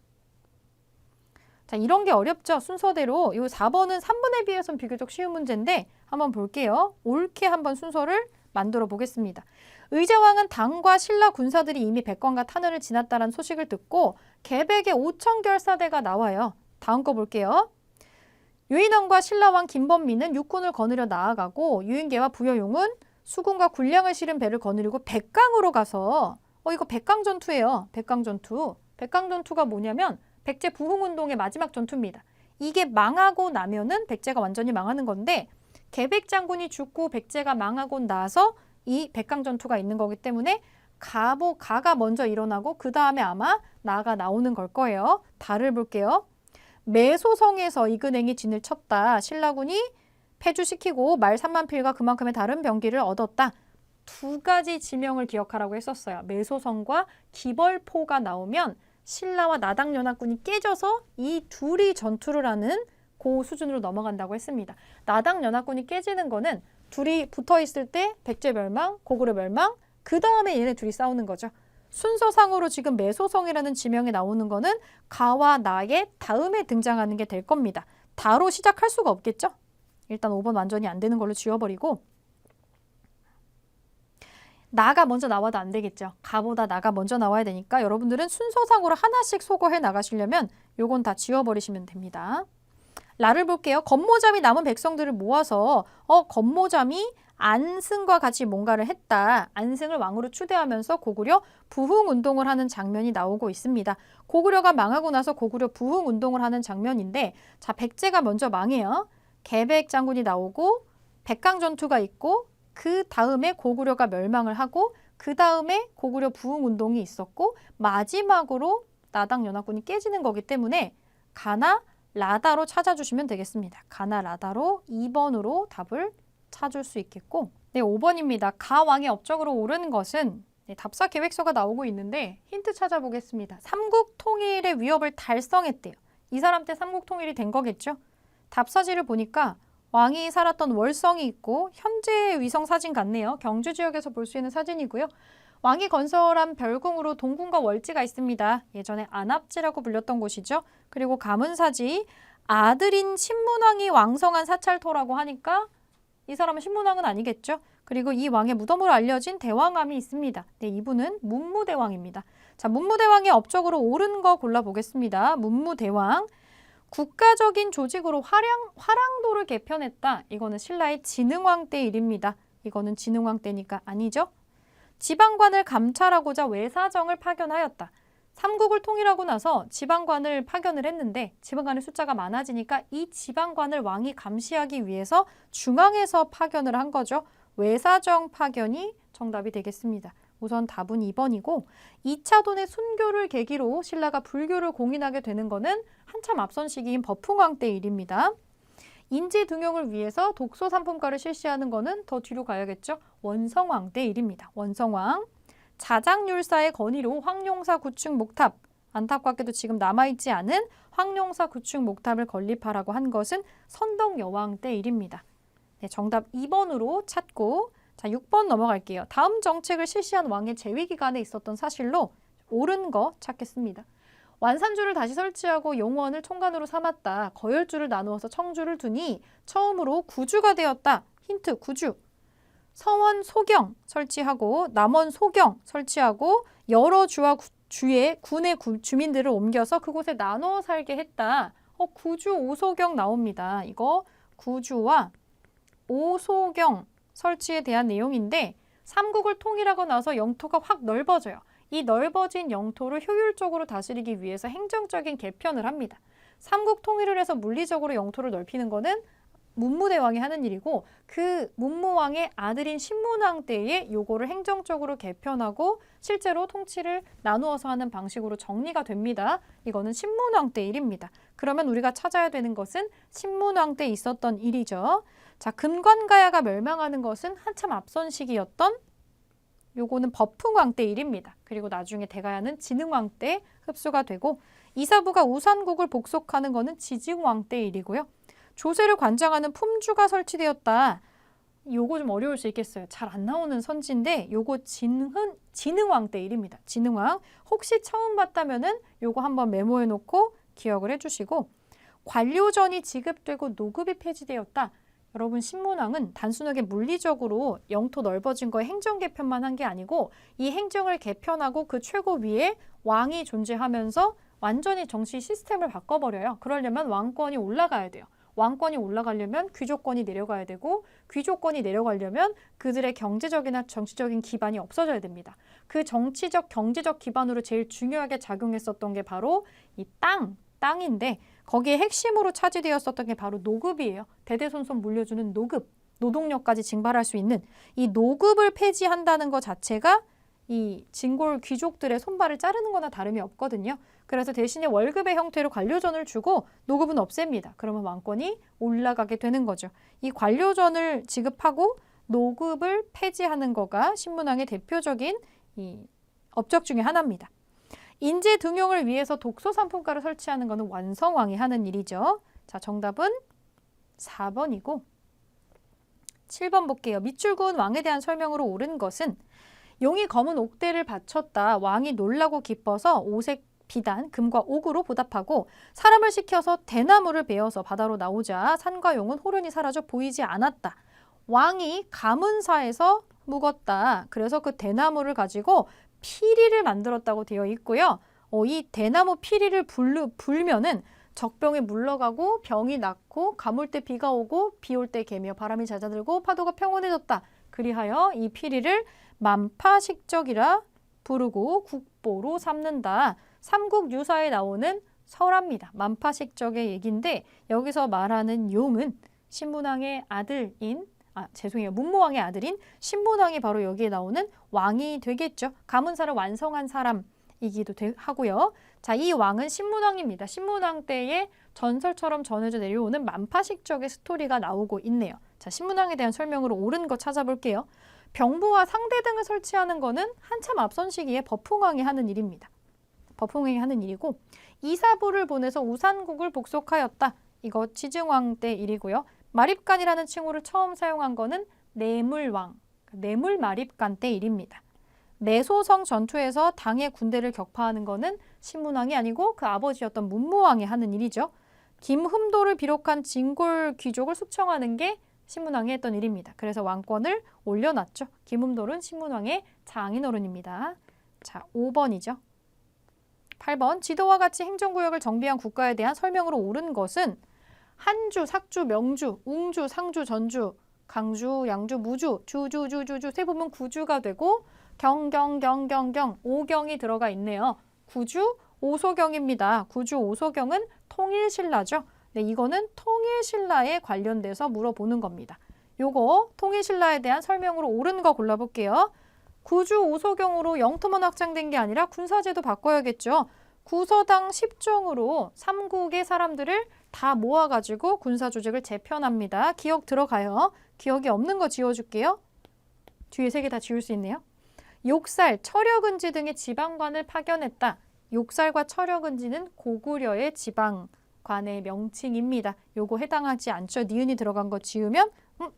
자, 이런 게 어렵죠? 순서대로. 이 4번은 3번에 비해서는 비교적 쉬운 문제인데 한번 볼게요. 옳게 한번 순서를 만들어 보겠습니다. 의자왕은 당과 신라 군사들이 이미 백관과 탄원을 지났다는 소식을 듣고 개백의 5천 결사대가 나와요. 다음 거 볼게요. 유인왕과 신라왕 김범민은 육군을 거느려 나아가고 유인계와 부여용은 수군과 군량을 실은 배를 거느리고 백강으로 가서 이거 백강전투예요. 백강전투. 백강전투가 뭐냐면 백제 부흥운동의 마지막 전투입니다. 이게 망하고 나면은 백제가 완전히 망하는 건데 개백 장군이 죽고 백제가 망하고 나서 이 백강전투가 있는 거기 때문에 가가 먼저 일어나고 그 다음에 아마 나가 나오는 걸 거예요. 달을 볼게요. 매소성에서 이근행이 진을 쳤다. 신라군이 패주시키고 말 3만 필과 그만큼의 다른 병기를 얻었다. 두 가지 지명을 기억하라고 했었어요. 매소성과 기벌포가 나오면 신라와 나당연합군이 깨져서 이 둘이 전투를 하는 그 수준으로 넘어간다고 했습니다. 나당연합군이 깨지는 거는 둘이 붙어 있을 때 백제 멸망, 고구려 멸망, 그 다음에 얘네 둘이 싸우는 거죠. 순서상으로 지금 매소성이라는 지명이 나오는 거는 가와 나의 다음에 등장하는 게 될 겁니다. 다로 시작할 수가 없겠죠? 일단 5번 완전히 안 되는 걸로 지워버리고 나가 먼저 나와도 안 되겠죠. 가보다 나가 먼저 나와야 되니까 여러분들은 순서상으로 하나씩 소거해 나가시려면 요건 다 지워버리시면 됩니다. 라를 볼게요. 건모잠이 남은 백성들을 모아서 건모잠이 안승과 같이 뭔가를 했다. 안승을 왕으로 추대하면서 고구려 부흥운동을 하는 장면이 나오고 있습니다. 고구려가 망하고 나서 고구려 부흥운동을 하는 장면인데 자, 백제가 먼저 망해요. 개백 장군이 나오고 백강전투가 있고 그 다음에 고구려가 멸망을 하고 그 다음에 고구려 부흥운동이 있었고 마지막으로 나당연합군이 깨지는 거기 때문에 가나 라다로 찾아주시면 되겠습니다. 가나 라다로 2번으로 답을 찾을 수 있겠고 네, 5번입니다. 가왕의 업적으로 오르는 것은 답사 계획서가 나오고 있는데 힌트 찾아보겠습니다. 삼국 통일의 위협을 달성했대요. 이 사람 때 삼국 통일이 된 거겠죠? 답사지를 보니까 왕이 살았던 월성이 있고 현재의 위성 사진 같네요. 경주 지역에서 볼 수 있는 사진이고요. 왕이 건설한 별궁으로 동궁과 월지가 있습니다. 예전에 안압지라고 불렸던 곳이죠. 그리고 가문사지 아들인 신문왕이 왕성한 사찰토라고 하니까 이 사람은 신문왕은 아니겠죠. 그리고 이 왕의 무덤으로 알려진 대왕암이 있습니다. 네, 이분은 문무대왕입니다. 자, 문무대왕의 업적으로 옳은 거 골라보겠습니다. 문무대왕. 국가적인 조직으로 화랑도를 개편했다. 이거는 신라의 진흥왕 때 일입니다. 이거는 진흥왕 때니까 아니죠. 지방관을 감찰하고자 외사정을 파견하였다. 삼국을 통일하고 나서 지방관을 파견을 했는데 지방관의 숫자가 많아지니까 이 지방관을 왕이 감시하기 위해서 중앙에서 파견을 한 거죠. 외사정 파견이 정답이 되겠습니다. 우선 답은 2번이고 2차 돈의 순교를 계기로 신라가 불교를 공인하게 되는 것은 한참 앞선 시기인 버풍왕 때 일입니다. 인지 등용을 위해서 독소 상품가를 실시하는 것은 더 뒤로 가야겠죠. 원성왕 때 일입니다. 원성왕. 자장률사의 건의로 황룡사 구축 목탑, 안타깝게도 지금 남아있지 않은 황룡사 구축 목탑을 건립하라고 한 것은 선덕여왕 때 일입니다. 네, 정답 2번으로 찾고 자, 6번 넘어갈게요. 다음 정책을 실시한 왕의 재위 기간에 있었던 사실로 옳은 거 찾겠습니다. 완산주를 다시 설치하고 용원을 총관으로 삼았다. 거열주를 나누어서 청주를 두니 처음으로 구주가 되었다. 힌트 구주. 서원 소경 설치하고 남원 소경 설치하고 여러 주와 주의 군의 주민들을 옮겨서 그곳에 나눠 살게 했다. 구주 오소경 나옵니다. 이거 구주와 오소경 설치에 대한 내용인데 삼국을 통일하고 나서 영토가 확 넓어져요. 이 넓어진 영토를 효율적으로 다스리기 위해서 행정적인 개편을 합니다. 삼국 통일을 해서 물리적으로 영토를 넓히는 거는 문무대왕이 하는 일이고 그 문무왕의 아들인 신문왕 때에 요거를 행정적으로 개편하고 실제로 통치를 나누어서 하는 방식으로 정리가 됩니다. 이거는 신문왕 때 일입니다. 그러면 우리가 찾아야 되는 것은 신문왕 때 있었던 일이죠. 자, 금관가야가 멸망하는 것은 한참 앞선 시기였던 요거는 버풍왕 때 일입니다. 그리고 나중에 대가야는 진흥왕 때 흡수가 되고 이사부가 우산국을 복속하는 거는 지증왕 때 일이고요. 조세를 관장하는 품주가 설치되었다. 요거 좀 어려울 수 있겠어요. 잘 안 나오는 선지인데 요거 진흥왕 때 일입니다. 진흥왕. 혹시 처음 봤다면은 요거 한번 메모해 놓고 기억을 해주시고, 관료전이 지급되고 노급이 폐지되었다. 여러분, 신문왕은 단순하게 물리적으로 영토 넓어진 거에 행정 개편만 한 게 아니고 이 행정을 개편하고 그 최고 위에 왕이 존재하면서 완전히 정치 시스템을 바꿔버려요. 그러려면 왕권이 올라가야 돼요. 왕권이 올라가려면 귀족권이 내려가야 되고, 귀족권이 내려가려면 그들의 경제적이나 정치적인 기반이 없어져야 됩니다. 그 정치적, 경제적 기반으로 제일 중요하게 작용했었던 게 바로 이 땅인데, 거기에 핵심으로 차지되었었던 게 바로 노급이에요. 대대손손 물려주는 노급, 노동력까지 징발할 수 있는 이 노급을 폐지한다는 것 자체가 이 진골 귀족들의 손발을 자르는 거나 다름이 없거든요. 그래서 대신에 월급의 형태로 관료전을 주고 노급은 없앱니다. 그러면 왕권이 올라가게 되는 거죠. 이 관료전을 지급하고 노급을 폐지하는 거가 신문왕의 대표적인 이 업적 중에 하나입니다. 인재 등용을 위해서 독서 상품가를 설치하는 것은 완성왕이 하는 일이죠. 자, 정답은 4번이고 7번 볼게요. 밑줄 그은 왕에 대한 설명으로 옳은 것은 용이 검은 옥대를 바쳤다. 왕이 놀라고 기뻐서 오색 비단, 금과 옥으로 보답하고 사람을 시켜서 대나무를 베어서 바다로 나오자 산과 용은 호련히 사라져 보이지 않았다. 왕이 가문사에서 묵었다. 그래서 그 대나무를 가지고 피리를 만들었다고 되어 있고요. 이 대나무 피리를 불면은 적병에 물러가고 병이 낫고 가물 때 비가 오고 비 올 때 개며 바람이 잦아들고 파도가 평온해졌다. 그리하여 이 피리를 만파식적이라 부르고 국보로 삼는다. 삼국유사에 나오는 설화입니다. 만파식적의 얘기인데 여기서 말하는 용은 신문왕의 아들인 문무왕의 아들인 신문왕이 바로 여기에 나오는 왕이 되겠죠. 가문사를 완성한 사람이기도 하고요. 자, 이 왕은 신문왕입니다. 신문왕 때의 전설처럼 전해져 내려오는 만파식적의 스토리가 나오고 있네요. 자, 신문왕에 대한 설명으로 옳은 거 찾아볼게요. 병부와 상대 등을 설치하는 거는 한참 앞선 시기에 버풍왕이 하는 일입니다. 버풍왕이 하는 일이고, 이사부를 보내서 우산국을 복속하였다. 이거 지증왕 때 일이고요. 마립간이라는 칭호를 처음 사용한 거는 내물왕, 내물마립간 때 일입니다. 내소성 전투에서 당의 군대를 격파하는 거는 신문왕이 아니고 그 아버지였던 문무왕이 하는 일이죠. 김흠도를 비롯한 진골 귀족을 숙청하는 게 신문왕이 했던 일입니다. 그래서 왕권을 올려놨죠. 김흠돌은 신문왕의 장인어른입니다. 자, 5번이죠. 8번, 지도와 같이 행정구역을 정비한 국가에 대한 설명으로 옳은 것은 한주, 삭주, 명주, 웅주, 상주, 전주, 강주, 양주, 무주, 주주, 주주주 세 보면 구주가 되고 경경, 오경이 들어가 있네요. 구주, 오소경입니다. 구주, 오소경은 통일신라죠. 네, 이거는 통일신라에 관련돼서 물어보는 겁니다. 요거 통일신라에 대한 설명으로 옳은 거 골라볼게요. 구주, 오소경으로 영토만 확장된 게 아니라 군사제도 바꿔야겠죠. 구서당 10종으로 삼국의 사람들을 다 모아가지고 군사조직을 재편합니다. 기억 들어가요. 기억이 없는 거 지워줄게요. 뒤에 3개 다 지울 수 있네요. 욕살, 철여근지 등의 지방관을 파견했다. 욕살과 철여근지는 고구려의 지방관의 명칭입니다. 요거 해당하지 않죠. 니은이 들어간 거 지우면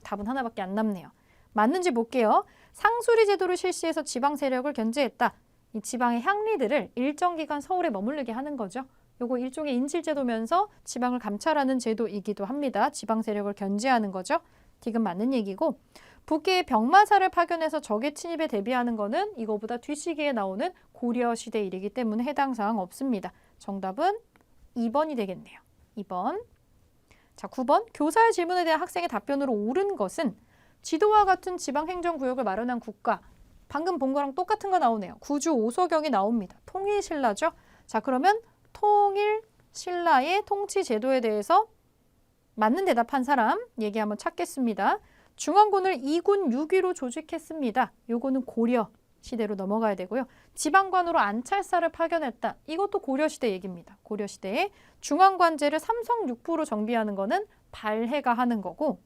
답은 하나밖에 안 남네요. 맞는지 볼게요. 상수리 제도를 실시해서 지방 세력을 견제했다. 이 지방의 향리들을 일정 기간 서울에 머무르게 하는 거죠. 요거 일종의 인질제도면서 지방을 감찰하는 제도이기도 합니다. 지방 세력을 견제하는 거죠. 디귿 맞는 얘기고, 북계의 병마사를 파견해서 적의 침입에 대비하는 거는 이거보다 뒤시기에 나오는 고려시대 일이기 때문에 해당 사항 없습니다. 정답은 2번이 되겠네요. 2번. 자, 9번. 교사의 질문에 대한 학생의 답변으로 옳은 것은 지도와 같은 지방행정구역을 마련한 국가. 방금 본 거랑 똑같은 거 나오네요. 구주 오소경이 나옵니다. 통일신라죠. 자, 그러면 통일신라의 통치제도에 대해서 맞는 대답한 사람 얘기 한번 찾겠습니다. 중앙군을 2군 6위로 조직했습니다. 요거는 고려 시대로 넘어가야 되고요. 지방관으로 안찰사를 파견했다. 이것도 고려시대 얘기입니다. 고려시대에 중앙관제를 삼성육부로 정비하는 거는 발해가 하는 거고,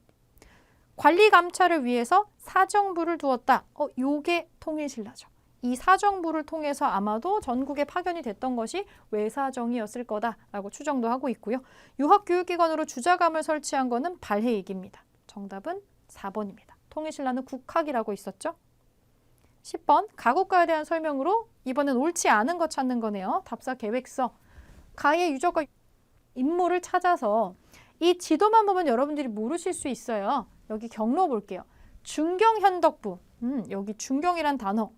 관리 감찰을 위해서 사정부를 두었다. 요게 통일신라죠. 이 사정부를 통해서 아마도 전국에 파견이 됐던 것이 외사정이었을 거다라고 추정도 하고 있고요. 유학교육기관으로 주자감을 설치한 것은 발해익입니다. 정답은 4번입니다. 통일신라는 국학이라고 있었죠. 10번 가국가에 대한 설명으로 이번엔 옳지 않은 거 찾는 거네요. 답사 계획서. 가의 유적과 인물을 찾아서 이 지도만 보면 여러분들이 모르실 수 있어요. 여기 경로 볼게요. 중경현덕부. 여기 중경이란 단어.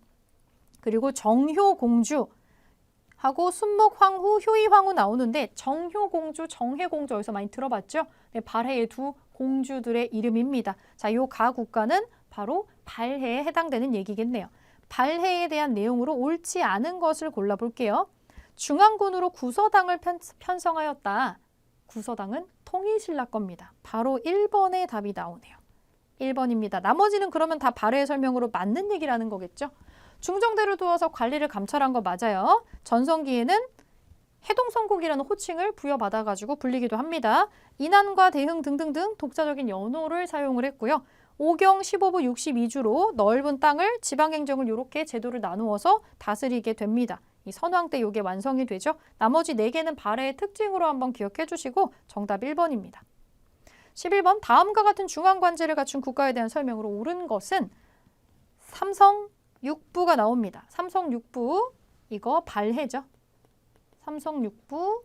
그리고 정효공주 하고 순목황후, 효의황후 나오는데 정효공주, 정혜공주 어디서 많이 들어봤죠? 네, 발해의 두 공주들의 이름입니다. 자, 요 가국가는 바로 발해에 해당되는 얘기겠네요. 발해에 대한 내용으로 옳지 않은 것을 골라볼게요. 중앙군으로 구서당을 편성하였다. 구서당은 통일신라 겁니다. 바로 1번의 답이 나오네요. 1번입니다. 나머지는 그러면 다 발해의 설명으로 맞는 얘기라는 거겠죠? 중정대를 두어서 관리를 감찰한 거 맞아요. 전성기에는 해동성국이라는 호칭을 부여받아가지고 불리기도 합니다. 인안과 대흥 등등등 독자적인 연호를 사용을 했고요. 오경 15부 62주로 넓은 땅을 지방행정을 이렇게 제도를 나누어서 다스리게 됩니다. 이 선왕 때 이게 완성이 되죠. 나머지 4개는 발해의 특징으로 한번 기억해 주시고 정답 1번입니다. 11번 다음과 같은 중앙관제를 갖춘 국가에 대한 설명으로 옳은 것은 삼성 6부가 나옵니다. 삼성 6부 이거 발해죠. 삼성 6부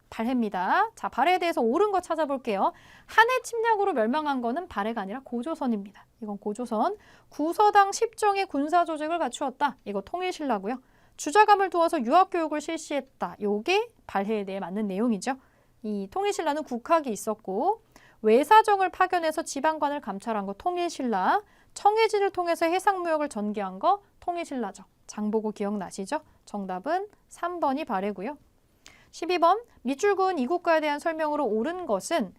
발해입니다. 자, 발해에 대해서 옳은 거 찾아볼게요. 한해 침략으로 멸망한 거는 발해가 아니라 고조선입니다. 이건 고조선. 구서당 10정의 군사조직을 갖추었다. 이거 통일신라고요. 주자감을 두어서 유학교육을 실시했다. 요게 발해에 대해 맞는 내용이죠. 이 통일신라는 국학이 있었고 외사정을 파견해서 지방관을 감찰한 거 통일신라. 청해진을 통해서 해상무역을 전개한 거 통일신라죠. 장보고 기억나시죠? 정답은 3번이 발해고요. 12번 밑줄그은 이 국가에 대한 설명으로 옳은 것은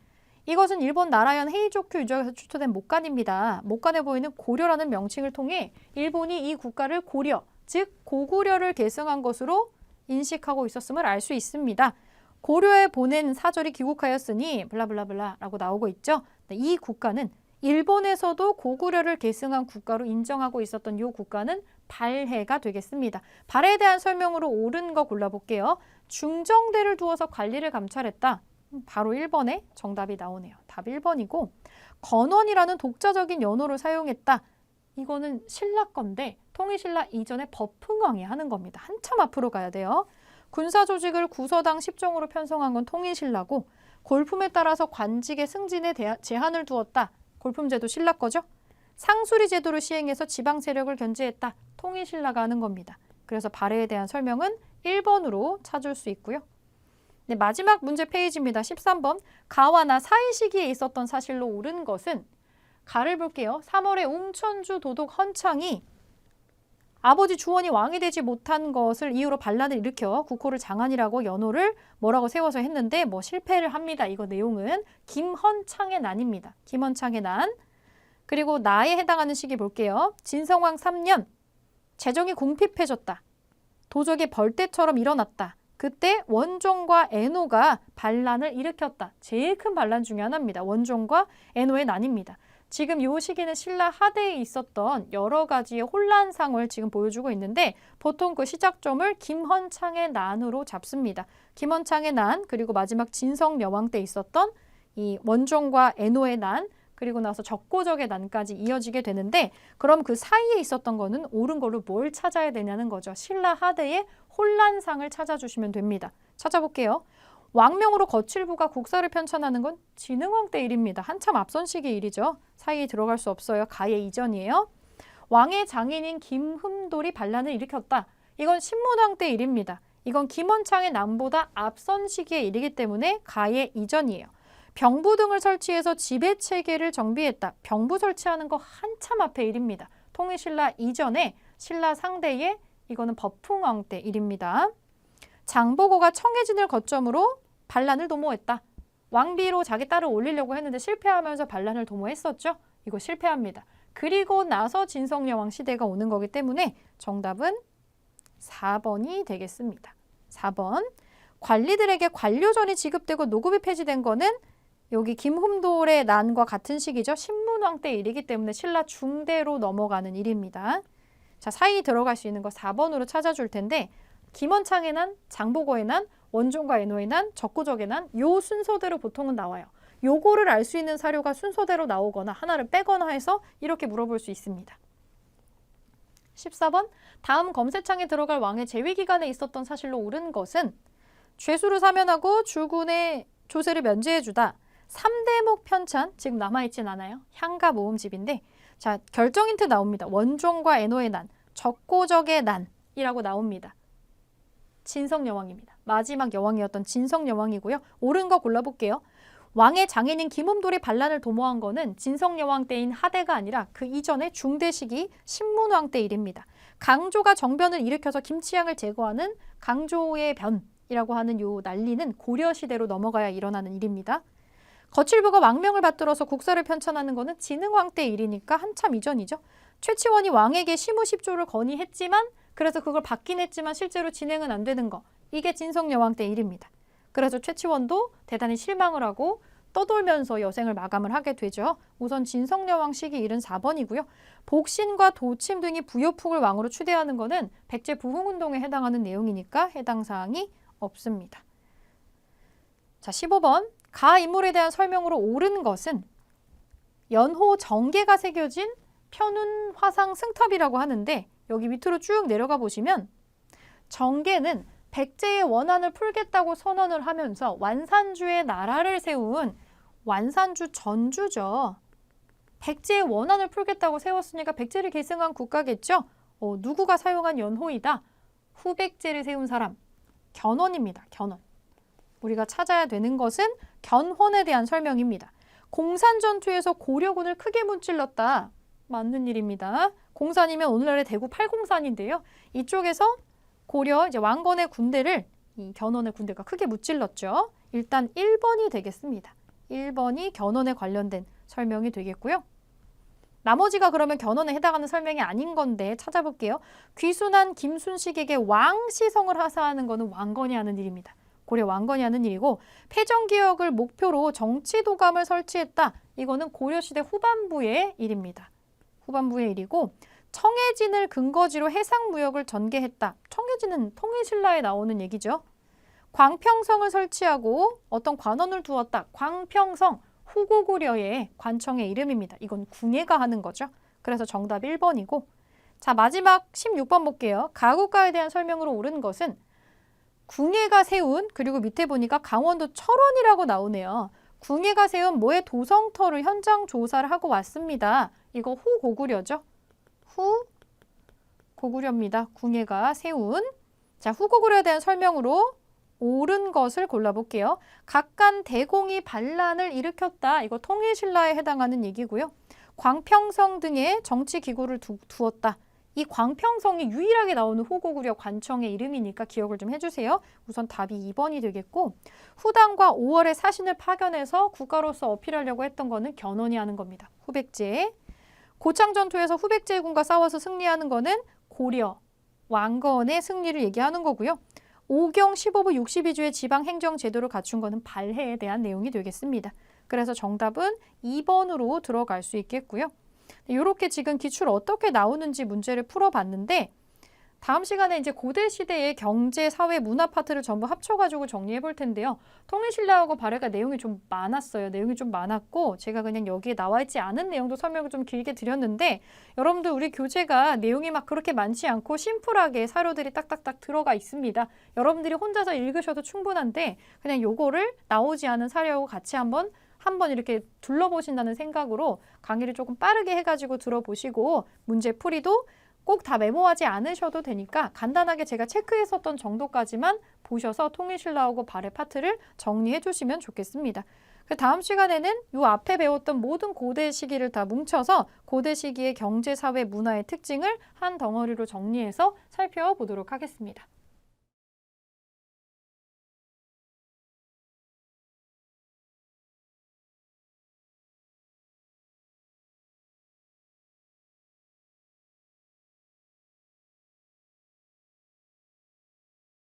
이것은 일본 나라현 헤이조큐 유적에서 출토된 목간입니다. 목간에 보이는 고려라는 명칭을 통해 일본이 이 국가를 고려, 즉 고구려를 계승한 것으로 인식하고 있었음을 알 수 있습니다. 고려에 보낸 사절이 귀국하였으니 블라블라블라라고 나오고 있죠. 이 국가는 일본에서도 고구려를 계승한 국가로 인정하고 있었던 이 국가는 발해가 되겠습니다. 발해에 대한 설명으로 옳은 거 골라볼게요. 중정대를 두어서 관리를 감찰했다. 바로 1번에 정답이 나오네요. 답 1번이고 건원이라는 독자적인 연호를 사용했다. 이거는 신라 건데 통일신라 이전에 법흥왕이 하는 겁니다. 한참 앞으로 가야 돼요. 군사조직을 구서당 10정으로 편성한 건 통일신라고 골품에 따라서 관직의 승진에 제한을 두었다. 골품제도 신라 거죠. 상수리 제도를 시행해서 지방 세력을 견제했다. 통일신라가 하는 겁니다. 그래서 발해에 대한 설명은 1번으로 찾을 수 있고요. 네, 마지막 문제 페이지입니다. 13번. 가와나 사이 시기에 있었던 사실로 옳은 것은 가를 볼게요. 3월에 웅천주 도독 헌창이 아버지 주원이 왕이 되지 못한 것을 이유로 반란을 일으켜 국호를 장안이라고 연호를 뭐라고 세워서 했는데 뭐 실패를 합니다. 이거 내용은 김헌창의 난입니다. 김헌창의 난. 그리고 나에 해당하는 시기 볼게요. 진성왕 3년 재정이 궁핍해졌다. 도적이 벌떼처럼 일어났다. 그때 원종과 애노가 반란을 일으켰다. 제일 큰 반란 중에 하나입니다. 원종과 애노의 난입니다. 지금 이 시기는 신라 하대에 있었던 여러 가지의 혼란상을 지금 보여주고 있는데 보통 그 시작점을 김헌창의 난으로 잡습니다. 김헌창의 난 그리고 마지막 진성여왕 때 있었던 이 원종과 애노의 난 그리고 나서 적고적의 난까지 이어지게 되는데 그럼 그 사이에 있었던 거는 옳은 걸로 뭘 찾아야 되냐는 거죠. 신라 하대의 혼란상을 찾아주시면 됩니다. 찾아볼게요. 왕명으로 거칠부가 국사를 편찬하는 건 진흥왕 때 일입니다. 한참 앞선 시기 일이죠. 사이에 들어갈 수 없어요. 가의 이전이에요. 왕의 장인인 김흠돌이 반란을 일으켰다. 이건 신문왕 때 일입니다. 이건 김헌창의 난보다 앞선 시기의 일이기 때문에 가의 이전이에요. 병부 등을 설치해서 지배체계를 정비했다. 병부 설치하는 거 한참 앞의 일입니다. 통일신라 이전에 신라 상대의 이거는 법흥왕 때 일입니다. 장보고가 청해진을 거점으로 반란을 도모했다. 왕비로 자기 딸을 올리려고 했는데 실패하면서 반란을 도모했었죠. 이거 실패합니다. 그리고 나서 진성여왕 시대가 오는 거기 때문에 정답은 4번이 되겠습니다. 4번. 관리들에게 관료전이 지급되고 노급이 폐지된 거는 여기 김흠돌의 난과 같은 시기죠. 신문왕 때 일이기 때문에 신라 중대로 넘어가는 일입니다. 자, 사이 들어갈 수 있는 거 4번으로 찾아줄 텐데 김원창의 난, 장보고의 난, 원종과 애노의 난, 적구적의 난, 요 순서대로 보통은 나와요. 요거를 알 수 있는 사료가 순서대로 나오거나 하나를 빼거나 해서 이렇게 물어볼 수 있습니다. 14번, 다음 검색창에 들어갈 왕의 재위기간에 있었던 사실로 옳은 것은 죄수를 사면하고 주군의 조세를 면제해주다. 3대목 편찬, 지금 남아있진 않아요. 향가 모음집인데 자, 결정 힌트 나옵니다. 원종과 애노의 난, 적고적의 난이라고 나옵니다. 진성여왕입니다. 마지막 여왕이었던 진성여왕이고요. 옳은 거 골라볼게요. 왕의 장인인 김음돌이 반란을 도모한 거는 진성여왕 때인 하대가 아니라 그 이전의 중대 시기 신문왕 때 일입니다. 강조가 정변을 일으켜서 김치향을 제거하는 강조의 변이라고 하는 요 난리는 고려시대로 넘어가야 일어나는 일입니다. 거칠부가 왕명을 받들어서 국사를 편찬하는 거는 진흥왕 때 일이니까 한참 이전이죠. 최치원이 왕에게 시무십조를 건의했지만 그래서 그걸 받긴 했지만 실제로 진행은 안 되는 거. 이게 진성여왕 때 일입니다. 그래서 최치원도 대단히 실망을 하고 떠돌면서 여생을 마감을 하게 되죠. 우선 진성여왕 시기 일은 4번이고요. 복신과 도침 등이 부여풍을 왕으로 추대하는 거는 백제 부흥운동에 해당하는 내용이니까 해당 사항이 없습니다. 자, 15번. 가 인물에 대한 설명으로 옳은 것은 연호 정계가 새겨진 편운 화상 승탑이라고 하는데 여기 밑으로 쭉 내려가 보시면 정계는 백제의 원한을 풀겠다고 선언을 하면서 완산주의 나라를 세운 완산주 전주죠. 백제의 원한을 풀겠다고 세웠으니까 백제를 계승한 국가겠죠. 누구가 사용한 연호이다. 후백제를 세운 사람. 견훤입니다. 견훤. 우리가 찾아야 되는 것은 견훤에 대한 설명입니다. 공산전투에서 고려군을 크게 문질렀다. 맞는 일입니다. 공산이면 오늘날의 대구 팔공산인데요. 이쪽에서 고려 이제 왕건의 군대를 이 견훤의 군대가 크게 무찔렀죠. 일단 1번이 되겠습니다. 1번이 견훤에 관련된 설명이 되겠고요. 나머지가 그러면 견훤에 해당하는 설명이 아닌 건데 찾아볼게요. 귀순한 김순식에게 왕시성을 하사하는 것은 왕건이 하는 일입니다. 고려 왕건이 하는 일이고 패정기역을 목표로 정치도감을 설치했다. 이거는 고려시대 후반부의 일입니다. 후반부의 일이고 청해진을 근거지로 해상무역을 전개했다. 청해진은 통일신라에 나오는 얘기죠. 광평성을 설치하고 어떤 관원을 두었다. 광평성, 후고구려의 관청의 이름입니다. 이건 궁예가 하는 거죠. 그래서 정답 1번이고 자, 마지막 16번 볼게요. 가국가에 대한 설명으로 옳은 것은 궁예가 세운, 그리고 밑에 보니까 강원도 철원이라고 나오네요. 궁예가 세운 모의 도성터를 현장 조사를 하고 왔습니다. 이거 후고구려죠. 후고구려입니다. 궁예가 세운. 자, 후고구려에 대한 설명으로 옳은 것을 골라볼게요. 각간 대공이 반란을 일으켰다. 이거 통일신라에 해당하는 얘기고요. 광평성 등의 정치기구를 두었다. 이 광평성이 유일하게 나오는 후고구려 관청의 이름이니까 기억을 좀 해주세요. 우선 답이 2번이 되겠고 후당과 5월의 사신을 파견해서 국가로서 어필하려고 했던 거는 견훤이 하는 겁니다. 후백제. 고창전투에서 후백제군과 싸워서 승리하는 거는 고려, 왕건의 승리를 얘기하는 거고요. 오경 15부 62주의 지방행정제도를 갖춘 거는 발해에 대한 내용이 되겠습니다. 그래서 정답은 2번으로 들어갈 수 있겠고요. 이렇게 지금 기출 어떻게 나오는지 문제를 풀어봤는데 다음 시간에 이제 고대시대의 경제, 사회, 문화 파트를 전부 합쳐가지고 정리해 볼 텐데요. 통일신라하고 발해가 내용이 좀 많았어요. 내용이 좀 많았고 제가 그냥 여기에 나와 있지 않은 내용도 설명을 좀 길게 드렸는데 여러분들 우리 교재가 내용이 막 그렇게 많지 않고 심플하게 사료들이 딱딱딱 들어가 있습니다. 여러분들이 혼자서 읽으셔도 충분한데 그냥 요거를 나오지 않은 사료하고 같이 한번 이렇게 둘러보신다는 생각으로 강의를 조금 빠르게 해가지고 들어보시고 문제 풀이도 꼭 다 메모하지 않으셔도 되니까 간단하게 제가 체크했었던 정도까지만 보셔서 통일신라하고 발해 파트를 정리해 주시면 좋겠습니다. 다음 시간에는 이 앞에 배웠던 모든 고대 시기를 다 뭉쳐서 고대 시기의 경제, 사회, 문화의 특징을 한 덩어리로 정리해서 살펴보도록 하겠습니다.